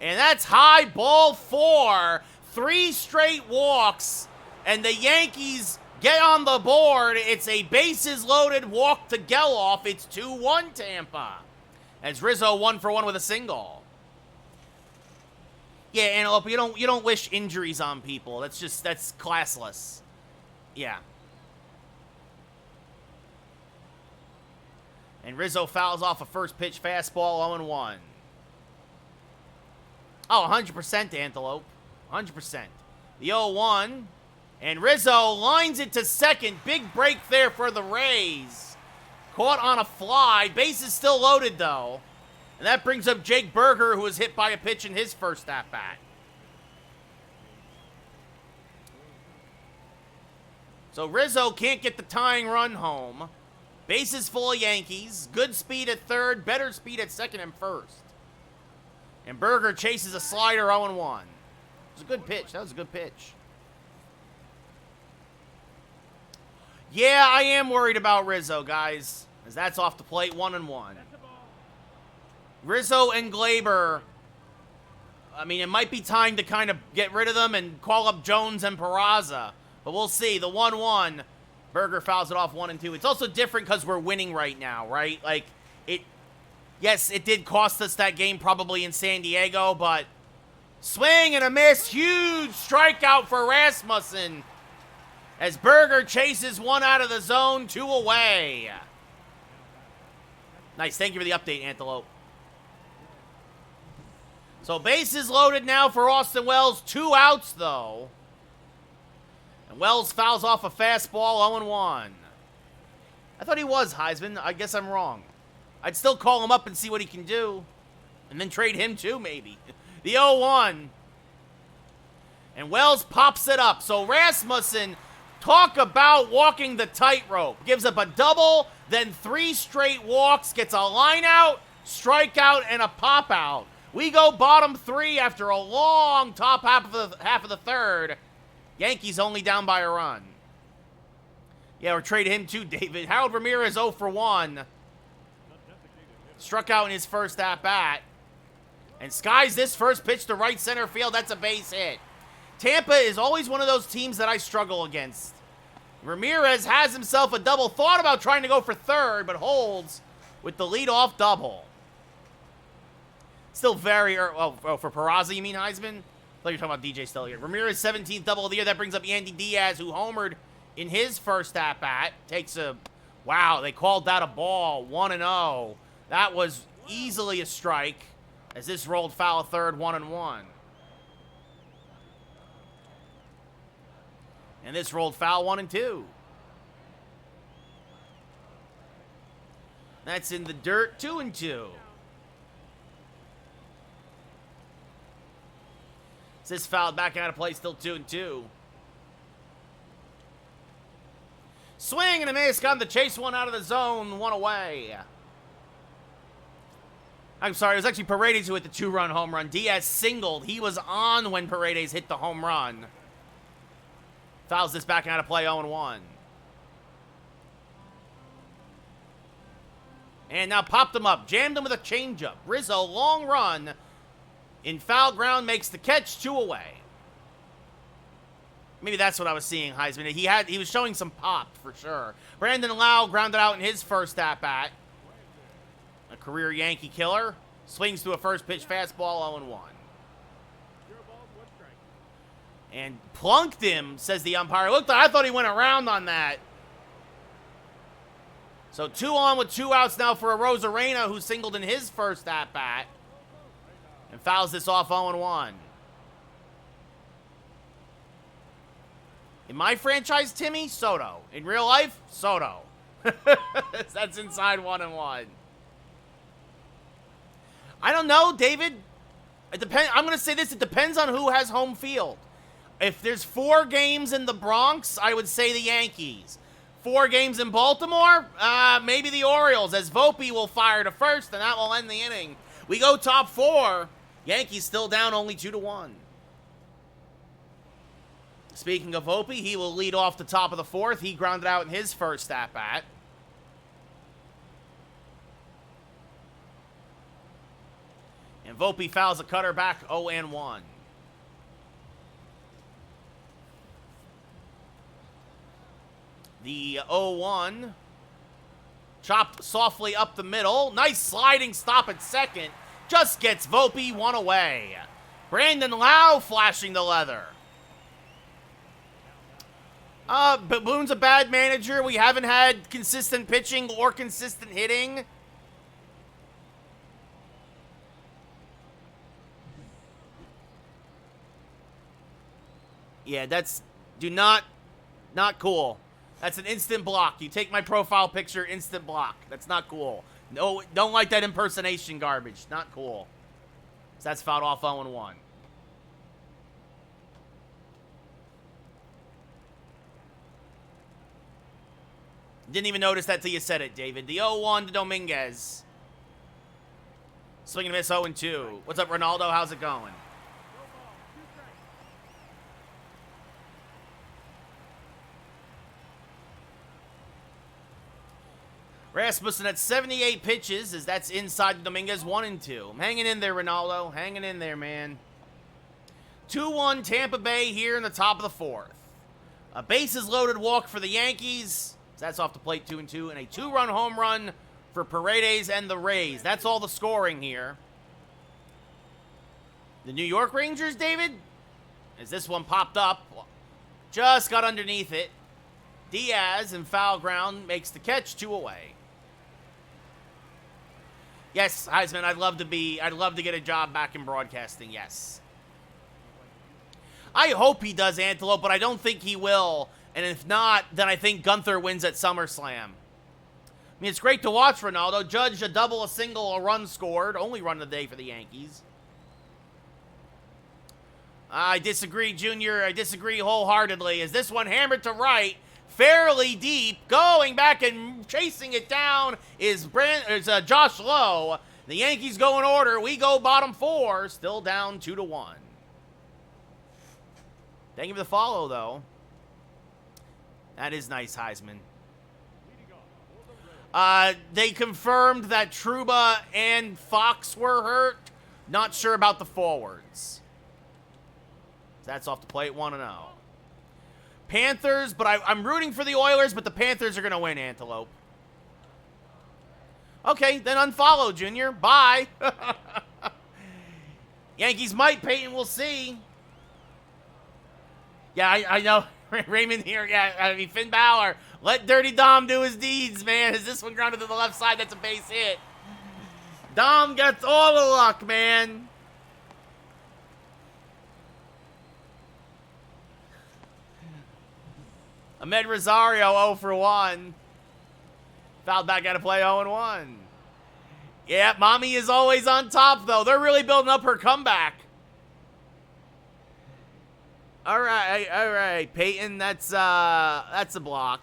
And that's high, ball 4. 3 straight walks. And the Yankees get on the board. It's a bases loaded walk to Geloff. It's 2-1 Tampa. As Rizzo 1 for 1 with a single. Yeah, Antelope, you don't wish injuries on people. That's classless. Yeah. And Rizzo fouls off a first pitch fastball, 0-1. Oh, 100% Antelope. 100%. The 0-1. And Rizzo lines it to second. Big break there for the Rays. Caught on a fly. Bases still loaded, though. And that brings up Jake Berger, who was hit by a pitch in his first at-bat. So Rizzo can't get the tying run home. Bases full of Yankees. Good speed at third. Better speed at second and first. And Berger chases a slider 0-1. It was a good pitch. That was a good pitch. Yeah, I am worried about Rizzo, guys. As that's off the plate, 1-1. Rizzo and Glaber. I mean, it might be time to kind of get rid of them and call up Jones and Peraza. But we'll see. The 1-1. Berger fouls it off 1-2. It's also different because we're winning right now, right? Like, yes, it did cost us that game probably in San Diego, but swing and a miss. Huge strikeout for Rasmussen. As Berger chases one out of the zone, 2 away. Nice. Thank you for the update, Antelope. So bases loaded now for Austin Wells. 2 outs, though. And Wells fouls off a fastball, 0-1. I thought he was Heisman. I guess I'm wrong. I'd still call him up and see what he can do. And then trade him too, maybe. The 0-1. And Wells pops it up. So Rasmussen, talk about walking the tightrope. Gives up a double, then 3 straight walks, gets a line out, strikeout, and a pop out. We go bottom 3 after a long top half of the third. Yankees only down by a run. Yeah, we're trading him too, David. Harold Ramirez 0 for 1. Struck out in his first at-bat. And skies this first pitch to right center field. That's a base hit. Tampa is always one of those teams that I struggle against. Ramirez has himself a double. Thought about trying to go for third, but holds with the leadoff double. Still very early. Oh, for Peraza, you mean Heisman? I thought you were talking about DJ still here. Ramirez 17th double of the year. That brings up Yandy Diaz, who homered in his first at-bat. Takes a... Wow, they called that a ball. 1-0. That was easily a strike as this rolled foul third, 1-1. And this rolled foul 1-2. That's in the dirt, 2-2. This fouled back out of play, still 2-2. Swing and a miss, got him to chase one out of the zone, 1 away. I'm sorry, it was actually Paredes who hit the 2-run home run. Diaz singled. He was on when Paredes hit the home run. Fouls this back out of play, 0-1. And now popped him up, jammed him with a changeup. Rizzo, long run. In foul ground, makes the catch, 2 away. Maybe that's what I was seeing, Heisman. He was showing some pop, for sure. Brandon Lau grounded out in his first at-bat. A career Yankee killer. Swings to a first pitch fastball, 0-1. And plunked him, says the umpire. I thought he went around on that. So 2 on with 2 outs now for Arozarena, who singled in his first at-bat. And fouls this off 0-1. In my franchise, Timmy, Soto. In real life, Soto. That's inside 1-1. I don't know, David. It depends. I'm going to say this. It depends on who has home field. If there's 4 games in the Bronx, I would say the Yankees. 4 games in Baltimore, maybe the Orioles, as Volpe will fire to first, and that will end the inning. We go top 4. Yankees still down only 2-1. Speaking of Volpe, he will lead off the top of the 4th. He grounded out in his first at-bat. And Volpe fouls a cutter back 0-1. The 0-1 chopped softly up the middle. Nice sliding stop at second. Just gets Volpe 1 away. Brandon Lau flashing the leather. Boone's a bad manager. We haven't had consistent pitching or consistent hitting. Yeah, that's... Not cool. That's an instant block. You take my profile picture, instant block. That's not cool. No, don't like that impersonation garbage. Not cool. So that's fouled off 0-1. Didn't even notice that till you said it, David. The 0-1 to Dominguez. Swing and miss 0-2. What's up, Ronaldo? How's it going? Rasmussen at 78 pitches, as that's inside Dominguez, 1-2. I'm hanging in there, Ronaldo. Hanging in there, man. 2-1 Tampa Bay here in the top of the 4th. A bases loaded walk for the Yankees. That's off the plate, 2-2. And a 2-run home run for Paredes and the Rays. That's all the scoring here. The New York Rangers, David, as this one popped up, just got underneath it. Diaz in foul ground makes the catch, 2 away. Yes, Heisman, I'd love to get a job back in broadcasting, yes. I hope he does, Antelope, but I don't think he will. And if not, then I think Gunther wins at SummerSlam. I mean, it's great to watch Ronaldo. Judge a double, a single, a run scored. Only run of the day for the Yankees. I disagree, Junior. I disagree wholeheartedly. As this one hammered to right, fairly deep, going back and chasing it down is Josh Lowe. The Yankees go in order. We go bottom 4, still down 2-1. Thank you for the follow, though. That is nice, Heisman. They confirmed that Trouba and Fox were hurt. Not sure about the forwards. That's off the plate, 1-0. Panthers, but I'm rooting for the Oilers, but the Panthers are going to win, Antelope. Okay, then unfollow, Junior. Bye. Yankees might, Peyton. We'll see. Yeah, I know. Raymond here. Yeah, I mean, Finn Balor. Let Dirty Dom do his deeds, man. Is this one grounded to the left side? That's a base hit. Dom gets all the luck, man. Ahmed Rosario 0 for 1. Fouled back out of play 0-1. Yeah, Mommy is always on top, though. They're really building up her comeback. All right, Peyton. That's a block.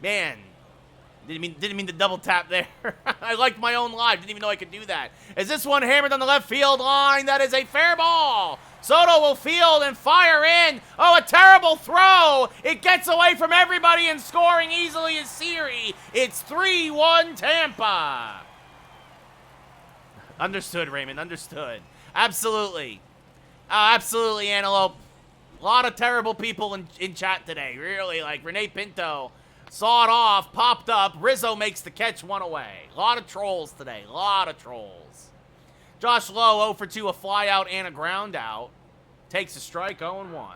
Man, didn't mean to double tap there. I liked my own live. Didn't even know I could do that. Is this one hammered on the left field line? That is a fair ball. Soto will field and fire in. Oh, a terrible throw. It gets away from everybody and scoring easily is Siri. It's 3-1 Tampa. Understood, Raymond. Understood. Absolutely. Absolutely, Antelope. A lot of terrible people in chat today. Really, like Renee Pinto saw it off, popped up. Rizzo makes the catch, 1 away. A lot of trolls today. A lot of trolls. Josh Lowe, 0 for 2, a fly out and a ground out. Takes a strike, 0-1.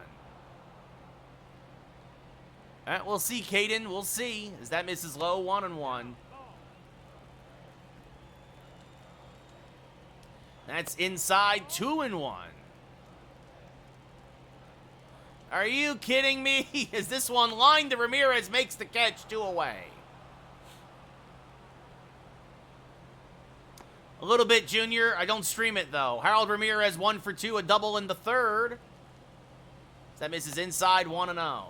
We'll see, Caden. We'll see. As that misses Lowe, 1-1. That's inside, 2-1. Are you kidding me? Is this one lined to Ramirez, makes the catch, 2 away. A little bit, Junior. I don't stream it, though. Harold Ramirez, 1 for 2, a double in the third. That misses inside, 1-0.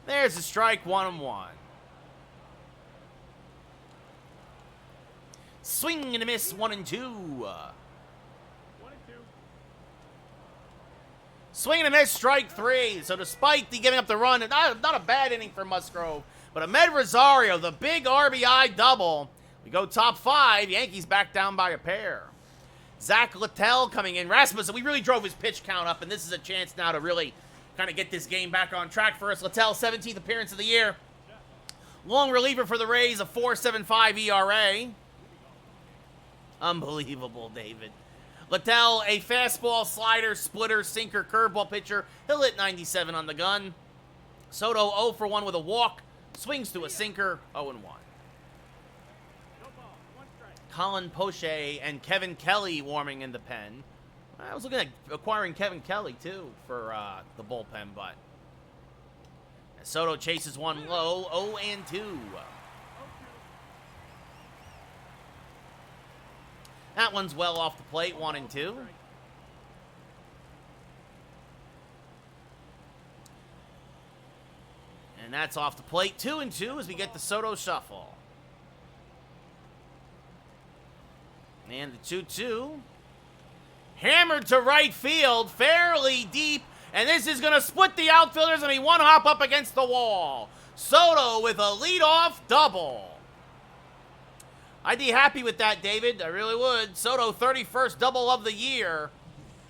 There's a strike, 1-1. Swing and a miss, 1-2. Swing and a miss, strike 3. So despite the giving up the run, not a bad inning for Musgrove. But Ahmed Rosario, the big RBI double. We go top 5. Yankees back down by a pair. Zach Littell coming in. Rasmussen, we really drove his pitch count up, and this is a chance now to really kind of get this game back on track for us. Littell, 17th appearance of the year. Long reliever for the Rays, a 4.75 ERA. Unbelievable, David. Littell, a fastball, slider, splitter, sinker, curveball pitcher. He'll hit 97 on the gun. Soto 0 for 1 with a walk. Swings to a sinker, 0-1. Colin Poche and Kevin Kelly warming in the pen. I was looking at acquiring Kevin Kelly, too, for the bullpen, but Soto chases one low, 0-2. That one's well off the plate, 1-2. And that's off the plate, 2-2 as we get the Soto shuffle. And the 2-2. Hammered to right field, fairly deep. And this is going to split the outfielders and be one hop up against the wall. Soto with a leadoff double. I'd be happy with that, David. I really would. Soto, 31st double of the year.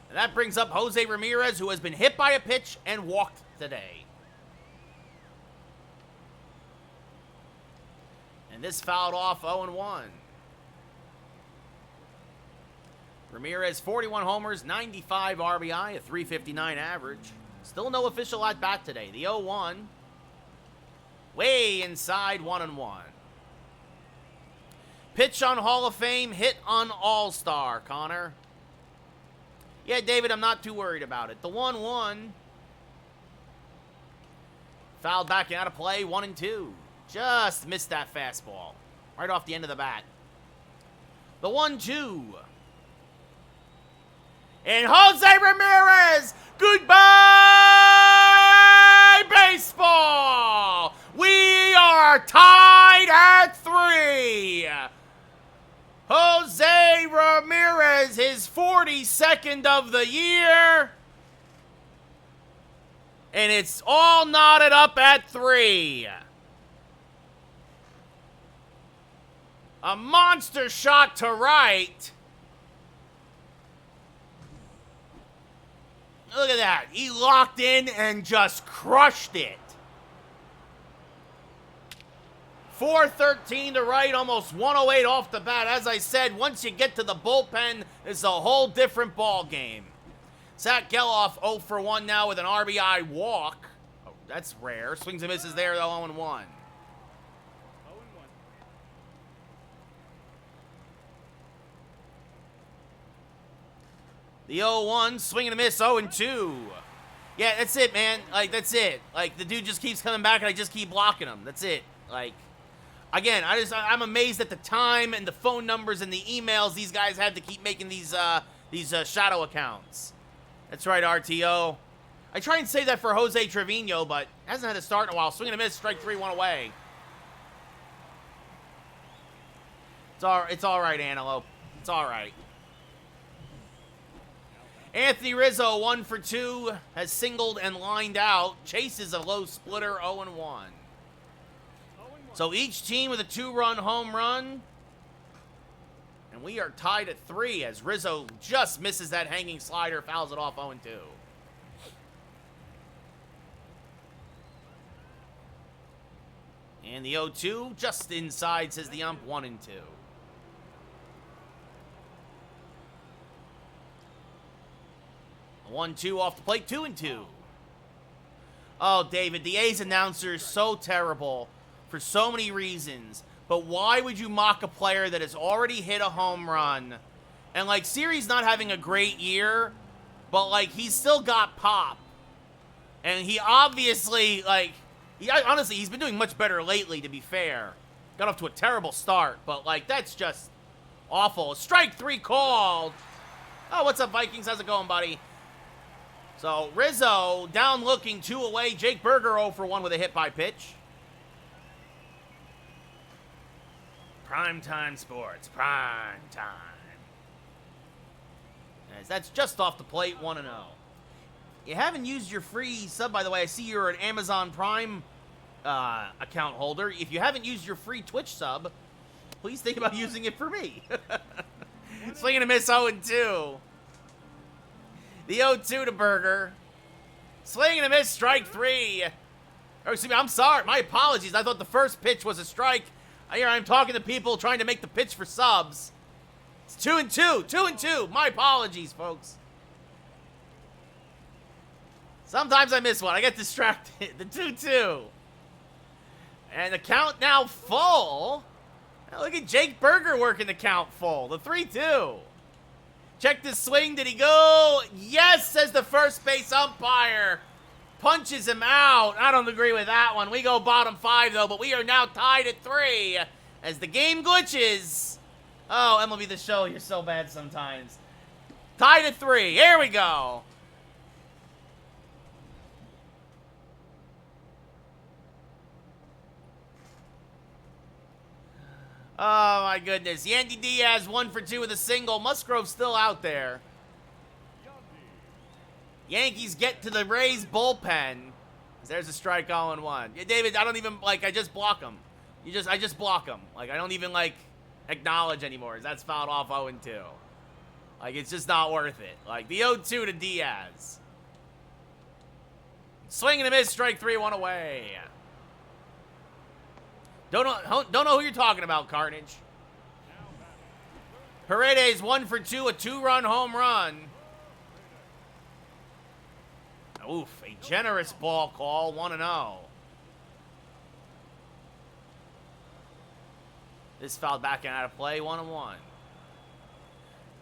And that brings up Jose Ramirez, who has been hit by a pitch and walked today. And this fouled off, 0-1. Ramirez, 41 homers, 95 RBI, a 359 average. Still no official at bat today. The 0-1. Way inside, 1-1. Pitch on Hall of Fame, hit on All-Star, Connor. Yeah, David, I'm not too worried about it. The 1-1. Fouled back and out of play, 1-2. Just missed that fastball. Right off the end of the bat. The 1-2. And Jose Ramirez, goodbye, baseball! We are tied at 3. Jose Ramirez, his 42nd of the year. And it's all knotted up at 3. A monster shot to right. Look at that. He locked in and just crushed it. 413 to right, almost 108 off the bat. As I said, once you get to the bullpen, it's a whole different ball game. Zach Geloff 0 for 1 now with an RBI walk. Oh, that's rare. Swings and misses there, though, 0-1. 0-1. The 0-1, swing and a miss, 0-2. Yeah, that's it, man. Like, that's it. Like, the dude just keeps coming back, and I just keep blocking him. That's it. Like, again, I'm amazed at the time and the phone numbers and the emails these guys had to keep making these shadow accounts. That's right, RTO. I try and say that for Jose Trevino, but hasn't had a start in a while. Swing and a miss, strike 3, 1 away. It's all right, Antelope. It's all right. Anthony Rizzo, 1 for 2, has singled and lined out. Chases a low splitter, 0-1. So each team with a 2-run home run. And we are tied at 3 as Rizzo just misses that hanging slider, fouls it off, 0-2. And the 0-2 just inside, says the ump, 1-2. 1-2 off the plate, 2-2. Oh, David, the A's announcer is so terrible for so many reasons. But why would you mock a player that has already hit a home run? And, like, Siri's not having a great year, but, like, he's still got pop. And he obviously, like, honestly, he's been doing much better lately, to be fair. Got off to a terrible start, but, like, that's just awful. Strike 3 called. Oh, what's up, Vikings? How's it going, buddy? So, Rizzo down looking, 2 away. Jake Berger 0 for 1 with a hit by pitch. Primetime sports. Prime time. As that's just off the plate, 1-0. You haven't used your free sub, by the way. I see you're an Amazon Prime account holder. If you haven't used your free Twitch sub, please think about using it for me. Swing and a miss, 0-2. The 0-2 to Berger. Swing and a miss, strike 3. Oh, excuse me, I'm sorry. My apologies. I thought the first pitch was a strike. Here I'm talking to people trying to make the pitch for subs. It's 2-2. 2-2. My apologies, folks. Sometimes I miss one. I get distracted. The 2-2. And the count now full. Now look at Jake Berger working the count full. The 3-2. Check this swing. Did he go? Yes, says the first base umpire. Punches him out. I don't agree with that one. We go bottom 5, though, but we are now tied at 3 as the game glitches. Oh, MLB The Show, you're so bad sometimes. Tied at 3. Here we go. Oh, my goodness. Yandy Diaz, 1 for 2 with a single. Musgrove's still out there. Yankees get to the Rays bullpen. There's a strike, 0-1. Yeah, David, I don't even, like, I just block him. I just block him. Like, I don't even, like, acknowledge anymore. That's fouled off 0-2. Like, it's just not worth it. Like, the 0-2 to Diaz. Swing and a miss, strike 3, 1 away. Don't know who you're talking about, Carnage. Paredes 1 for 2, a 2-run home run. Oof, a generous ball call, 1-0. This fouled back and out of play, 1-1.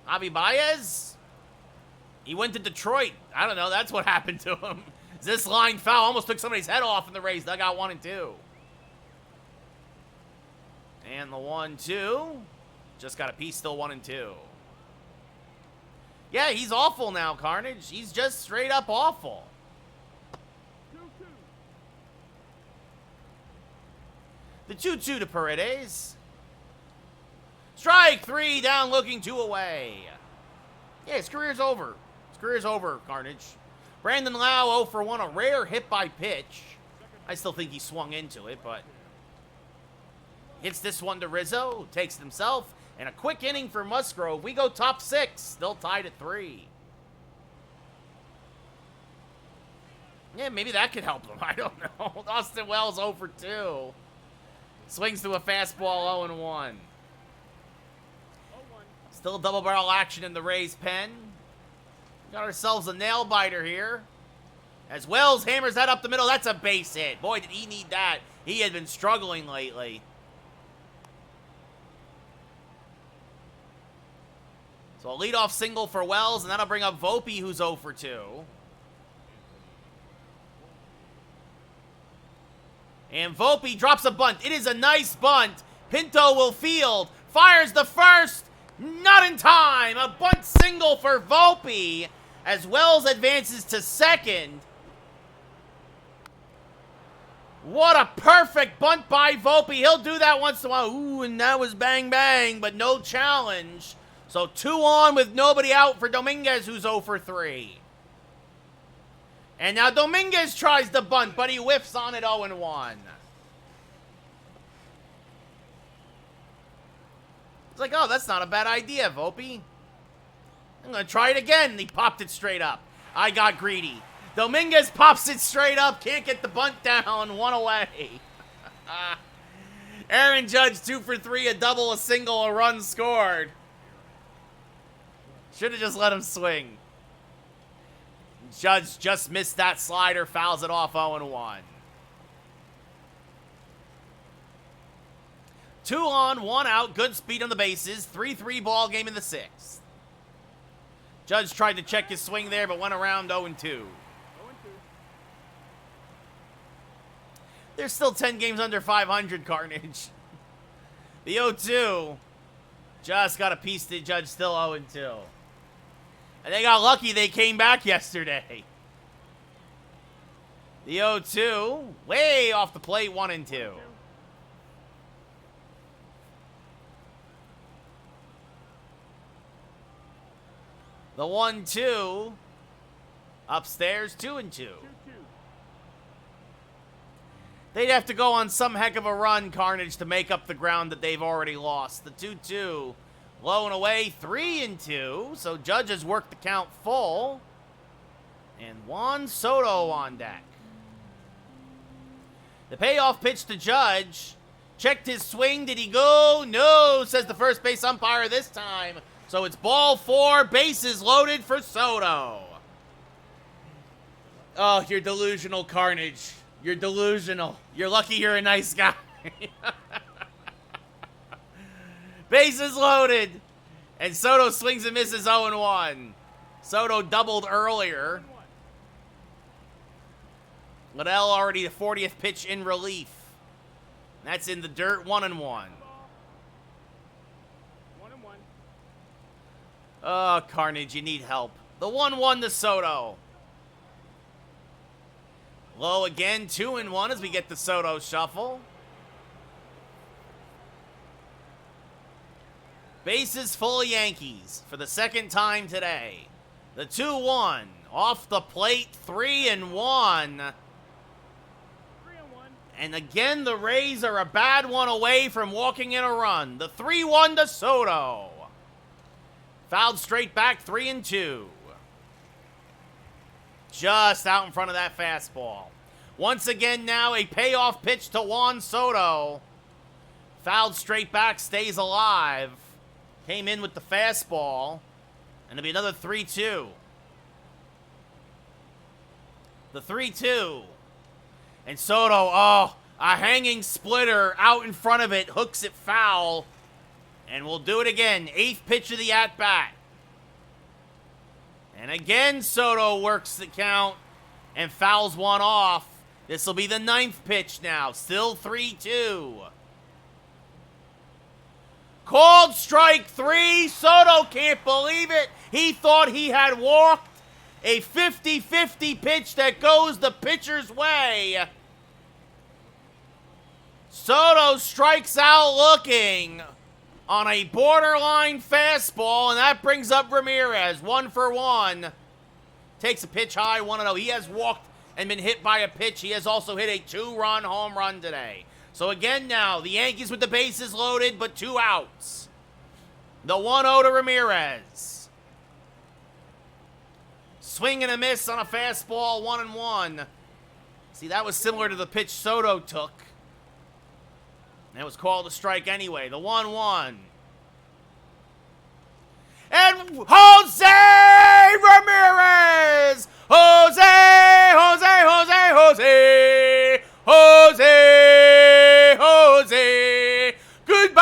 Javi Baez, he went to Detroit. I don't know, that's what happened to him. This line foul almost took somebody's head off in the Rays dugout. 1-2. And the 1-2. Just got a piece, still 1-2. Yeah, he's awful now, Carnage. He's just straight up awful. 2-2. The 2-2 to Paredes. Strike 3, down looking 2 away. Yeah, his career's over. His career's over, Carnage. Brandon Lau 0 for 1, a rare hit by pitch. I still think he swung into it, but hits this one to Rizzo, takes it himself, and a quick inning for Musgrove. We go top 6, still tied at 3. Yeah, maybe that could help them. I don't know. Austin Wells 0 for 2. Swings to a fastball 0-1. Still double barrel action in the Rays pen. Got ourselves a nail biter here. As Wells hammers that up the middle. That's a base hit. Boy, did he need that. He had been struggling lately. So a leadoff single for Wells, and that'll bring up Volpe, who's 0 for 2. And Volpe drops a bunt. It is a nice bunt. Pinto will field. Fires the first. Not in time. A bunt single for Volpe as Wells advances to second. What a perfect bunt by Volpe. He'll do that once in a while. Ooh, and that was bang bang, but no challenge. So 2 on with nobody out for Dominguez, who's 0 for 3. And now Dominguez tries the bunt, but he whiffs on it 0-1. It's like, oh, that's not a bad idea, Volpe. I'm going to try it again. And he popped it straight up. I got greedy. Dominguez pops it straight up. Can't get the bunt down. 1 away. Aaron Judge 2 for 3. A double, a single, a run scored. Should have just let him swing. Judge just missed that slider. Fouls it off 0-1. 2 on, 1 out. Good speed on the bases. 3-3 ball game in the 6th. Judge tried to check his swing there, but went around 0-2. There's still 10 games under 500, Carnage. The 0-2 just got a piece to Judge, still 0-2. And they got lucky they came back yesterday. The 0-2, way off the plate, 1-2. The 1-2, upstairs, 2-2. They'd have to go on some heck of a run, Carnage, to make up the ground that they've already lost. The 2-2, low and away, 3-2. So Judge has worked the count full. And Juan Soto on deck. The payoff pitch to Judge. Checked his swing. Did he go? No, says the first base umpire this time. So it's ball 4, bases loaded for Soto. Oh, you're delusional, Carnage. You're delusional. You're lucky you're a nice guy. Bases loaded. And Soto swings and misses 0-1. Soto doubled earlier. Liddell already the 40th pitch in relief. That's in the dirt, 1-1. Oh, Carnage, you need help. The 1-1 to Soto. Low again, 2-1 as we get the Soto shuffle. Bases full of Yankees for the second time today. The 2-1 off the plate, 3-1. And again, the Rays are a bad one away from walking in a run. The 3-1 to Soto. Fouled straight back, 3-2. Just out in front of that fastball. Once again now, a payoff pitch to Juan Soto. Fouled straight back, stays alive. Came in with the fastball. And it'll be another 3-2. The 3-2. And Soto, oh, a hanging splitter out in front of it, hooks it foul. And we'll do it again. 8th pitch of the at-bat. And again, Soto works the count. and fouls one off. This will be the 9th pitch now. Still 3-2. Called strike 3. Soto can't believe it. He thought he had walked. A 50-50 pitch that goes the pitcher's way. Soto strikes out looking on a borderline fastball, and that brings up Ramirez. 1 for 1. Takes a pitch high, 1-0. He has walked and been hit by a pitch. He has also hit a 2-run home run today. So again now, the Yankees with the bases loaded, but 2 outs. The 1-0 to Ramirez. Swing and a miss on a fastball, 1-1. See, that was similar to the pitch Soto took. And it was called a strike anyway. The 1-1. And Jose Ramirez! Jose! Goodbye,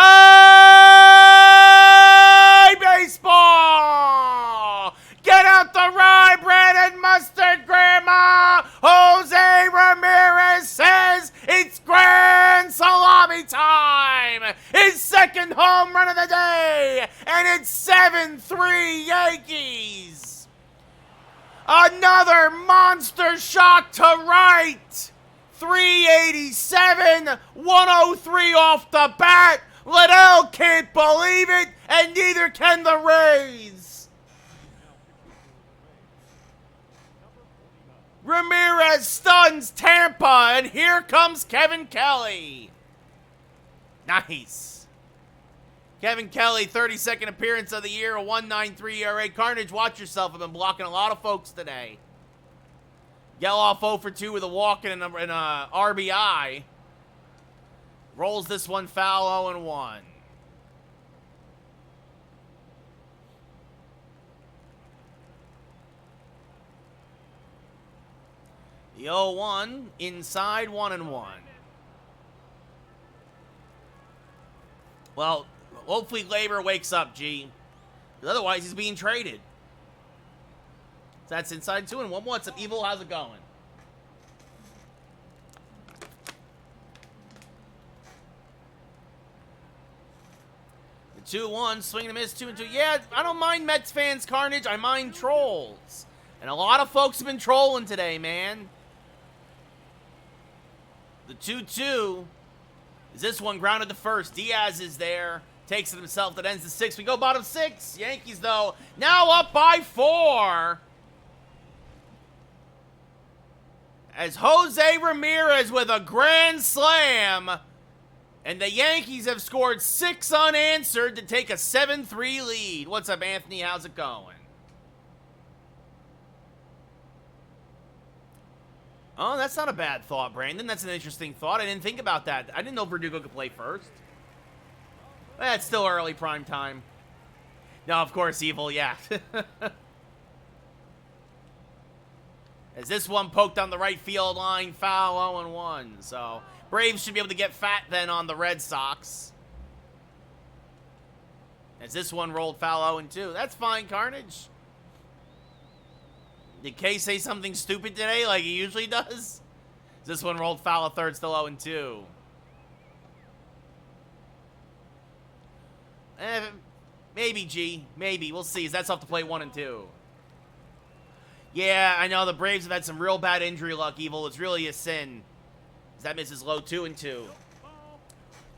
baseball! Get out the rye bread and mustard, Grandma! Jose Ramirez says it's grand salami time! His 2nd home run of the day! And it's 7-3 Yankees! Another monster shot to right! 387, 103 off the bat. Liddell can't believe it, and neither can the Rays. Ramirez stuns Tampa, and here comes Kevin Kelly. Nice. Kevin Kelly, 32nd appearance of the year, a 1.93 ERA. Carnage, watch yourself. I've been blocking a lot of folks today. Geloff 0 for 2 with a walk and a RBI. Rolls this one foul, 0-1. The 0-1 inside, 1-1. Well, hopefully Labor wakes up, G. Because otherwise he's being traded. That's inside 2-1. What's up, Evil? How's it going? The 2-1, swing and a miss, 2-2. Yeah, I don't mind Mets fans, Carnage. I mind trolls. And a lot of folks have been trolling today, man. The 2-2 is this one grounded to first. Diaz is there. Takes it himself. That ends the 6th. We go bottom 6. Yankees, though, now up by 4. As Jose Ramirez with a grand slam. And the Yankees have scored 6 unanswered to take a 7-3 lead. What's up, Anthony? How's it going? Oh, that's not a bad thought, Brandon. That's an interesting thought. I didn't think about that. I didn't know Verdugo could play first. It's still early prime time. No, of course, Evil, yeah. As this one poked on the right field line, foul, 0-1. So, Braves should be able to get fat then on the Red Sox. As this one rolled foul, 0-2. That's fine, Carnage. Did Kay say something stupid today like he usually does? This one rolled foul, third, still 0-2. Maybe, G. Maybe. We'll see. That's off to play 1 and 2. Yeah, I know the Braves have had some real bad injury luck, Evil. It's really a sin. That misses low, 2 and 2.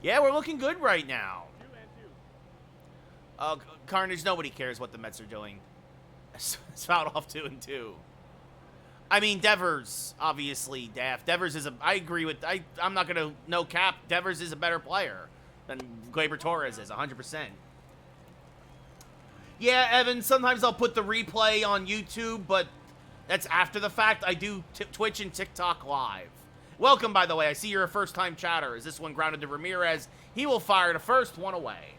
Yeah, we're looking good right now. 2 and 2. Carnage, nobody cares what the Mets are doing. It's fouled off 2 and 2. I mean, Devers, obviously, Daft. Devers is I agree with, I'm not going to, no cap, Devers is a better player than Gleyber Torres is, 100%. Yeah, Evan, sometimes I'll put the replay on YouTube, but that's after the fact. I do Twitch and TikTok live. Welcome, by the way. I see you're a first-time chatter. Is this one grounded to Ramirez? He will fire to first, 1 away.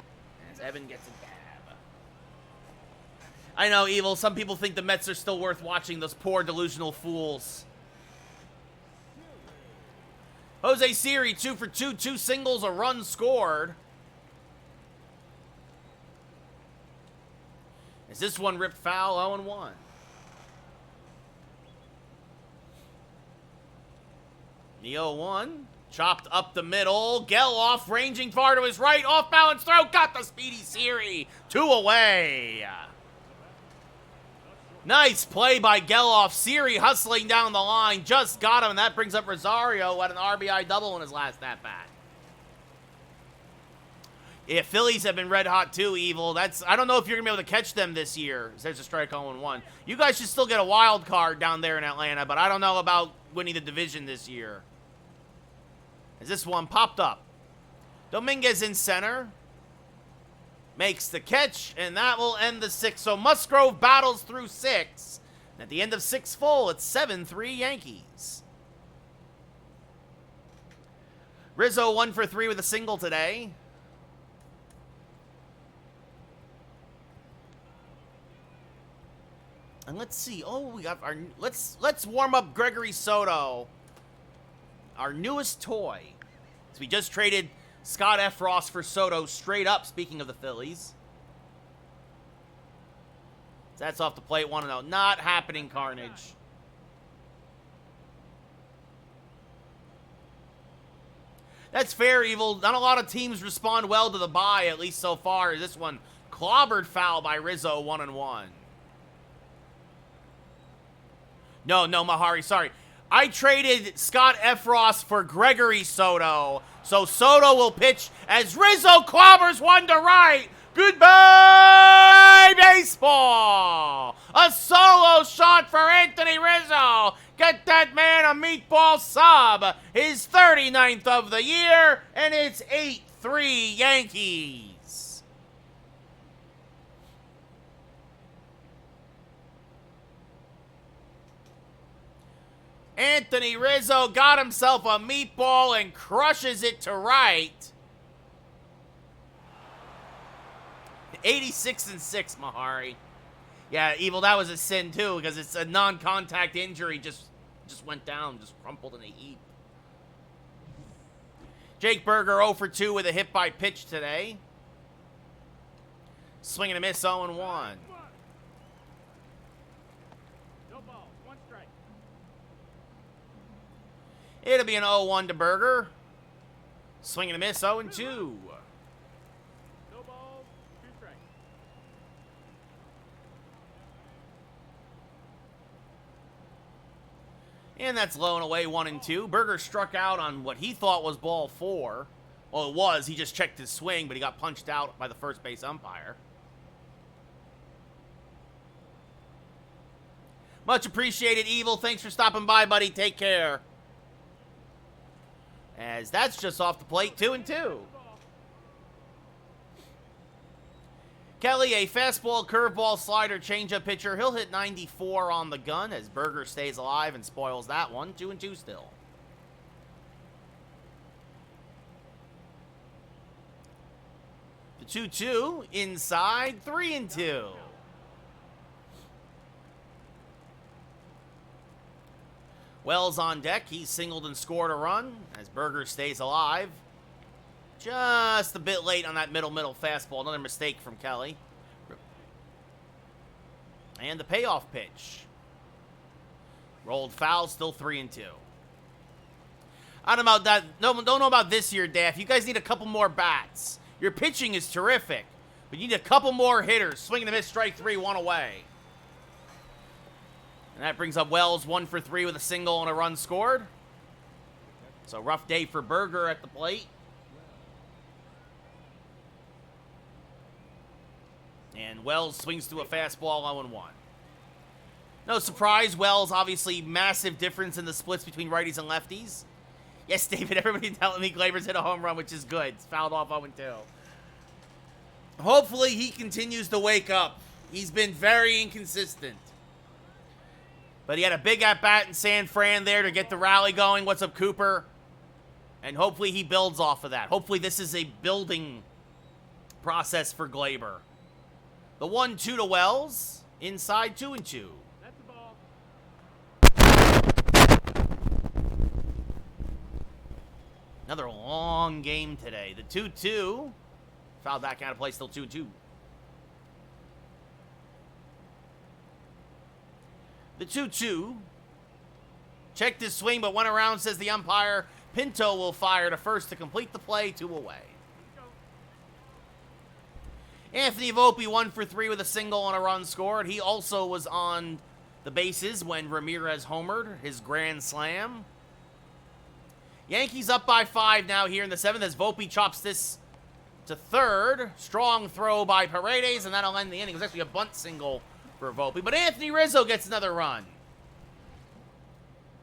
As Evan gets a dab. I know, Evil. Some people think the Mets are still worth watching. Those poor delusional fools. Jose Siri, 2 for 2. 2 singles, a run scored. Is this one ripped foul? 0-1. The 0-1. Chopped up the middle. Geloff ranging far to his right. Off balance throw. Got the speedy Siri. 2 away. Nice play by Geloff. Siri hustling down the line. Just got him, and that brings up Rosario, who had an RBI double in his last at-bat. Yeah, Phillies have been red hot too, Evil. I don't know if you're going to be able to catch them this year. There's a strike 0-1. You guys should still get a wild card down there in Atlanta, but I don't know about winning the division this year. As this one popped up. Dominguez in center. Makes the catch, and that will end the 6th. So Musgrove battles through 6. And at the end of 6 full, it's 7-3 Yankees. Rizzo 1 for 3 with a single today. And let's see. Oh, we got our... Let's warm up Gregory Soto. Our newest toy. So we just traded Scott Efros for Soto straight up, speaking of the Phillies. That's off the plate, 1-0. Not happening, Carnage. That's fair, Evil. Not a lot of teams respond well to the bye, at least so far. This one clobbered foul by Rizzo, 1-1. No, Mahari, sorry. I traded Scott Efros for Gregory Soto. So Soto will pitch as Rizzo clobbers one to right. Goodbye, baseball. A solo shot for Anthony Rizzo. Get that man a meatball sub. His 39th of the year, and it's 8-3 Yankees. Anthony Rizzo got himself a meatball and crushes it to right. 86-6, Mahari. Yeah, Evil, that was a sin too, because it's a non-contact injury. Just went down, just crumpled in a heap. Jake Berger 0 for 2 with a hit by pitch today. Swing and a miss, 0-1. No ball, 1 strike. It'll be an 0-1 to Berger. Swing and a miss, 0-2. No ball, 2 strikes. And that's low and away, 1-2. Berger struck out on what he thought was ball 4. Well, it was. He just checked his swing, but he got punched out by the first base umpire. Much appreciated, Evil. Thanks for stopping by, buddy. Take care. As that's just off the plate, 2-2. Kelly, a fastball, curveball, slider, changeup pitcher. He'll hit 94 on the gun as Berger stays alive and spoils that one. 2-2 still. The 2-2 inside, 3-2. Wells on deck. He singled and scored a run as Berger stays alive. Just a bit late on that middle fastball. Another mistake from Kelly. And the payoff pitch. Rolled foul, still 3-2. I don't know about that. No, don't know about this year, Daff. You guys need a couple more bats. Your pitching is terrific, but you need a couple more hitters. Swing and a miss, strike 3, 1 away. And that brings up Wells 1 for 3 with a single and a run scored. So rough day for Berger at the plate. And Wells swings to a fastball, 0-1. No surprise, Wells, obviously massive difference in the splits between righties and lefties. Yes, David, everybody telling me Gleyber's hit a home run, which is good. It's fouled off 0-2. Hopefully he continues to wake up. He's been very inconsistent. But he had a big at-bat in San Fran there to get the rally going. What's up, Cooper? And hopefully he builds off of that. Hopefully this is a building process for Gleyber. The 1-2 to Wells. Inside, 2-2. That's the ball. Another long game today. The 2-2. Fouled back out of play, still 2-2. The 2-2. Checked his swing, but went around, says the umpire. Pinto will fire to first to complete the play, 2 away. Anthony Volpe 1 for 3 with a single and a run scored. He also was on the bases when Ramirez homered, his grand slam. Yankees up by 5 now here in the 7th as Volpe chops this to third. Strong throw by Paredes, and that'll end the inning. It was actually a bunt single for Volpe, but Anthony Rizzo gets another run.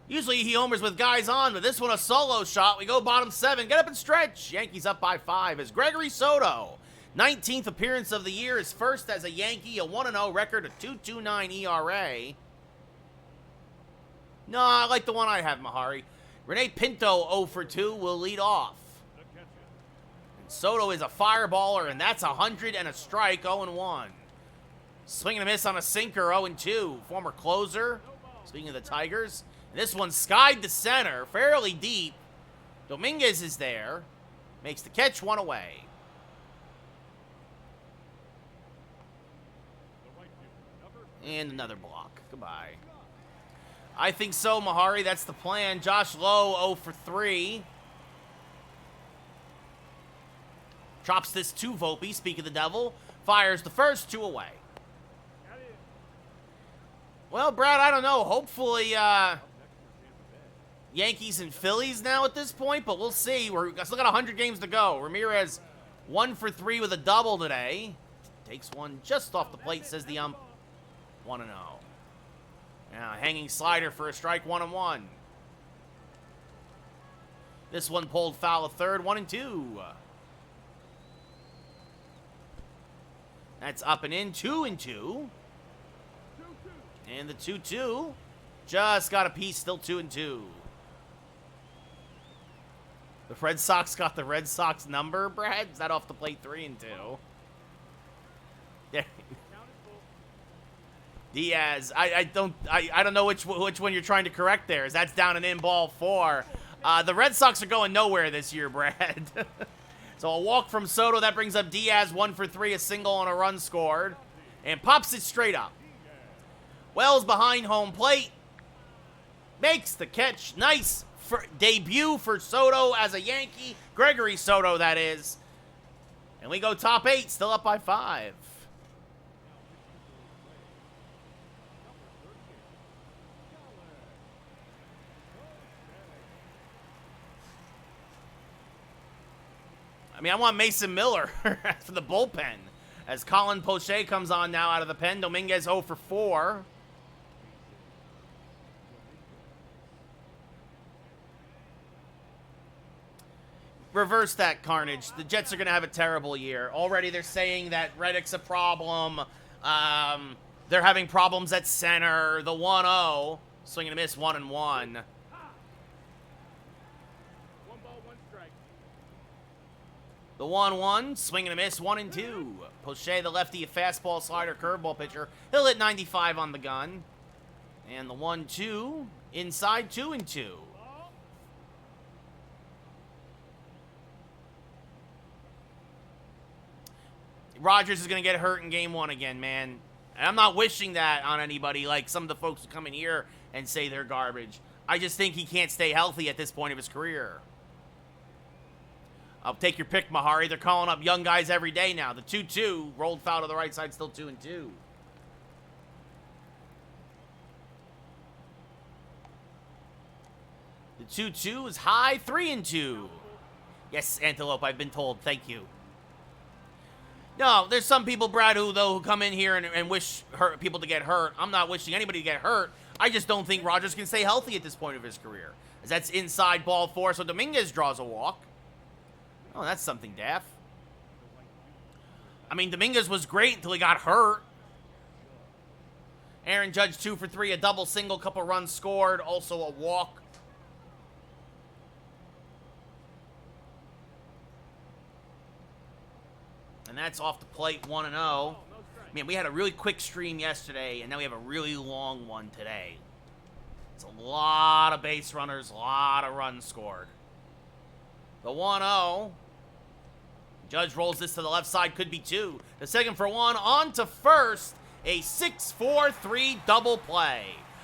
Usually he homers with guys on, but this one a solo shot. We go bottom 7. Get up and stretch. Yankees up by 5 as Gregory Soto, 19th appearance of the year, is first as a Yankee, a 1-0 record, a 2.29 ERA. No, I like the one I have, Mahari. Rene Pinto 0 for 2 will lead off. And Soto is a fireballer, and that's 100 and a strike, 0-1. Swing and a miss on a sinker, 0-2. Former closer, speaking of the Tigers. And this one skied to center, fairly deep. Dominguez is there. Makes the catch, 1 away. And another block. Goodbye. I think so, Mahari. That's the plan. Josh Lowe, 0 for 3. Drops this to Volpe, speak of the devil. Fires the first, 2 away. Well, Brad, I don't know. Hopefully, Yankees and Phillies now at this point, but we'll see. We're still got 100 games to go. Ramirez, 1 for 3 with a double today. Takes one just off the plate, says the ump. 1-0. Now, hanging slider for a strike, 1-1. This one pulled foul of third, 1-2. That's up and in, 2-2. And the 2-2 just got a piece, still 2-2. The Red Sox got the Red Sox number, Brad? Is that off the plate, 3-2? Yeah. Diaz, I don't know which one you're trying to correct there. That's down and in, ball 4. The Red Sox are going nowhere this year, Brad. So a walk from Soto, that brings up Diaz, 1 for 3, a single and a run scored. And pops it straight up. Wells behind home plate. Makes the catch. Nice debut for Soto as a Yankee. Gregory Soto, that is. And we go top 8, still up by 5. I mean, I want Mason Miller for the bullpen. As Colin Poche comes on now out of the pen. Dominguez 0 for 4. Reverse that, Carnage. The Jets are going to have a terrible year. Already they're saying that Reddick's a problem. They're having problems at center. The 1-0. Swing and a miss, 1-1. The 1-1, swing and a miss, 1-2. Poche, the lefty, a fastball, slider, curveball pitcher. He'll hit 95 on the gun. And the 1-2, inside, 2-2. Rogers is going to get hurt in game 1 again, man. And I'm not wishing that on anybody like some of the folks who come in here and say they're garbage. I just think he can't stay healthy at this point of his career. I'll take your pick, Mahari. They're calling up young guys every day now. The 2-2 rolled foul to the right side, still 2-2. The 2-2 is high, 3-2. Yes, Antelope, I've been told. Thank you. No, there's some people, Brad, who come in here and wish people to get hurt. I'm not wishing anybody to get hurt. I just don't think Rogers can stay healthy at this point of his career. As that's inside ball 4, so Dominguez draws a walk. Oh, that's something, Daff. I mean, Dominguez was great until he got hurt. Aaron Judge 2 for 3, a double single, couple runs scored, also a walk. And that's off the plate, 1-0. Man, we had a really quick stream yesterday, and now we have a really long one today. It's a lot of base runners, a lot of runs scored. The 1-0. Judge rolls this to the left side, could be 2. The second for 1, on to first. A 6-4-3 double play.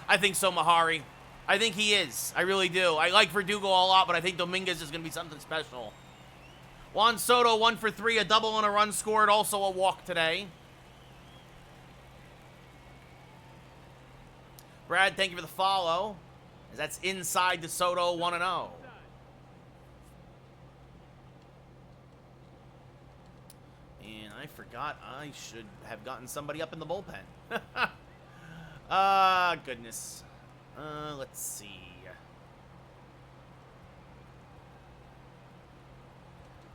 I think so, Mahari. I think he is. I really do. I like Verdugo a lot, but I think Dominguez is going to be something special. Juan Soto, 1 for 3, a double and a run scored, also a walk today. Brad, thank you for the follow. As that's inside the Soto 1-0. And I forgot I should have gotten somebody up in the bullpen. Goodness. Let's see.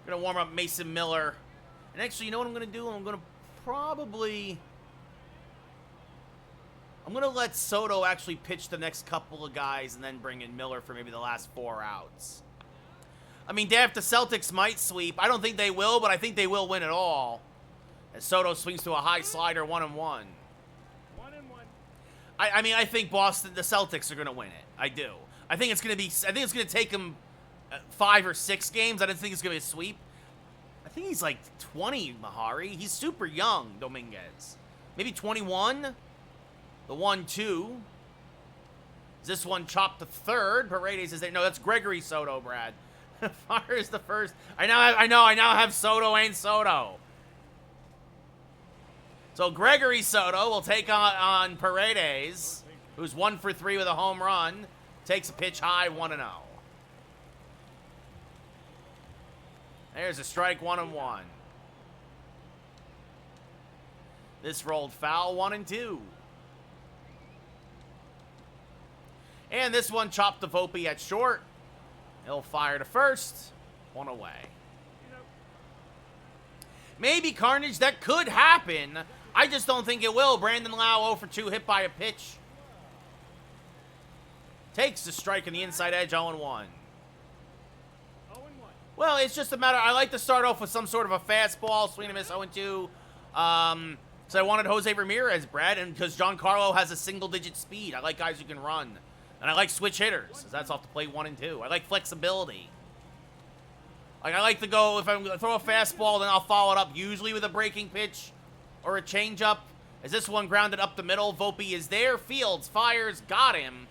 I'm going to warm up Mason Miller. And actually, you know what I'm going to do? I'm going to probably... I'm going to let Soto actually pitch the next couple of guys and then bring in Miller for maybe the last 4 outs. I mean, Dave, the Celtics might sweep. I don't think they will, but I think they will win it all. As Soto swings to a high slider, 1-1. 1-1. I mean, I think Boston, the Celtics are going to win it. I do. I think it's going to take them 5 or 6 games. I don't think it's going to be a sweep. I think he's like 20, Mahari. He's super young, Dominguez. Maybe 21? The 1-2. Is this one chopped to third? Paredes is there. No, that's Gregory Soto, Brad. Fires the first. I now have Soto and Soto. So Gregory Soto will take on Paredes, who's 1 for 3 with a home run. Takes a pitch high, 1-0. There's a strike, 1-1. This rolled foul, 1-2. And this one chopped to Volpe at short. He'll fire to first. 1 away. Maybe Carnage, that could happen. I just don't think it will. Brandon Lau 0 for 2, hit by a pitch. Takes the strike on the inside edge, 0-1. 0-1. Well, it's just a matter. I like to start off with some sort of a fastball, swing and miss, 0-2. So I wanted Jose Ramirez, Brad, and because Giancarlo has a single-digit speed. I like guys who can run. And I like switch hitters, as that's off the plate 1 and 2. I like flexibility. Like, I like to go, if I'm going to throw a fastball, then I'll follow it up usually with a breaking pitch or a changeup. As this one grounded up the middle, Volpe is there. Fields fires, got him.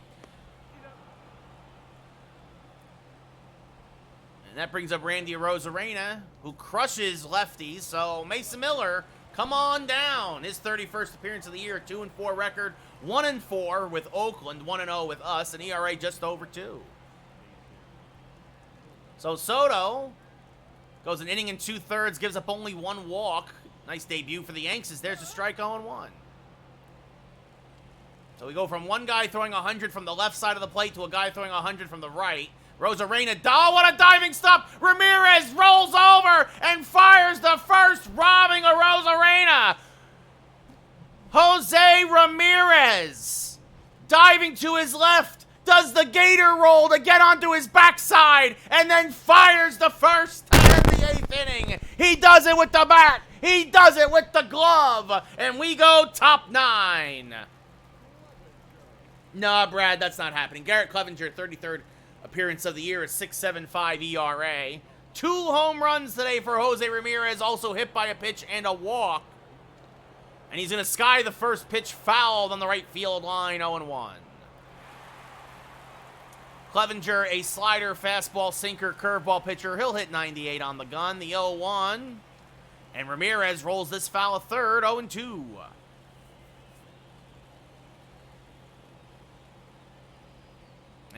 And that brings up Randy Arozarena, who crushes lefties. So Mason Miller, come on down. His 31st appearance of the year, 2-4 record, 1-4 with Oakland, 1-0 with us, an ERA just over 2. So Soto goes an inning and 2/3, gives up only 1 walk. Nice debut for the Yankees. There's a strike, 0-1. So we go from one guy throwing 100 from the left side of the plate to a guy throwing 100 from the right. Rosarena, what a diving stop! Ramirez rolls over and fires the first, robbing a Rosarena. Jose Ramirez, diving to his left, does the gator roll to get onto his backside, and then fires the first to end the 8th inning. He does it with the bat. He does it with the glove. And we go top 9. Nah, Brad, that's not happening. Garrett Clevenger, 33rd appearance of the year, a 6.75 ERA. 2 home runs today for Jose Ramirez, also hit by a pitch and a walk. And he's going to sky the first pitch fouled on the right field line, 0-1. Clevenger, a slider, fastball, sinker, curveball pitcher. He'll hit 98 on the gun, the 0-1. And Ramirez rolls this foul a third, 0-2.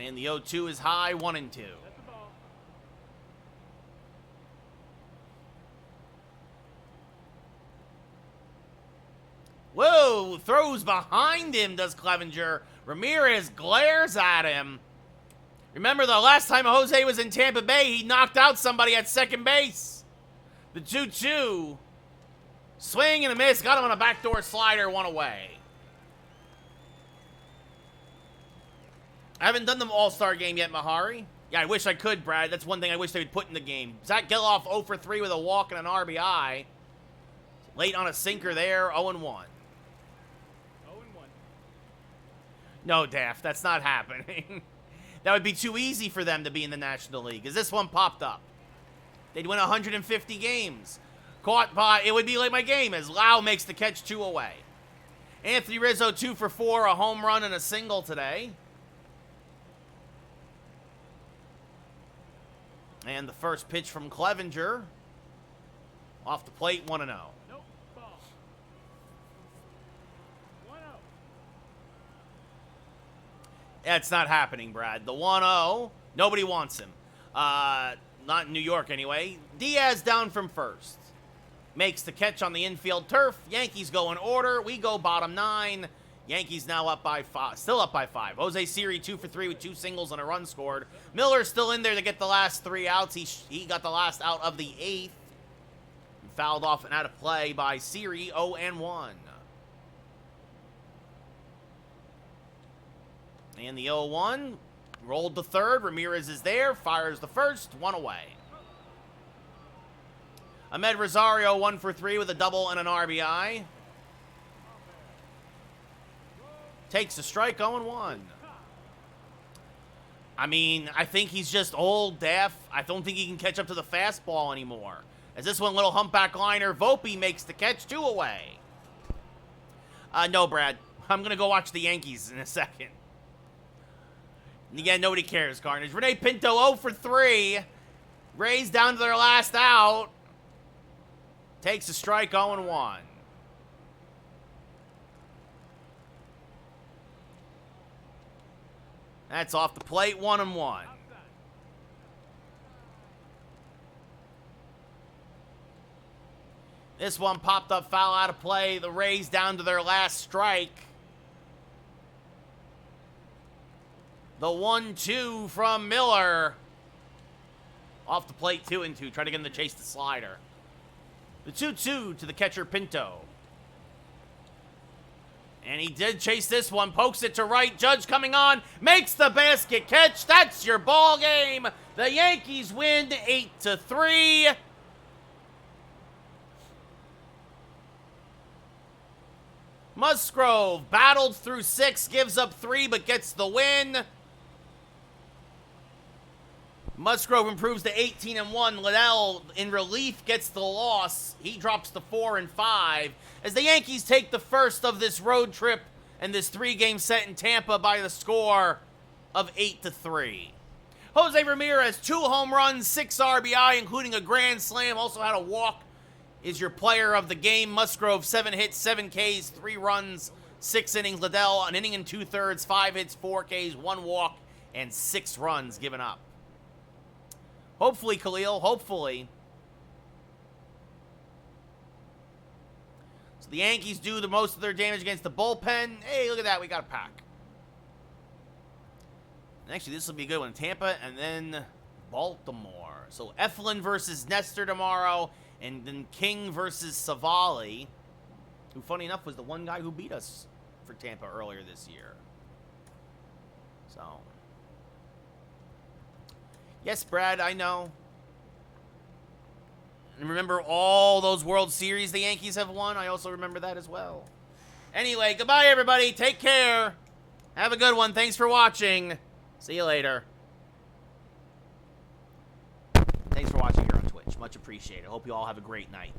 And the 0-2 is high, 1-2. That's the ball. Whoa, throws behind him, does Clevenger. Ramirez glares at him. Remember the last time Jose was in Tampa Bay, he knocked out somebody at second base. The 2-2. Swing and a miss, got him on a backdoor slider, 1 away. I haven't done the All-Star game yet, Mahari. Yeah, I wish I could, Brad. That's one thing I wish they would put in the game. Zach Geloff 0 for 3 with a walk and an RBI. Late on a sinker there, 0-1. 0-1. No, Daft, that's not happening. That would be too easy for them to be in the National League, because this one popped up. They'd win 150 games. Caught by, it would be like my game, as Lau makes the catch 2 away. Anthony Rizzo 2 for 4, a home run and a single today. And the first pitch from Clevenger. Off the plate, 1-0. Nope. Ball. 1-0. That's not happening, Brad. The 1-0, nobody wants him. Not in New York, anyway. Diaz down from first. Makes the catch on the infield turf. Yankees go in order. We go bottom 9. Yankees now up by 5. Still up by 5. Jose Siri 2 for 3 with 2 singles and a run scored. Miller's still in there to get the last 3 outs. He got the last out of the 8th. Fouled off and out of play by Siri, 0-1. And the 0-1 rolled the third. Ramirez is there, fires the first, 1 away. Ahmed Rosario 1 for 3 with a double and an RBI. Takes a strike, 0-1. I mean, I think he's just old, deaf. I don't think he can catch up to the fastball anymore. As this one, little humpback liner, Volpe makes the catch, 2 away. No, Brad. I'm going to go watch the Yankees in a second. And again, nobody cares, Carnage. Rene Pinto 0 for 3. Rays down to their last out. Takes a strike, 0-1. That's off the plate, 1-1. This one popped up foul out of play. The Rays down to their last strike. The 1-2 from Miller. Off the plate, 2-2. Try to get him to chase the slider. The 2-2 to the catcher, Pinto. And he did chase this one. Pokes it to right. Judge coming on. Makes the basket catch. That's your ball game. The Yankees win 8-3. Musgrove battled through 6, gives up 3, but gets the win. Musgrove improves to 18-1. Liddell, in relief, gets the loss. He drops to 4-5. As the Yankees take the first of this road trip and this 3-game set in Tampa by the score of 8-3. Jose Ramirez, 2 home runs, 6 RBI, including a grand slam. Also had a walk. Is your player of the game. Musgrove, 7 hits, 7 Ks, 3 runs, 6 innings. Liddell, an inning and 2/3, 5 hits, 4 Ks, 1 walk, and 6 runs given up. Hopefully, Khalil, hopefully. So the Yankees do the most of their damage against the bullpen. Hey, look at that. We got a pack. And actually, this will be a good one. Tampa and then Baltimore. So Eflin versus Nestor tomorrow. And then King versus Savali, who, funny enough, was the one guy who beat us for Tampa earlier this year. So, yes, Brad, I know. And remember all those World Series the Yankees have won? I also remember that as well. Anyway, goodbye, everybody. Take care. Have a good one. Thanks for watching. See you later. Thanks for watching here on Twitch. Much appreciated. Hope you all have a great night.